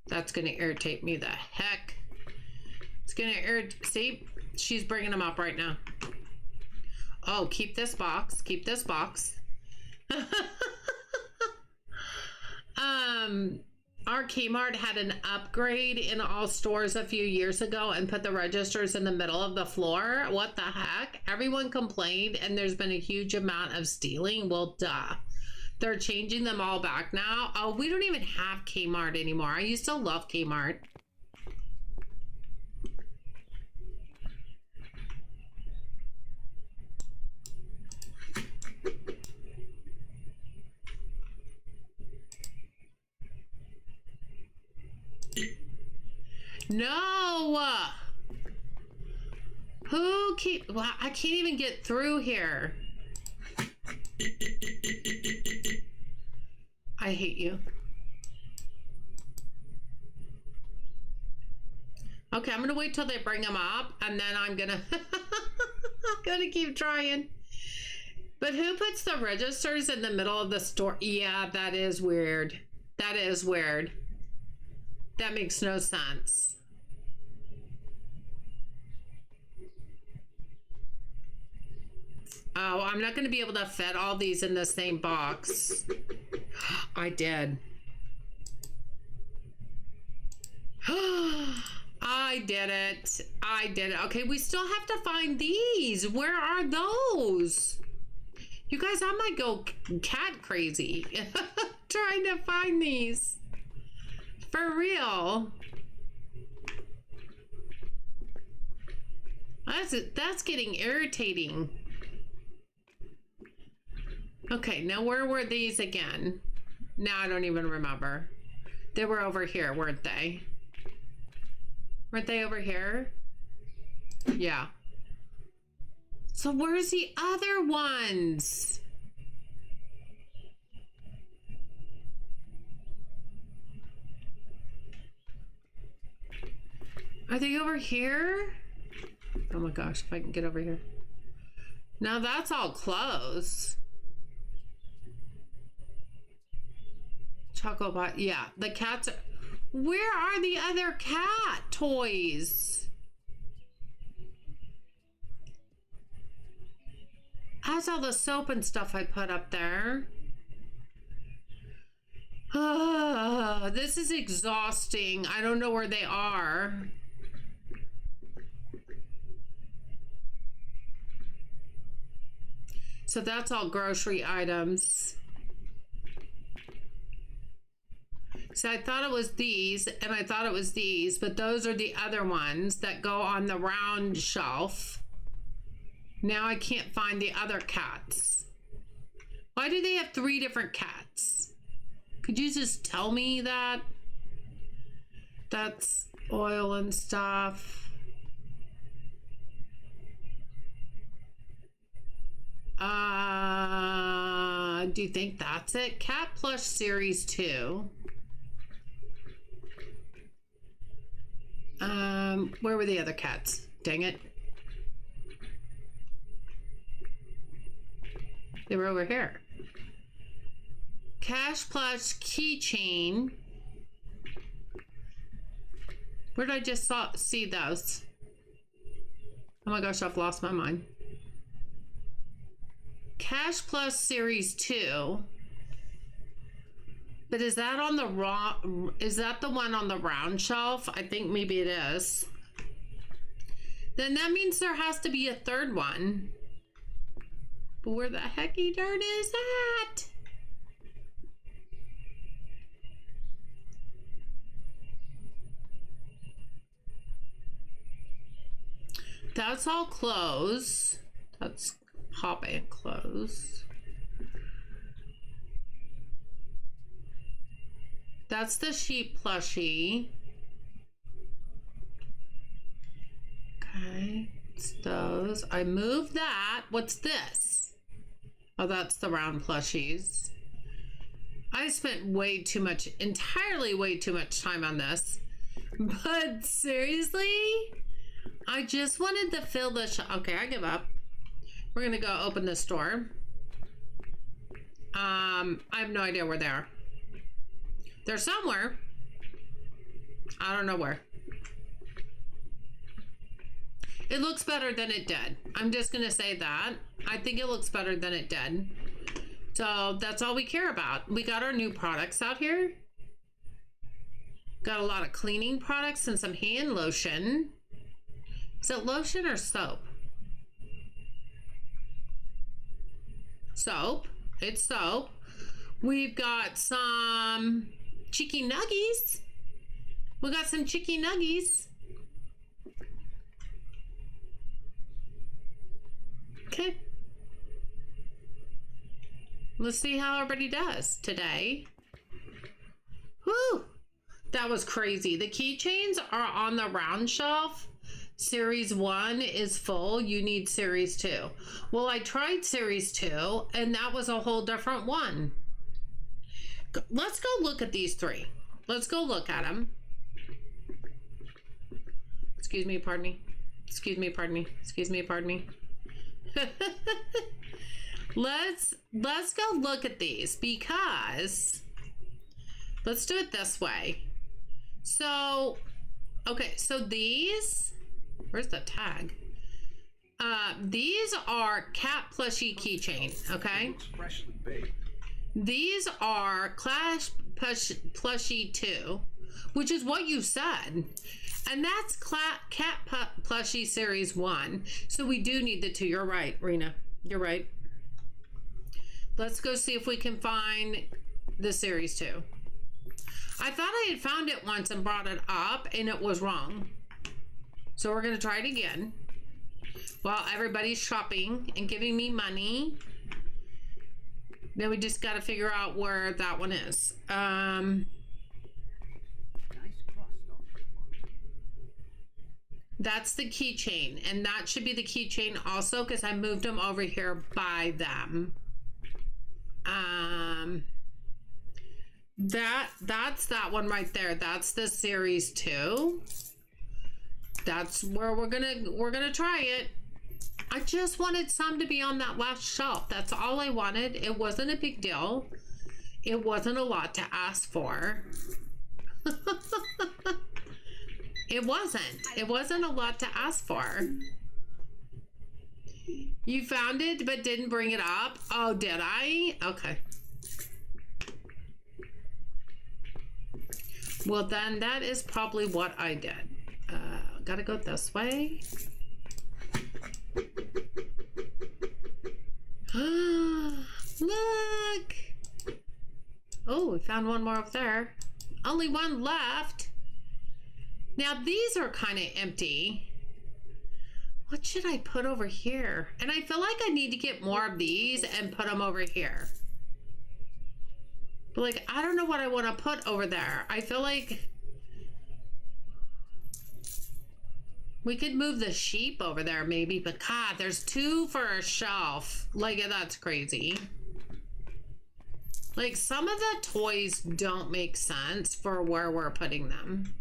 That's gonna irritate me the heck. It's gonna irritate. See? She's bringing them up right now. Oh, keep this box. Keep this box. Our Kmart had an upgrade in all stores a few years ago and put the registers in the middle of the floor. What the heck? Everyone complained and there's been a huge amount of stealing. Well, duh. They're changing them all back now. Oh, we don't even have Kmart anymore. I used to love Kmart. No! Who keep... Well, I can't even get through here. I hate you. Okay, I'm gonna wait till they bring them up, and then I'm gonna... I'm gonna keep trying. But who puts the registers in the middle of the store? Yeah, that is weird. That is weird. That makes no sense. Oh, I'm not going to be able to fit all these in the same box. I did. I did it. I did it. Okay, we still have to find these. Where are those? You guys, I might go cat crazy trying to find these. For real. That's getting irritating. Okay, now where were these again? Now I don't even remember. They were over here, weren't they? Weren't they over here? Yeah. So where's the other ones? Are they over here? Oh my gosh, if I can get over here. Now that's all closed. Chocobot, yeah, the cats are... Where are the other cat toys? How's all the soap and stuff I put up there? This is exhausting. I don't know where they are. So that's all grocery items. So I thought it was these, and I thought it was these, but those are the other ones that go on the round shelf. Now I can't find the other cats. Why do they have 3 different cats? Could you just tell me that? That's oil and stuff. Do you think that's it? Cat Plush Series 2. Where were the other cats? Dang it. They were over here. Cash Plush Keychain. Where did I just see those? Oh my gosh, I've lost my mind. Cash Plus Series 2. But is that on the is that the one on the round shelf? I think maybe it is. Then that means there has to be a third one. But where the hecky dirt is that? That's all closed. That's pop and close. That's the sheep plushie. Okay, it's those. I moved that. What's this? Oh, that's the round plushies. I spent way too much, entirely way too much time on this. But seriously, I just wanted to fill the shop. Okay, I give up. We're gonna go open the store. I have no idea where they are. They're somewhere. I don't know where. It looks better than it did. I'm just gonna say that. I think it looks better than it did. So that's all we care about. We got our new products out here. Got a lot of cleaning products and some hand lotion. Is it lotion or soap? Soap. It's soap. We've got some chicken nuggies. We got some chicken nuggies. Okay. Let's see how everybody does today. Whew. That was crazy. The keychains are on the round shelf. Series 1 is full. You need Series 2. Well, I tried Series 2 and that was a whole different one. Let's go look at these 3. Let's go look at them. Excuse me, pardon me. Excuse me, pardon me. Excuse me, pardon me. Let's go look at these because let's do it this way. So, okay, so these, where's the tag? These are cat plushie keychain, okay? It looks freshly baked. These are Clash Plushie 2, which is what you said. And that's Cat Plushie Series 1. So we do need the 2. You're right, Rena. You're right. Let's go see if we can find the Series 2. I thought I had found it once and brought it up, and it was wrong. So we're going to try it again. While everybody's shopping and giving me money. Now we just got to figure out where that one is. That's the keychain, and that should be the keychain also because I moved them over here by them. That's that one right there. That's the series 2. That's where we're gonna try it. I just wanted some to be on that last shelf. That's all I wanted. It wasn't a big deal. It wasn't a lot to ask for. It wasn't a lot to ask for. You found it but didn't bring it up? Oh, did I? Okay. Well, then that is probably what I did. Gotta go this way. Look! Oh, we found one more up there. Only one left. Now these are kind of empty. What should I put over here? And I feel like I need to get more of these and put them over here. But like, I don't know what I want to put over there. I feel like we could move the sheep over there maybe, but God, there's 2 for a shelf. Like, that's crazy. Like, some of the toys don't make sense for where we're putting them.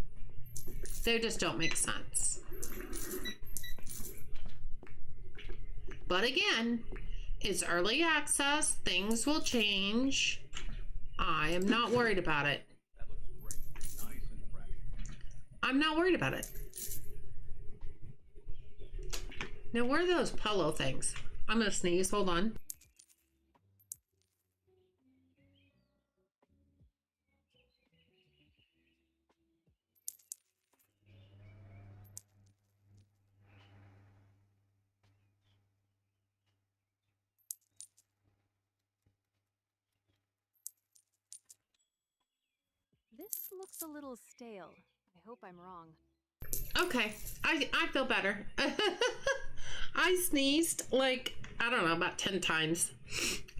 They just don't make sense. But again, it's early access. Things will change. I am not worried about it. That looks great. Nice and fresh. I'm not worried about it. Now, where are those pillow things? I'm gonna sneeze. Hold on. This looks a little stale. I hope I'm wrong. Okay, I feel better. I sneezed like, I don't know, about 10 times.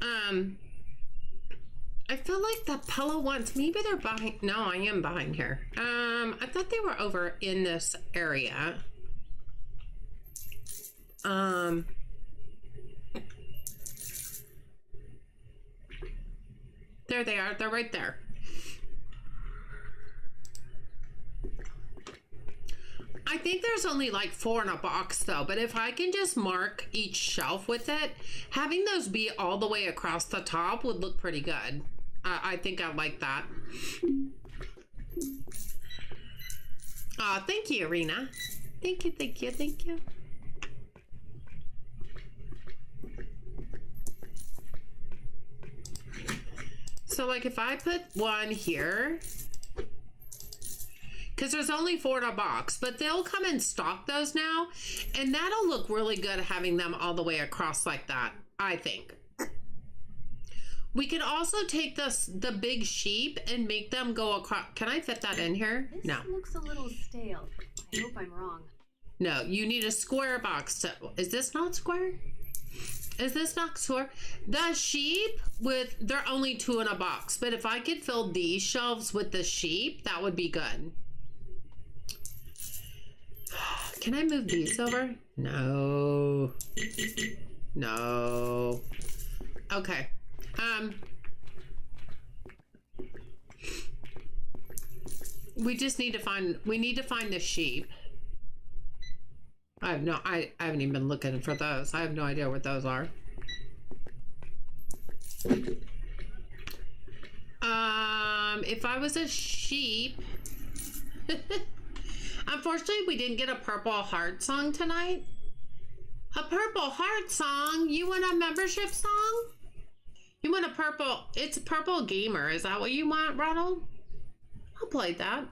I feel like the pillow ones, maybe they're behind. No, I am behind here. I thought they were over in this area. There they are. They're right there. I think there's only like 4 in a box though, but if I can just mark each shelf with it, having those be all the way across the top would look pretty good. I think I like that. Thank you, Arena. Thank you, thank you, thank you. So like if I put one here, because there's only 4 in a box, but they'll come and stock those now, and that'll look really good having them all the way across like that, I think. We could also take the big sheep and make them go across. Can I fit that in here? This No. looks a little stale. I hope I'm wrong. No, you need a square box. Is this not square? Is this not square? The sheep they're only 2 in a box, but if I could fill these shelves with the sheep, that would be good. Can I move these over? No. No. Okay. We just need to find, the sheep. I haven't even been looking for those. I have no idea what those are. If I was a sheep, unfortunately we didn't get a Purple Heart song tonight. A Purple Heart song? You want a membership song? You want a purple, it's a Purple Gamer. Is that what you want, Ronald? I'll play that.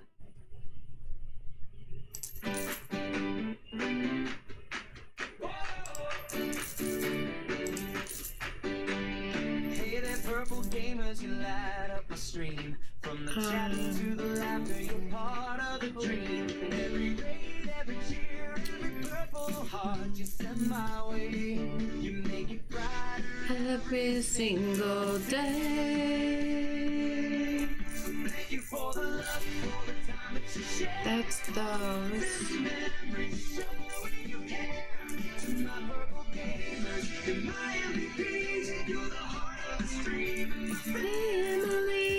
Hey there, Purple Gamers, you light up my stream. From the chat to the laughter, you're part of the dream. Every raid, every cheer, every Purple Heart you send my way. You make it brighter. every single day. Thank you for the love, for the time that you share. That's those. Showing you care to my purple gamers. You're my MVPs, you're the heart of the stream. And my Family.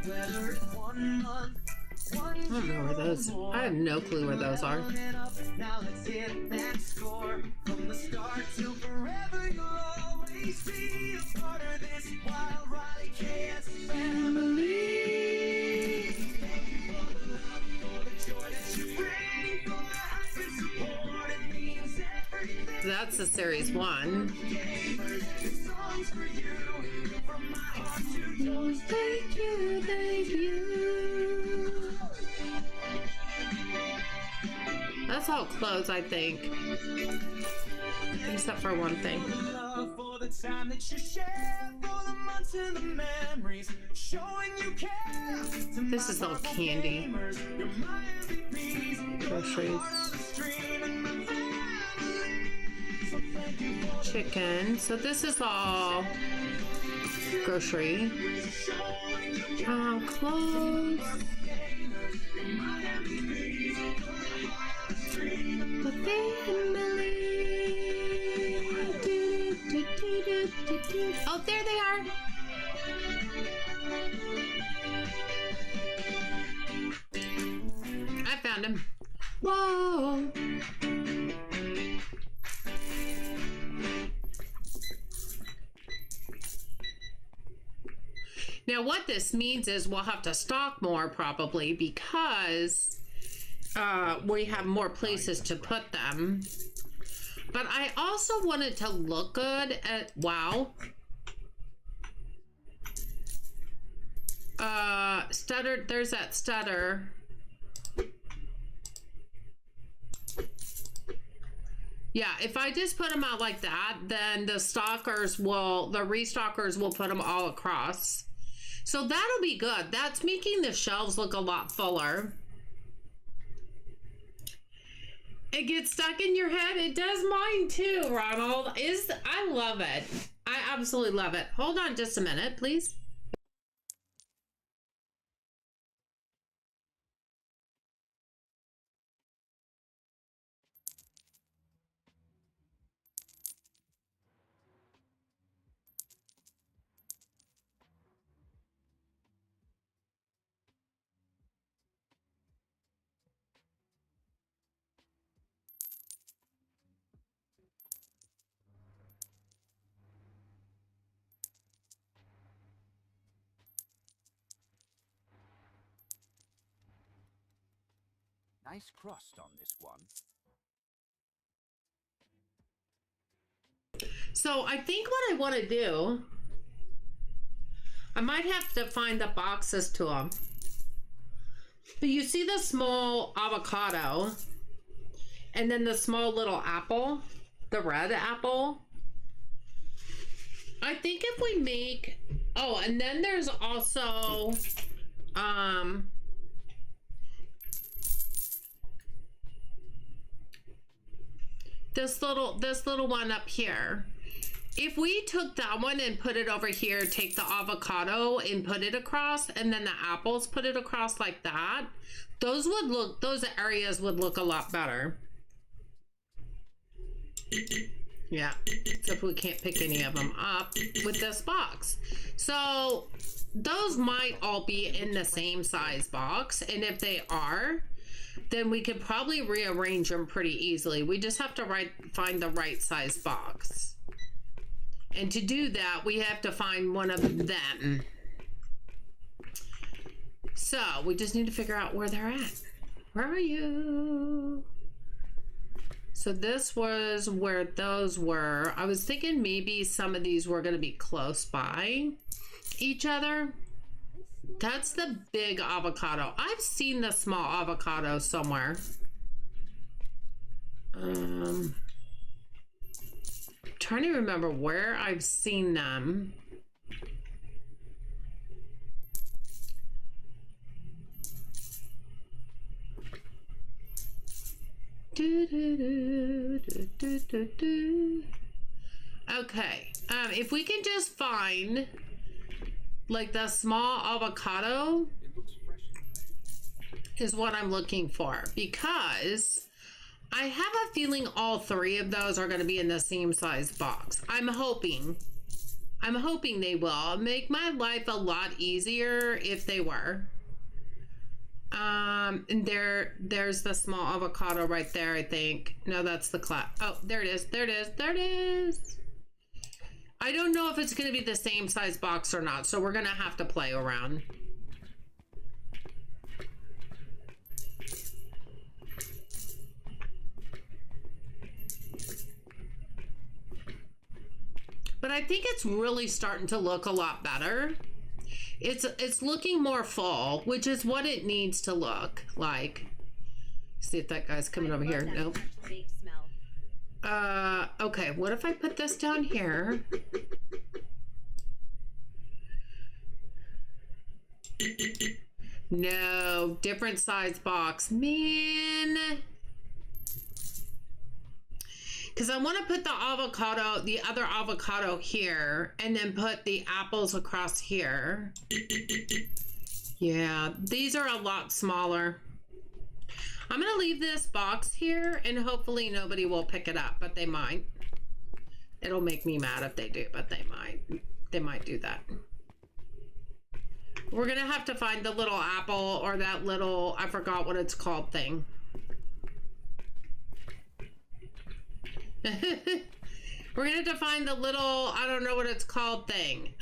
whether it's 1 month, I don't know where those. I have no clue where those are. now let's hit that score. From the start till forever, you'll always be a part of this wild Riley KS family. Thank you for the love, for the joy that you bring, for the hype and support. It means everything. That's the series 1. Gamers, this song's for you. From my heart to yours. Thank you, thank you. That's all close, I think. Except for one thing. Love for the time that you share, for the months and the memories, showing you care. This is all candy. You're my MVPs, Groceries. Chicken. So this is all grocery. Clothes. The family. Oh, there they are. I found him. Whoa. Now what this means is we'll have to stock more probably because we have more places to put them. But I also want it to look good at, wow. Stutter, there's that stutter. Yeah, if I just put them out like that, then the restockers will put them all across. So that'll be good. That's making the shelves look a lot fuller. It gets stuck in your head. It does mine too, Ronald. I love it. I absolutely love it. Hold on just a minute, please. Nice crust on this one. So I think what I want to do, I might have to find the boxes to them. But you see the small avocado and then the small little apple, the red apple. I think if we make, oh, and then there's also, this little one up here. If we took that one and put it over here, take the avocado and put it across, and then the apples put it across like that, those areas would look a lot better. Yeah, except we can't pick any of them up with this box. So those might all be in the same size box, and if they are, then we could probably rearrange them pretty easily. We just have to find the right size box. And to do that, we have to find one of them. So we just need to figure out where they're at. Where are you? So this was where those were. I was thinking maybe some of these were going to be close by each other. That's the big avocado. I've seen the small avocado somewhere. Trying to remember where I've seen them. Okay, if we can just find like the small avocado It looks freshly baked. is what I'm looking for, because I have a feeling all three of those are going to be in the same size box. I'm hoping they will make my life a lot easier if they were. And there's the small avocado right there, I think. No, that's the clap. Oh, there it is. There it is. There it is. I don't know if it's going to be the same size box or not, so we're going to have to play around. But I think it's really starting to look a lot better. It's looking more full, which is what it needs to look like. See if that guy's coming over here. Nope. Okay, what if I put this down here? No, different size box. Man. Because I want to put the avocado, the other avocado here, and then put the apples across here. Yeah, these are a lot smaller. I'm going to leave this box here, and hopefully nobody will pick it up, but they might. It'll make me mad if they do, but they might. They might do that. We're going to have to find the little apple or that little, I forgot what it's called, thing. We're gonna have to find the little, I don't know what it's called, thing.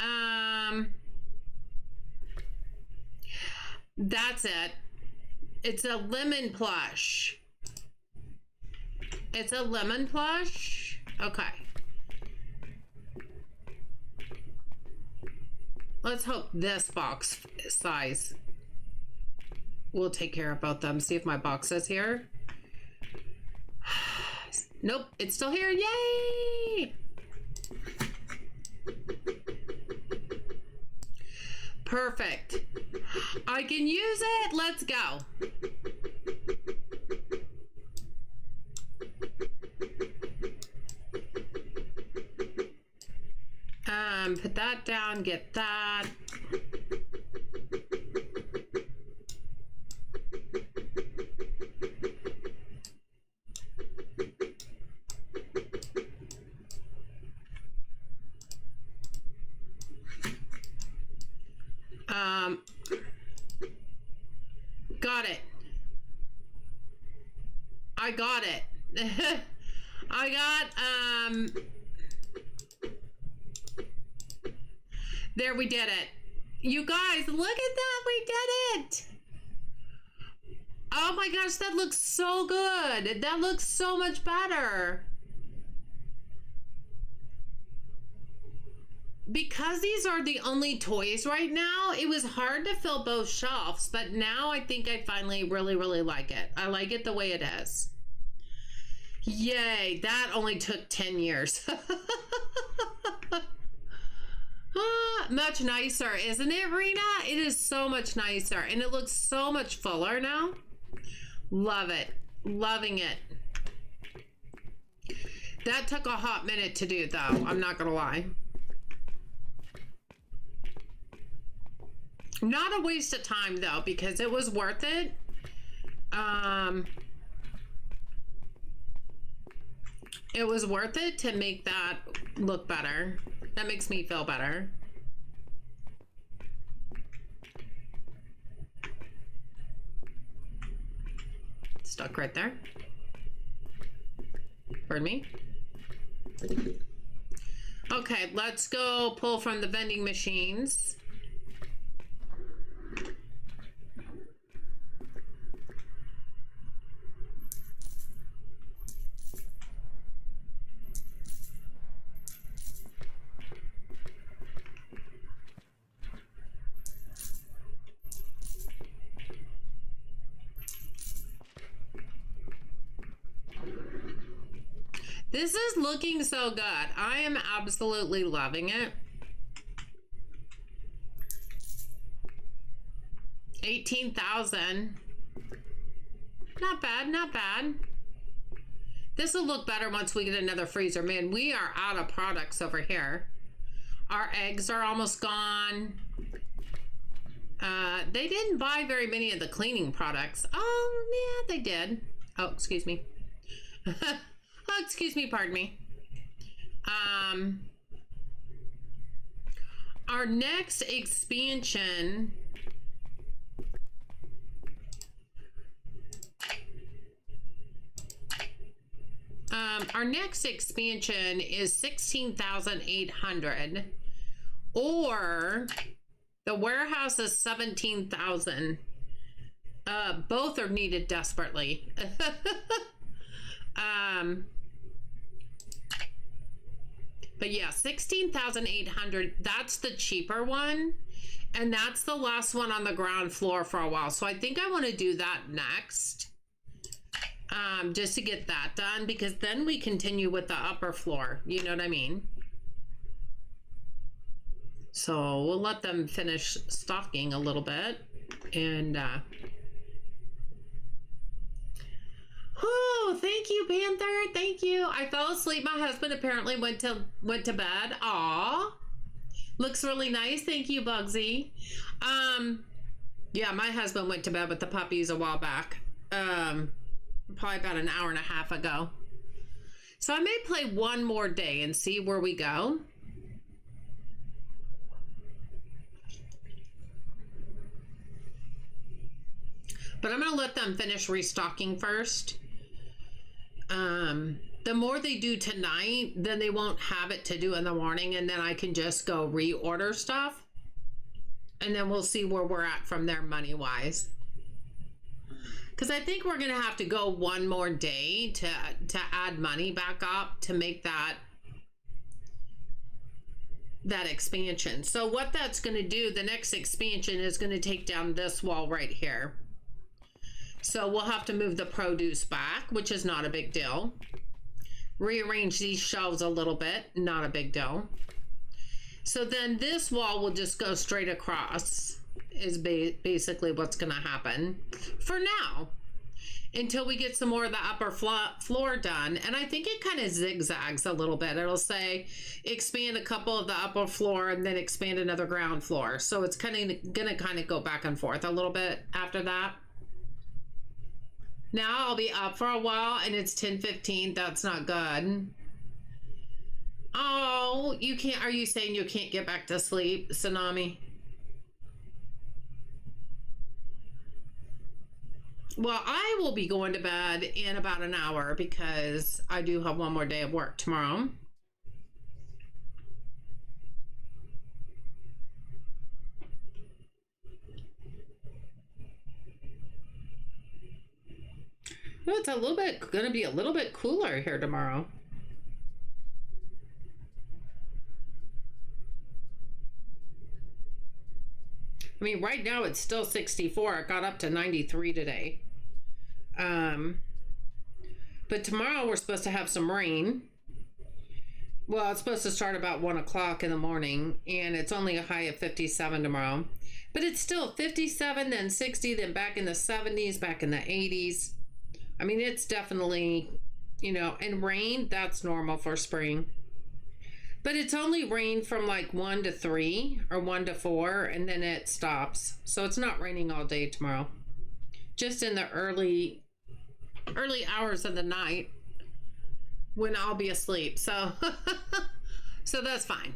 That's it. It's a lemon plush. It's a lemon plush. Okay. Let's hope this box size will take care of both them. See if my box is here. Nope, it's still here. Yay! Perfect. I can use it. Let's go. Put that down, get that. Got it. I got it. I got, there, we did it. You guys, look at that. We did it. Oh my gosh, that looks so good. That looks so much better. Because these are the only toys right now, it was hard to fill both shelves, but now I think I finally really like it. I like it the way it is. Yay, that only took 10 years. Much nicer, isn't it, Rena? It is so much nicer, and it looks so much fuller now. Love it. Loving it. That took a hot minute to do, though. I'm not gonna lie. Not a waste of time, though, because it was worth it. It was worth it to make that look better. That makes me feel better. Stuck right there. Pardon me. Okay, let's go pull from the vending machines. This is looking so good. I am absolutely loving it. 18,000. Not bad, not bad. This will look better once we get another freezer. Man, we are out of products over here. Our eggs are almost gone. They didn't buy very many of the cleaning products. Oh, yeah, they did. Oh, excuse me. Oh, excuse me, pardon me. Our next expansion... our next expansion is 16,800, or the warehouse is 17,000. Both are needed desperately. But yeah, 16,800, that's the cheaper one. And that's the last one on the ground floor for a while. So I think I want to do that next. Just to get that done, because then we continue with the upper floor. You know what I mean? So we'll let them finish stocking a little bit. And, oh, thank you, Panther. Thank you. I fell asleep. My husband apparently went to bed. Aw. Looks really nice. Thank you, Bugsy. Yeah, my husband went to bed with the puppies a while back. Probably about an hour and a half ago. So I may play one more day and see where we go. But I'm going to let them finish restocking first. The more they do tonight, then they won't have it to do in the morning, and then I can just go reorder stuff. And then we'll see where we're at from there money-wise. Because I think we're going to have to go one more day to add money back up to make that expansion. So what that's going to do, the next expansion is going to take down this wall right here. So we'll have to move the produce back, which is not a big deal. Rearrange these shelves a little bit, not a big deal. So then this wall will just go straight across, is basically what's going to happen for now, until we get some more of the upper floor done. And I think it kind of zigzags a little bit. It'll say expand a couple of the upper floor and then expand another ground floor. So it's kind of going to kind of go back and forth a little bit after that. Now I'll be up for a while and it's 10:15. That's not good. Oh, you can't. Are you saying you can't get back to sleep, Tsunami? Well, I will be going to bed in about an hour because I do have one more day of work tomorrow. Well, it's going to be a little bit cooler here tomorrow. I mean, right now it's still 64. It got up to 93 today. But tomorrow we're supposed to have some rain. Well, it's supposed to start about 1 o'clock in the morning, and it's only a high of 57 tomorrow. But it's still 57, then 60, then back in the 70s, back in the 80s. I mean, it's definitely, you know, and rain, that's normal for spring. But it's only rain from like 1 to 3 or 1 to 4, and then it stops. So it's not raining all day tomorrow. Just in the early hours of the night when I'll be asleep. So, so that's fine.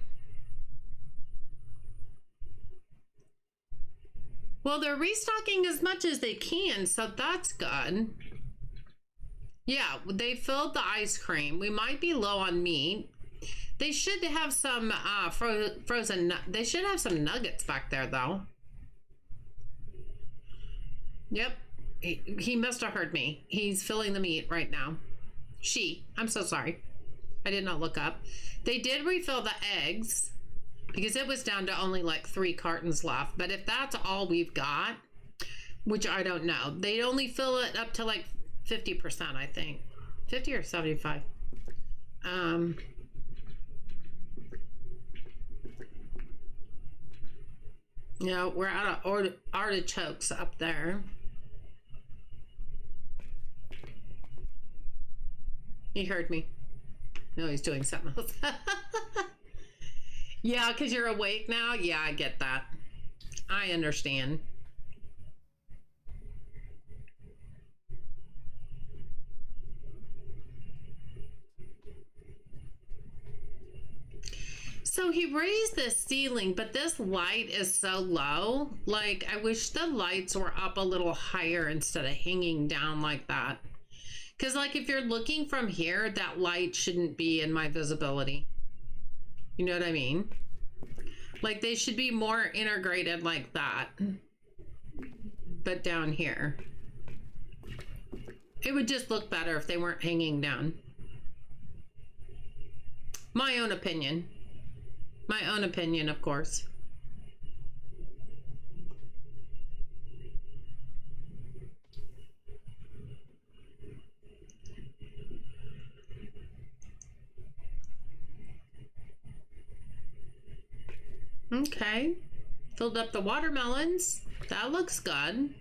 Well, they're restocking as much as they can, so that's good. Yeah, they filled the ice cream. We might be low on meat. They should have some frozen. They should have some nuggets back there, though. Yep, he must have heard me. He's filling the meat right now. I'm so sorry. I did not look up. They did refill the eggs because it was down to only like 3 cartons left. But if that's all we've got, which I don't know, they only fill it up to like 50%, I think. 50 or 75. You know, we're out of artichokes up there. He heard me. No, he's doing something else. Yeah, because you're awake now? Yeah, I get that. I understand. So he raised the ceiling, but this light is so low. Like, I wish the lights were up a little higher instead of hanging down like that. Because, like, if you're looking from here, that light shouldn't be in my visibility. You know what I mean? Like, they should be more integrated like that. But down here. It would just look better if they weren't hanging down. My own opinion. My own opinion, of course. Okay. Filled up the watermelons. That looks good.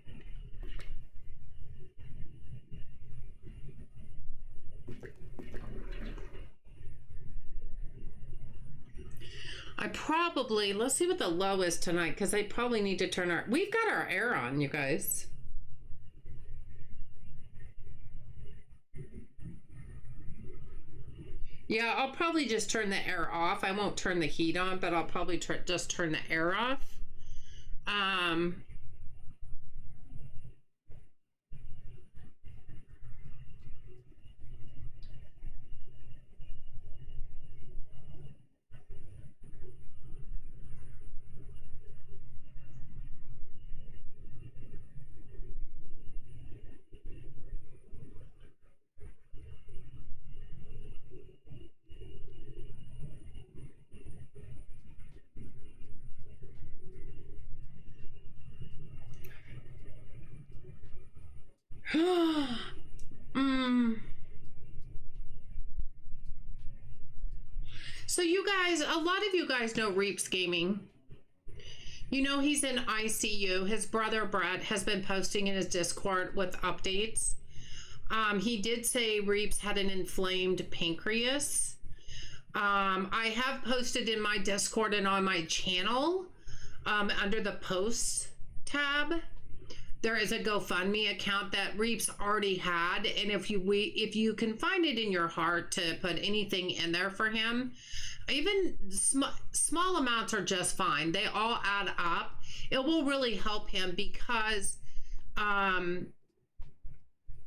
I probably, let's see what the low is tonight, because I probably need to turn our, we've got our air on, you guys. Yeah, I'll probably just turn the air off. I won't turn the heat on, but I'll probably just turn the air off. So you guys, a lot of you guys know Reaps Gaming. You know he's in ICU. His brother Brett has been posting in his Discord with updates. He did say Reaps had an inflamed pancreas. I have posted in my Discord and on my channel, under the posts tab, there is a GoFundMe account that Reaps already had, and if you can find it in your heart to put anything in there for him, even small amounts are just fine. They all add up. It will really help him because,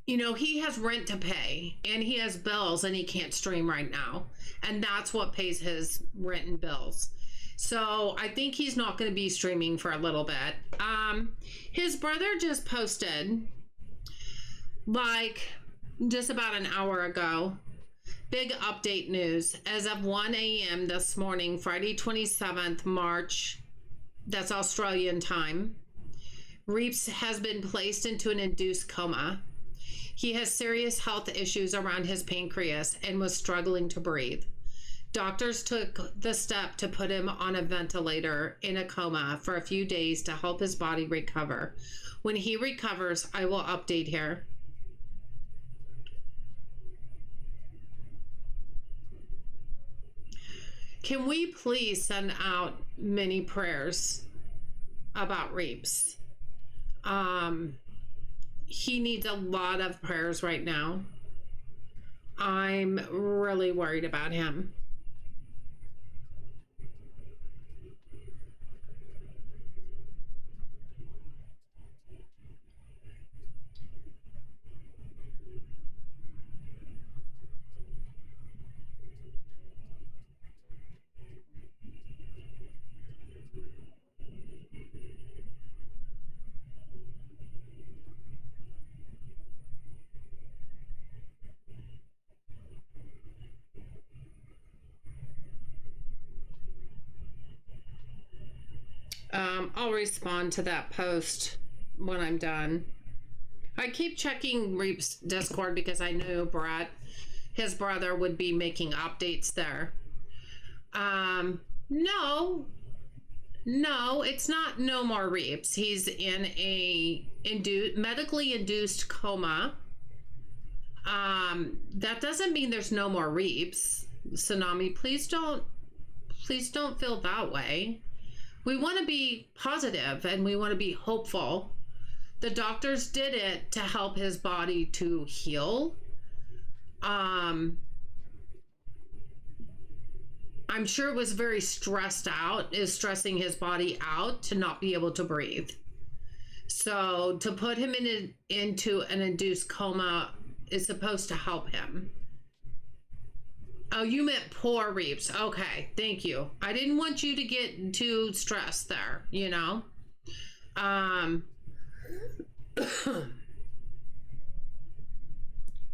you know, he has rent to pay and he has bills and he can't stream right now, and that's what pays his rent and bills. So I think he's not going to be streaming for a little bit. His brother just posted, like, just about an hour ago, big update news. As of 1 a.m. this morning, Friday 27th March, that's Australian time, Reaps has been placed into an induced coma. He has serious health issues around his pancreas and was struggling to breathe. Doctors took the step to put him on a ventilator in a coma for a few days to help his body recover. When he recovers, I will update here. Can we please send out many prayers about Reaps? He needs a lot of prayers right now. I'm really worried about him. I'll respond to that post when I'm done. I keep checking Reap's Discord because I knew Brett, his brother, would be making updates there. No, it's not no more Reaps. He's in a medically induced coma. That doesn't mean there's no more reaps. Tsunami, please don't feel that way. We want to be positive and we want to be hopeful. The doctors did it to help his body to heal. I'm sure it was very stressed out, is stressing his body out to not be able to breathe. So to put him into an induced coma is supposed to help him. Oh, you meant poor reaps. Okay, thank you. I didn't want you to get too stressed there, you know?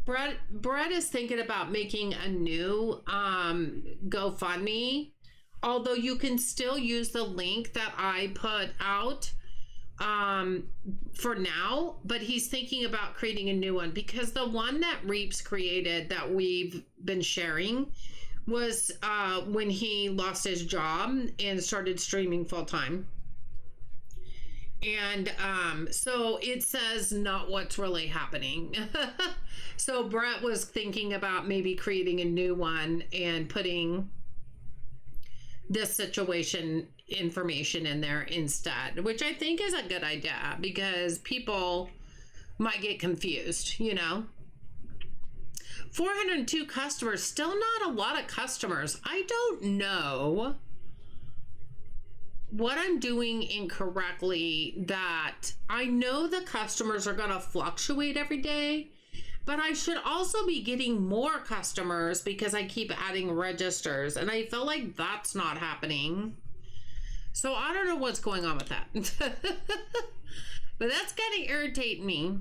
Brett is thinking about making a new GoFundMe, although you can still use the link that I put out for now, but he's thinking about creating a new one because the one that Reaps created that we've been sharing was when he lost his job and started streaming full-time. And so it says not what's really happening. So Brett was thinking about maybe creating a new one and putting this situation information in there instead, which I think is a good idea because people might get confused, you know. 402 customers, still not a lot of customers. I don't know what I'm doing incorrectly, that I know the customers are going to fluctuate every day, but I should also be getting more customers because I keep adding registers and I feel like that's not happening. So I don't know what's going on with that. But that's kind of irritating me.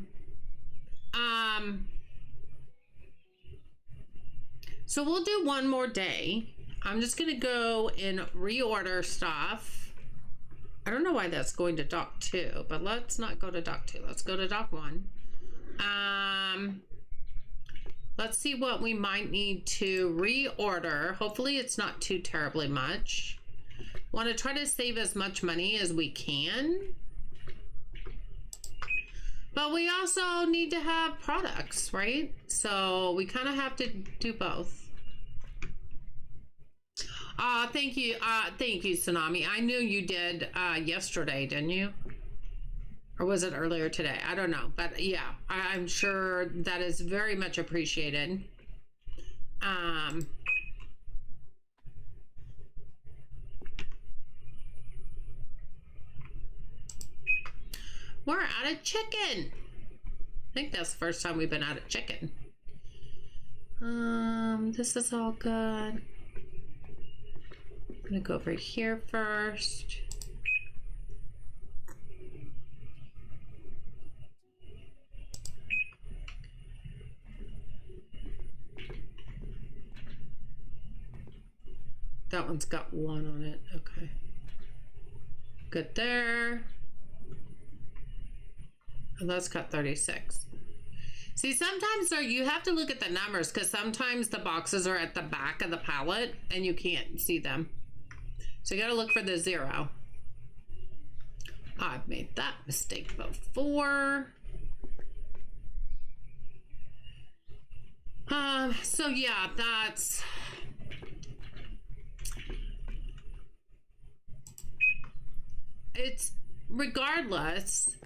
So we'll do one more day. I'm just going to go and reorder stuff. I don't know why that's going to dock 2, but let's not go to dock 2. Let's go to dock 1. Let's see what we might need to reorder. Hopefully it's not too terribly much. Want to try to save as much money as we can. But we also need to have products, right? So we kind of have to do both. Thank you, Tsunami. I knew you did yesterday, didn't you? Or was it earlier today? I don't know. But yeah, I'm sure that is very much appreciated. We're out of chicken. I think that's the first time we've been out of chicken. This is all good. I'm gonna go over here first. That one's got 1 on it. Okay. Good there. And that's got 36. See, sometimes though, you have to look at the numbers because sometimes the boxes are at the back of the pallet and you can't see them. So you got to look for the 0. I've made that mistake before. So yeah, that's... It's regardless,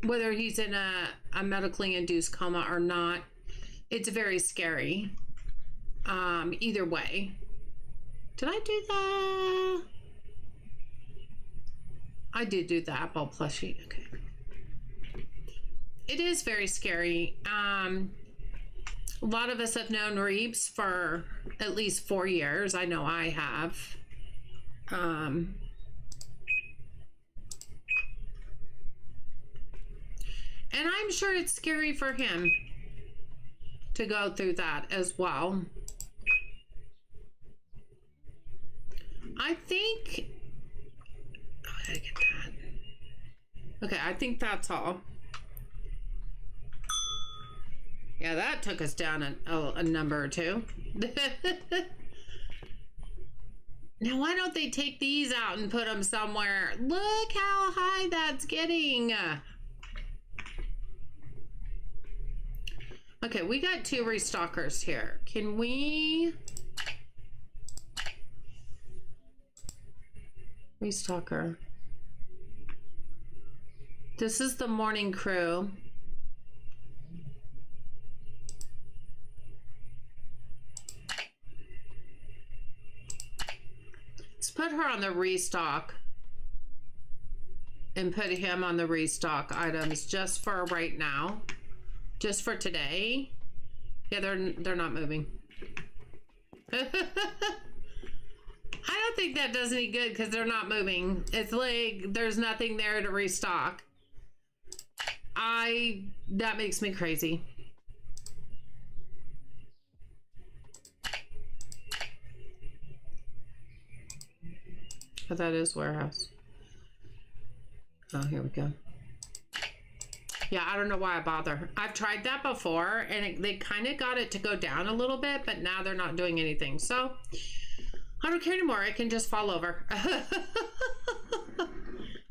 whether he's in a medically induced coma or not, it's very scary. Either way. Did I do that? I did do the apple plushie. Okay. It is very scary. A lot of us have known Reeves for at least 4 years. I know I have. And I'm sure it's scary for him to go through that as well. I think, oh, I gotta get that. Okay, I think that's all. Yeah, that took us down a number or 2. Now, why don't they take these out and put them somewhere? Look how high that's getting. Okay, we got 2 restockers here. Can we... Restocker. This is the morning crew. Let's put her on the restock. And put him on the restock items just for right now. Just for today. Yeah, they're not moving. I don't think that does any good because they're not moving. It's like there's nothing there to restock. That makes me crazy. But that is warehouse. Oh, here we go. Yeah, I don't know why I bother. I've tried that before, and they kind of got it to go down a little bit, but now they're not doing anything. So, I don't care anymore. I can just fall over.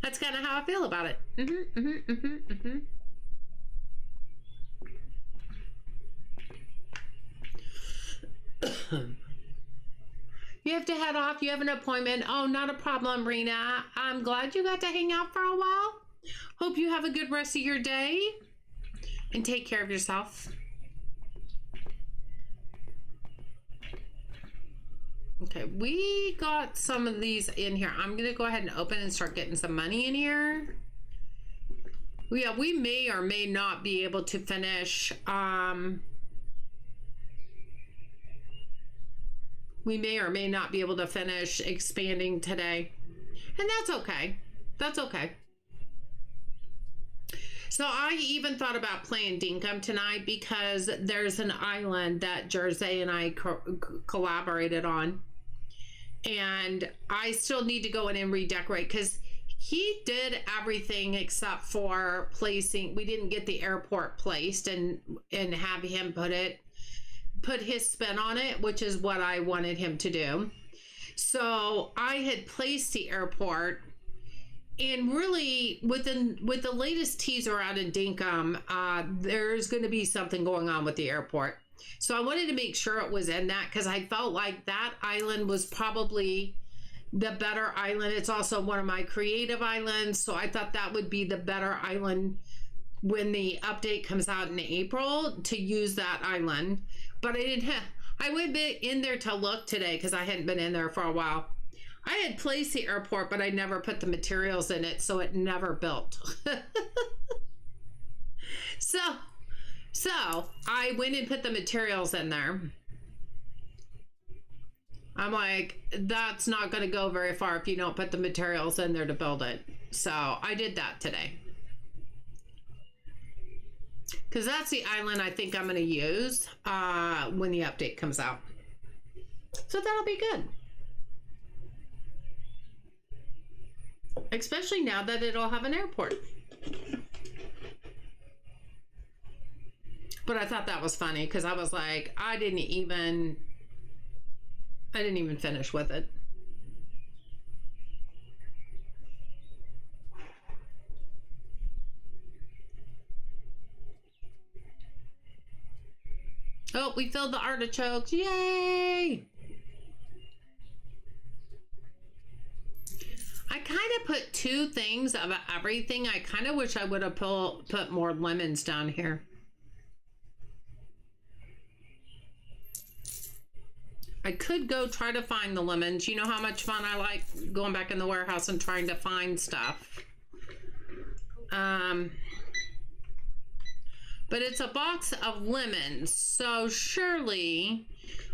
That's kind of how I feel about it. You have to head off. You have an appointment. Oh, not a problem, Rena. I'm glad you got to hang out for a while. Hope you have a good rest of your day. And take care of yourself. Okay, we got some of these in here. I'm going to go ahead and open and start getting some money in here. Yeah, we may or may not be able to finish... we may or may not be able to finish expanding today. And that's okay. That's okay. So I even thought about playing Dinkum tonight because there's an island that Jersey and I collaborated on. And I still need to go in and redecorate because he did everything except for placing. We didn't get the airport placed and have him put his spin on it, which is what I wanted him to do. So I had placed the airport, and really with the latest teaser out in Dinkum, there's going to be something going on with the airport. So I wanted to make sure it was in that because I felt like that island was probably the better island. It's also one of my creative islands, so I thought that would be the better island when the update comes out in April to use that island. But I went in there to look today because I hadn't been in there for a while. I had placed the airport, but I never put the materials in it, so it never built. So I went and put the materials in there. I'm like, that's not going to go very far if you don't put the materials in there to build it. So I did that today. Because that's the island I think I'm going to use when the update comes out. So that'll be good. Especially now that it'll have an airport. But I thought that was funny because I was like, I didn't even finish with it. Oh, we filled the artichokes. Yay! I kind of put 2 things of everything. I kind of wish I would have put more lemons down here. I could go try to find the lemons. You know how much fun I like going back in the warehouse and trying to find stuff. But it's a box of lemons. So surely,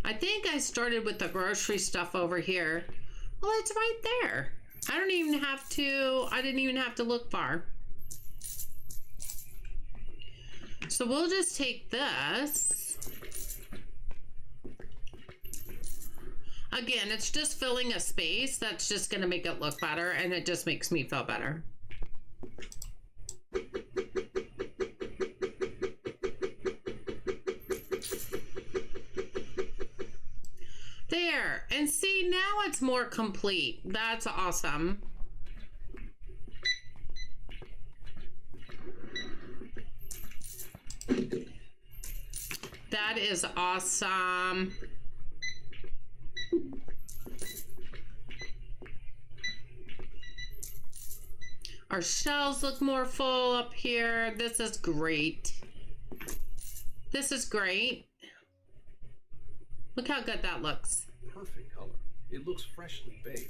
I think I started with the grocery stuff over here. Well, it's right there. I didn't even have to look far. So we'll just take this. Again, it's just filling a space. That's just going to make it look better, and it just makes me feel better. There, and see, now it's more complete. That's awesome. That is awesome. Our shelves look more full up here. This is great. This is great. Look how good that looks. Perfect color. It looks freshly baked.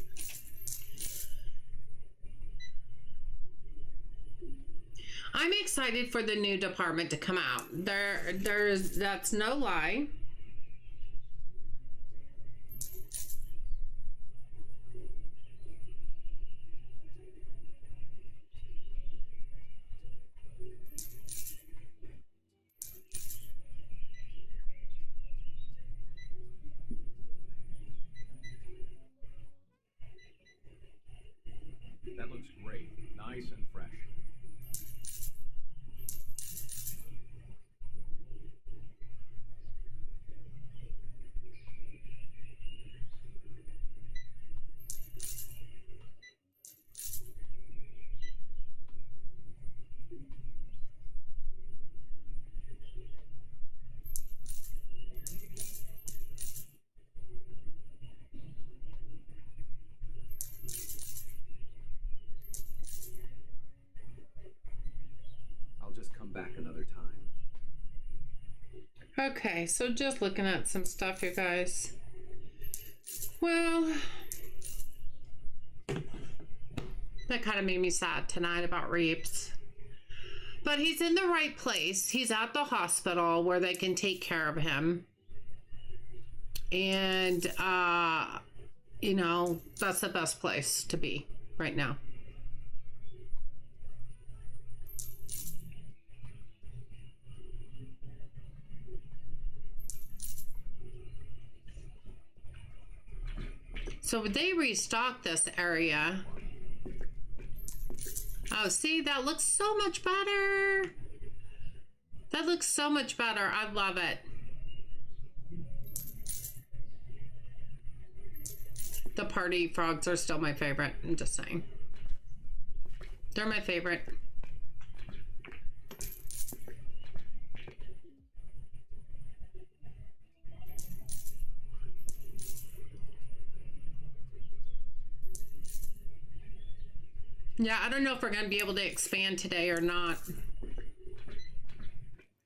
I'm excited for the new department to come out. That's no lie. That looks great. Nice and fresh. I'll just come back another time. Okay, so just looking at some stuff here, guys. Well, that kind of made me sad tonight about Reeps. But he's in the right place. He's at the hospital where they can take care of him. And, you know, that's the best place to be right now. So they restocked this area. Oh, see, that looks so much better. That looks so much better. I love it. The party frogs are still my favorite. I'm just saying. They're my favorite. Yeah, I don't know if we're going to be able to expand today or not.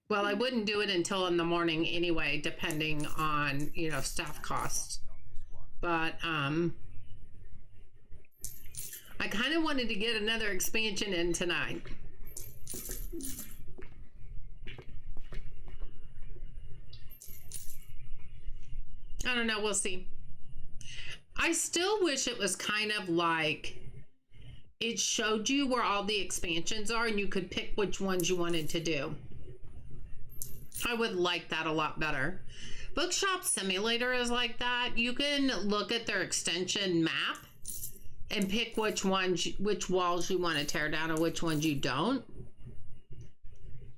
Well, I wouldn't do it until in the morning anyway, depending on, you know, staff costs. But, I kind of wanted to get another expansion in tonight. I don't know, we'll see. I still wish it was kind of like it showed you where all the expansions are and you could pick which ones you wanted to do. I would like that a lot better. Bookshop Simulator is like that. You can look at their extension map and pick which walls you want to tear down and which ones you don't.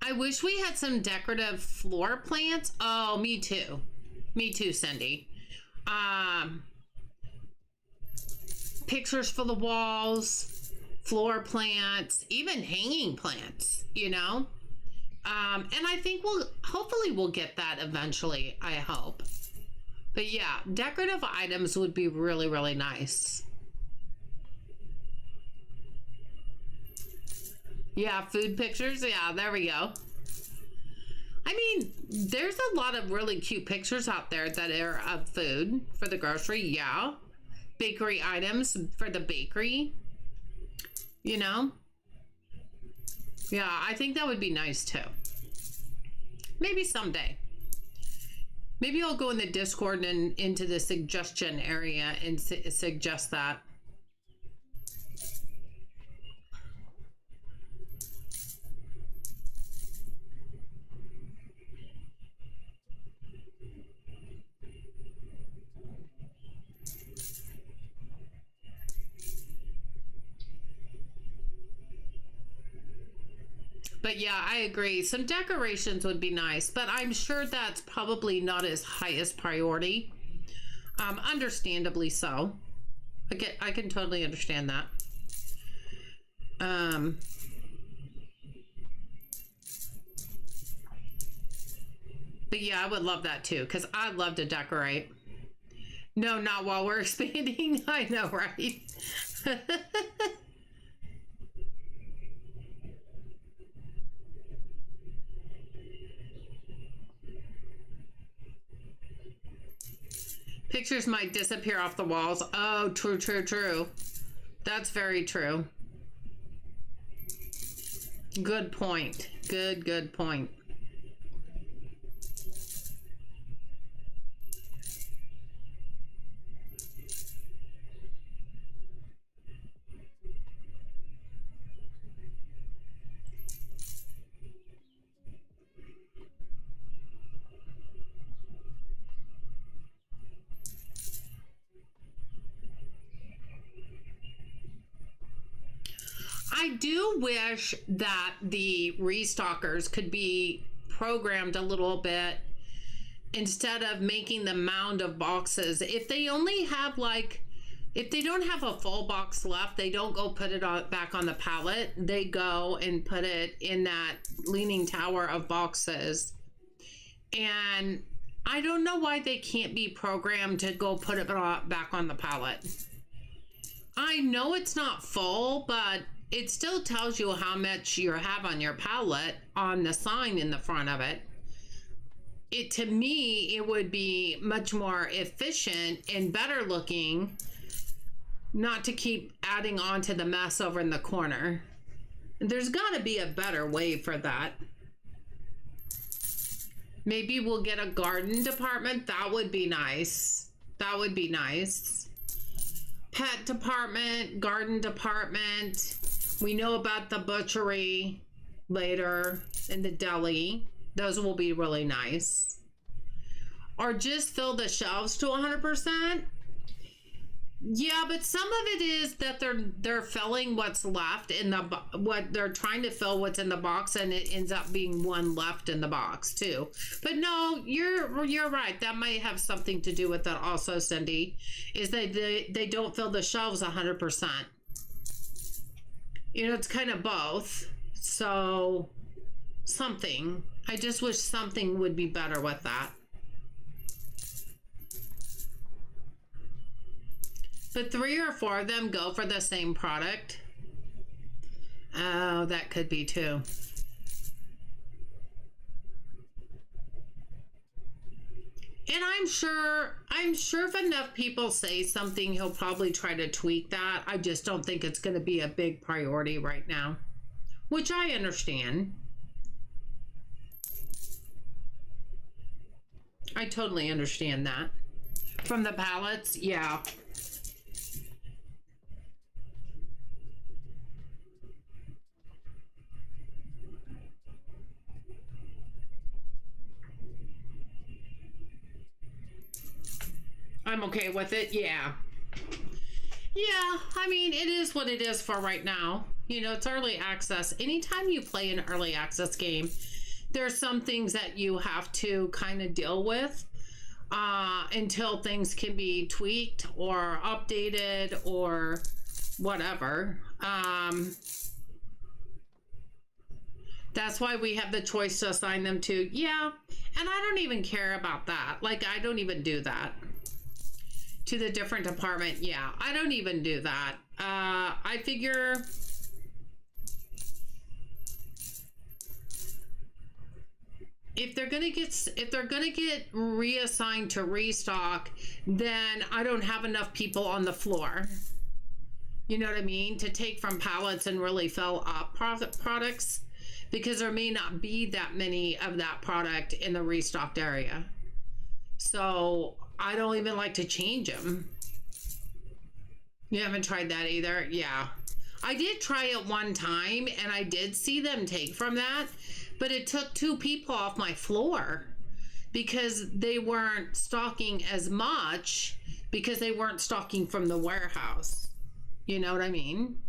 I wish we had some decorative floor plants. Oh, me too. Me too, Cindy. Pictures for the walls. Floor plants, even hanging plants, you know? And I think hopefully we'll get that eventually, I hope. But yeah, decorative items would be really, really nice. Yeah, food pictures. Yeah, there we go. I mean, there's a lot of really cute pictures out there that are of food for the grocery. Yeah. Bakery items for the bakery. You know? Yeah, I think that would be nice too. Maybe someday. Maybe I'll go in the Discord and into the suggestion area and suggest that. But yeah, I agree. Some decorations would be nice, but I'm sure that's probably not his highest priority. Understandably so. I can totally understand that. But yeah, I would love that too, because I love to decorate. No, not while we're expanding. I know, right? Pictures might disappear off the walls. Oh, true, true, true. That's very true. Good point. Good point. I do wish that the restockers could be programmed a little bit instead of making the mound of boxes. If they only have like, if they don't have a full box left, they don't go put it on, back on the pallet. They go and put it in that leaning tower of boxes. And I don't know why they can't be programmed to go put it back on the pallet. I know it's not full, but it still tells you how much you have on your pallet on the sign in the front of it. To me, it would be much more efficient and better looking not to keep adding on to the mess over in the corner. There's got to be a better way for that. Maybe we'll get a garden department. That would be nice. That would be nice. Pet department, garden department. We know about the butchery later and the deli. Those will be really nice. Or just fill the shelves to 100%. Yeah, but some of it is that they're filling what's left in the what they're trying to fill what's in the box, and it ends up being one left in the box too. But no, you're right. That might have something to do with that also, Cindy. Is that they don't fill the shelves 100%. You know, it's kind of both. So something. I just wish something would be better with that. But 3 or 4 of them go for the same product. Oh, that could be too. And I'm sure if enough people say something, he'll probably try to tweak that. I just don't think it's going to be a big priority right now, which I understand. I totally understand that. From the pallets, yeah. I'm okay with it, yeah. Yeah, I mean, it is what it is for right now. You know, it's early access. Anytime you play an early access game, there's some things that you have to kind of deal with until things can be tweaked or updated or whatever. That's why we have the choice to assign them to, yeah, and I don't even care about that. Like, I don't even do that. To the different department, yeah, I don't even do that. I figure if they're gonna get reassigned to restock, then I don't have enough people on the floor. You know what I mean? To take from pallets and really fill up products, because there may not be that many of that product in the restocked area. So I don't even like to change them. You haven't tried that either? Yeah. I did try it one time and I did see them take from that, but it took 2 people off my floor because they weren't stocking as much because they weren't stocking from the warehouse. You know what I mean?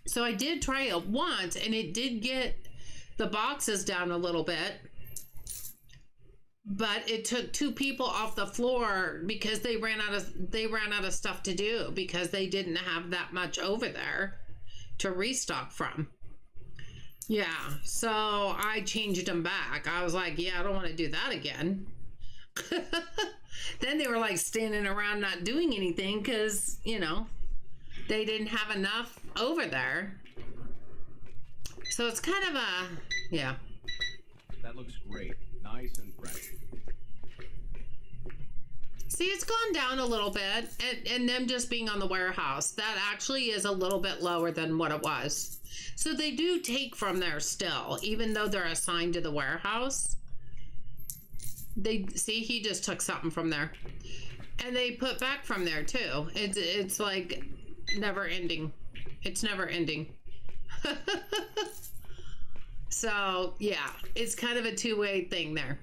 So I did try it once and it did get the boxes down a little bit. But it took 2 people off the floor because they ran out of stuff to do because they didn't have that much over there to restock from. Yeah, so I changed them back. I was like, yeah, I don't want to do that again. Then they were like standing around not doing anything because, you know, they didn't have enough over there. So it's kind of a, yeah. That looks great. Nice and fresh. See, it's gone down a little bit, and them just being on the warehouse, that actually is a little bit lower than what it was. So they do take from there still, even though they're assigned to the warehouse. They see, he just took something from there, and they put back from there too. It's like never ending. It's never ending. So yeah, it's kind of a two-way thing there.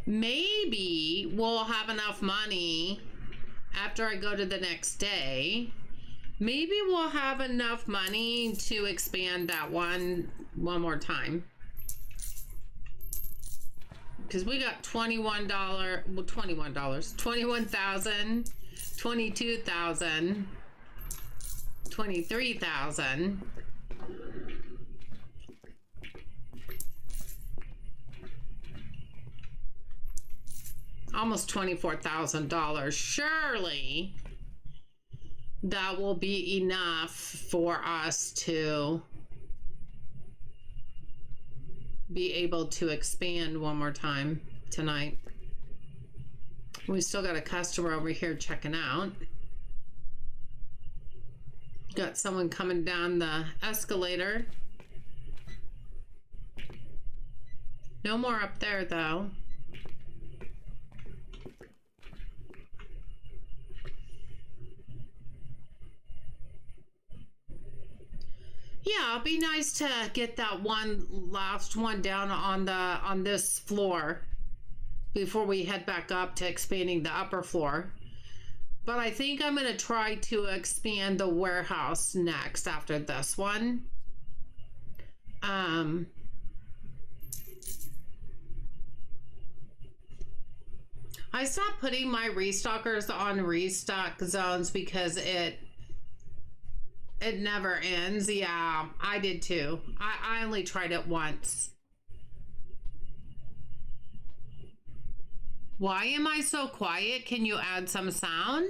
Maybe we'll have enough money after I go to the next day. Maybe we'll have enough money to expand that one more time. Because we got $21, well, $21, 21,000, 22,000, 23,000. Almost $24,000. Surely that will be enough for us to be able to expand one more time tonight. We still got a customer over here checking out. Got someone coming down the escalator. No more up there though. Yeah, it'd be nice to get that one last one down on this floor before we head back up to expanding the upper floor. But I think I'm gonna try to expand the warehouse next after this one. I stopped putting my restockers on restock zones because it never ends. Yeah, I did too. I only tried it once. Why am I so quiet? Can you add some sound?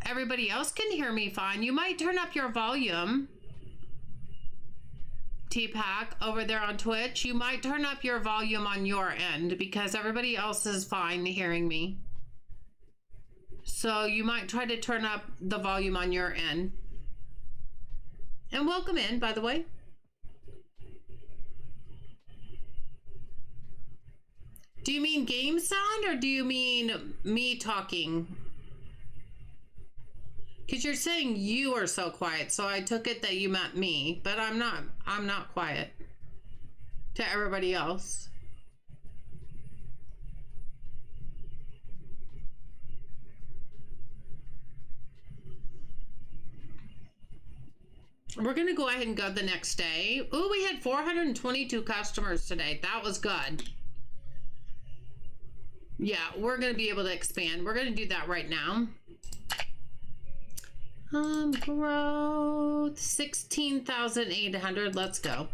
Everybody else can hear me fine. You might turn up your volume. T-Pack over there on Twitch, you might turn up your volume on your end because everybody else is fine hearing me. So you might try to turn up the volume on your end. And welcome in, by the way. Do you mean game sound or do you mean me talking? Because you're saying you are so quiet, so I took it that you meant me, but I'm not quiet to everybody else. We're gonna go ahead and go the next day. Oh, we had 422 customers today. That was good. Yeah, we're gonna be able to expand. We're gonna do that right now. Growth 16,800. Let's go.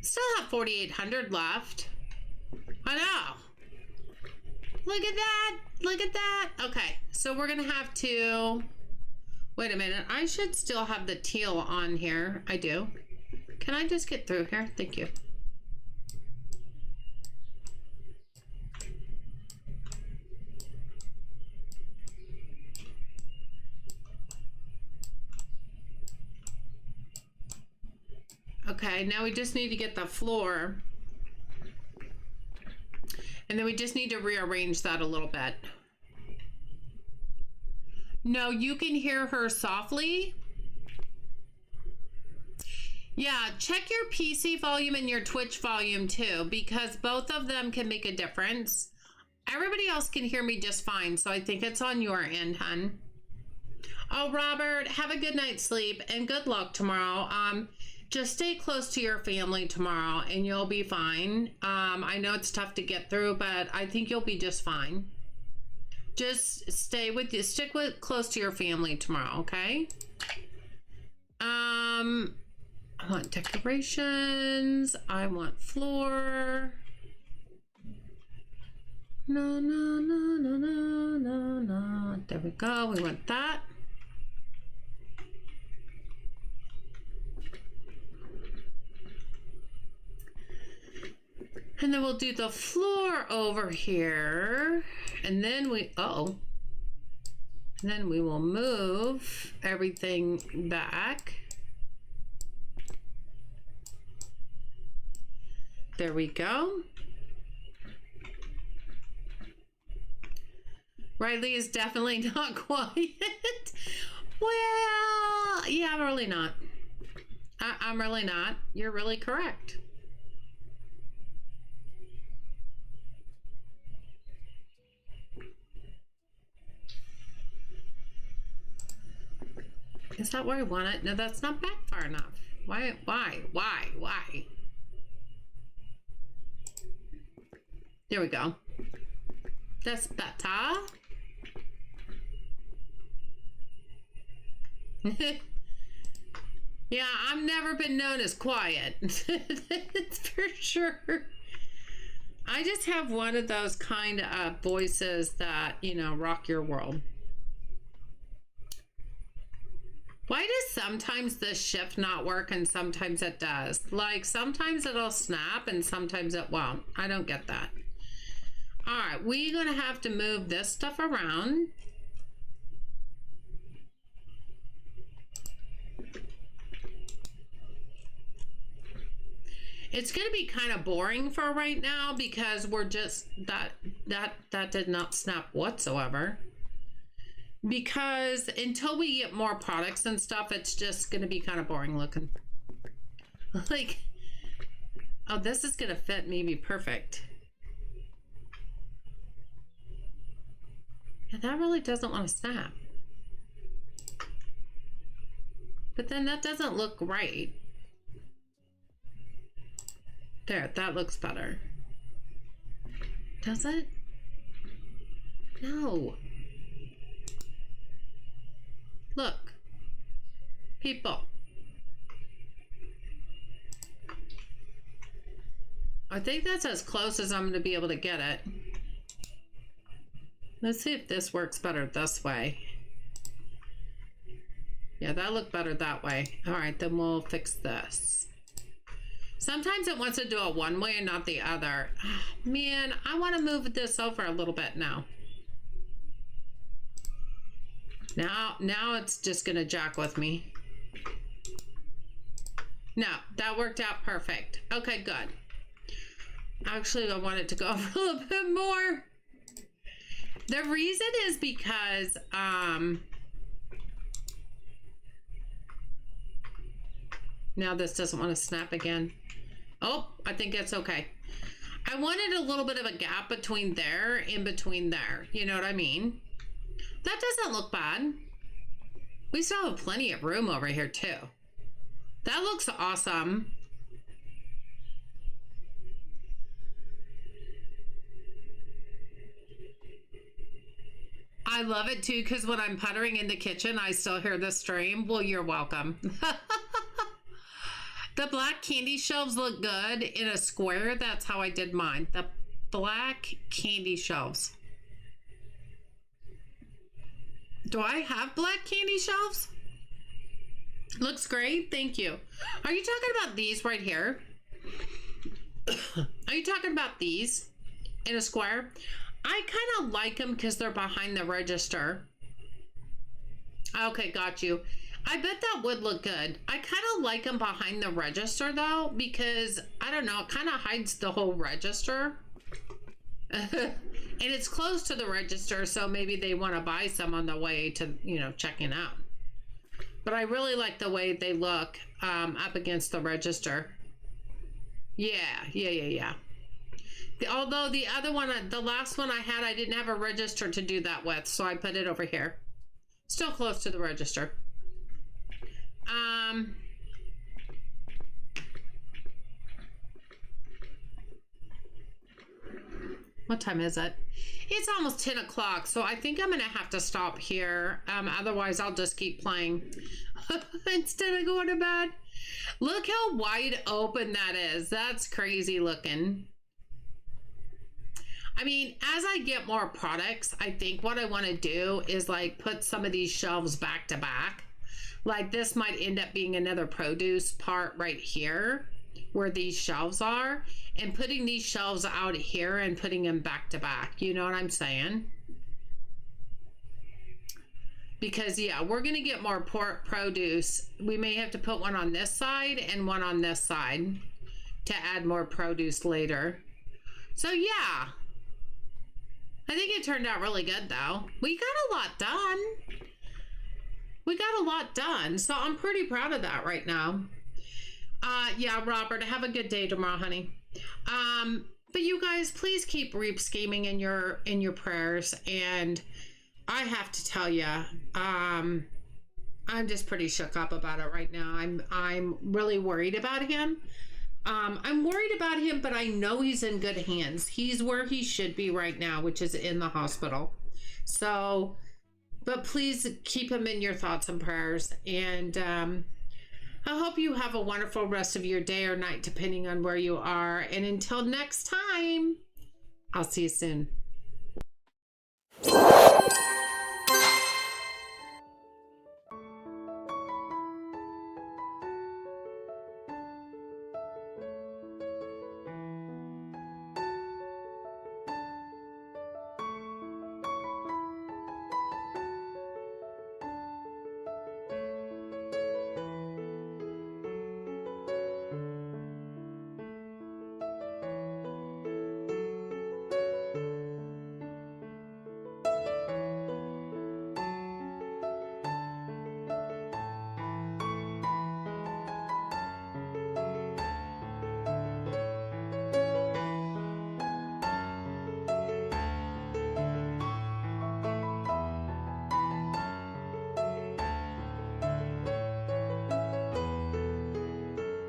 Still have 4,800 left. I know. Look at that. Look at that. Okay, so we're gonna have to. Wait a minute. I should still have the teal on here. I do. Can I just get through here? Thank you. Okay, now we just need to get the floor. And then we just need to rearrange that a little bit. No, you can hear her softly. Yeah, check your PC volume and your Twitch volume too, because both of them can make a difference. Everybody else can hear me just fine, so I think it's on your end, hun. Oh, Robert, have a good night's sleep and good luck tomorrow. Just stay close to your family tomorrow and you'll be fine. I know it's tough to get through, but I think you'll be just fine. Just stick with close to your family tomorrow, okay? I want decorations. I want floor. No, no, no, no, no, no, no. There we go. We want that. And then we'll do the floor over here. And then and then we will move everything back. There we go. Riley is definitely not quiet. Well, yeah, I'm really not. I'm really not. You're really correct. Is that where I want it? No, that's not back far enough. Why? There we go. That's better. Yeah, I've never been known as quiet. That's for sure. I just have one of those kind of voices that, you know, rock your world. Why does sometimes the shift not work and sometimes it does? Like sometimes it'll snap and sometimes it won't. I don't get that. All right, we're gonna have to move this stuff around. It's gonna be kind of boring for right now because we're just that did not snap whatsoever. Because until we get more products and stuff, it's just gonna be kind of boring looking. Like, oh, this is gonna fit maybe perfect. Yeah, that really doesn't want to snap. But then that doesn't look right. There, that looks better. Does it? No. Look. People. I think that's as close as I'm going to be able to get it. Let's see if this works better this way. Yeah, that looked better that way. All right, then we'll fix this. Sometimes it wants to do it one way and not the other. Oh, man, I want to move this over a little bit now. Now it's just going to jack with me. No, that worked out perfect. Okay, good. Actually, I want it to go over a little bit more. The reason is because, now this doesn't want to snap again. Oh, I think it's okay. I wanted a little bit of a gap between there and between there. You know what I mean? That doesn't look bad. We still have plenty of room over here too. That looks awesome. I love it too, because when I'm puttering in the kitchen, I still hear the stream. Well, you're welcome. The black candy shelves look good in a square. That's how I did mine. The black candy shelves. Do I have black candy shelves? Looks great. Thank you. Are you talking about these right here? Are you talking about these in a square? I kind of like them because they're behind the register. Okay, got you. I bet that would look good. I kind of like them behind the register though, because I don't know, it kind of hides the whole register. And it's close to the register, so maybe they want to buy some on the way to, you know, checking out. But I really like the way they look up against the register. Yeah. Although the other one, the last one I had, I didn't have a register to do that with, so I put it over here. Still close to the register. What time is it? It's almost 10 o'clock, so I think I'm gonna have to stop here. Otherwise I'll just keep playing instead of going to bed. Look how wide open that is. That's crazy looking. I mean, as I get more products, I think what I want to do is like put some of these shelves back to back. Like this might end up being another produce part right here where these shelves are, and putting these shelves out here and putting them back to back. You know what I'm saying? Because yeah, we're going to get more produce. We may have to put one on this side and one on this side to add more produce later. So yeah, I think it turned out really good though. We got a lot done. We got a lot done. So I'm pretty proud of that right now. Yeah, Robert, have a good day tomorrow, honey. But you guys, please keep Reap Scheming in your prayers. And I have to tell you, I'm just pretty shook up about it right now. I'm really worried about him. I'm worried about him, but I know he's in good hands. He's where he should be right now, which is in the hospital. So, but please keep him in your thoughts and prayers. And I hope you have a wonderful rest of your day or night, depending on where you are. And until next time, I'll see you soon.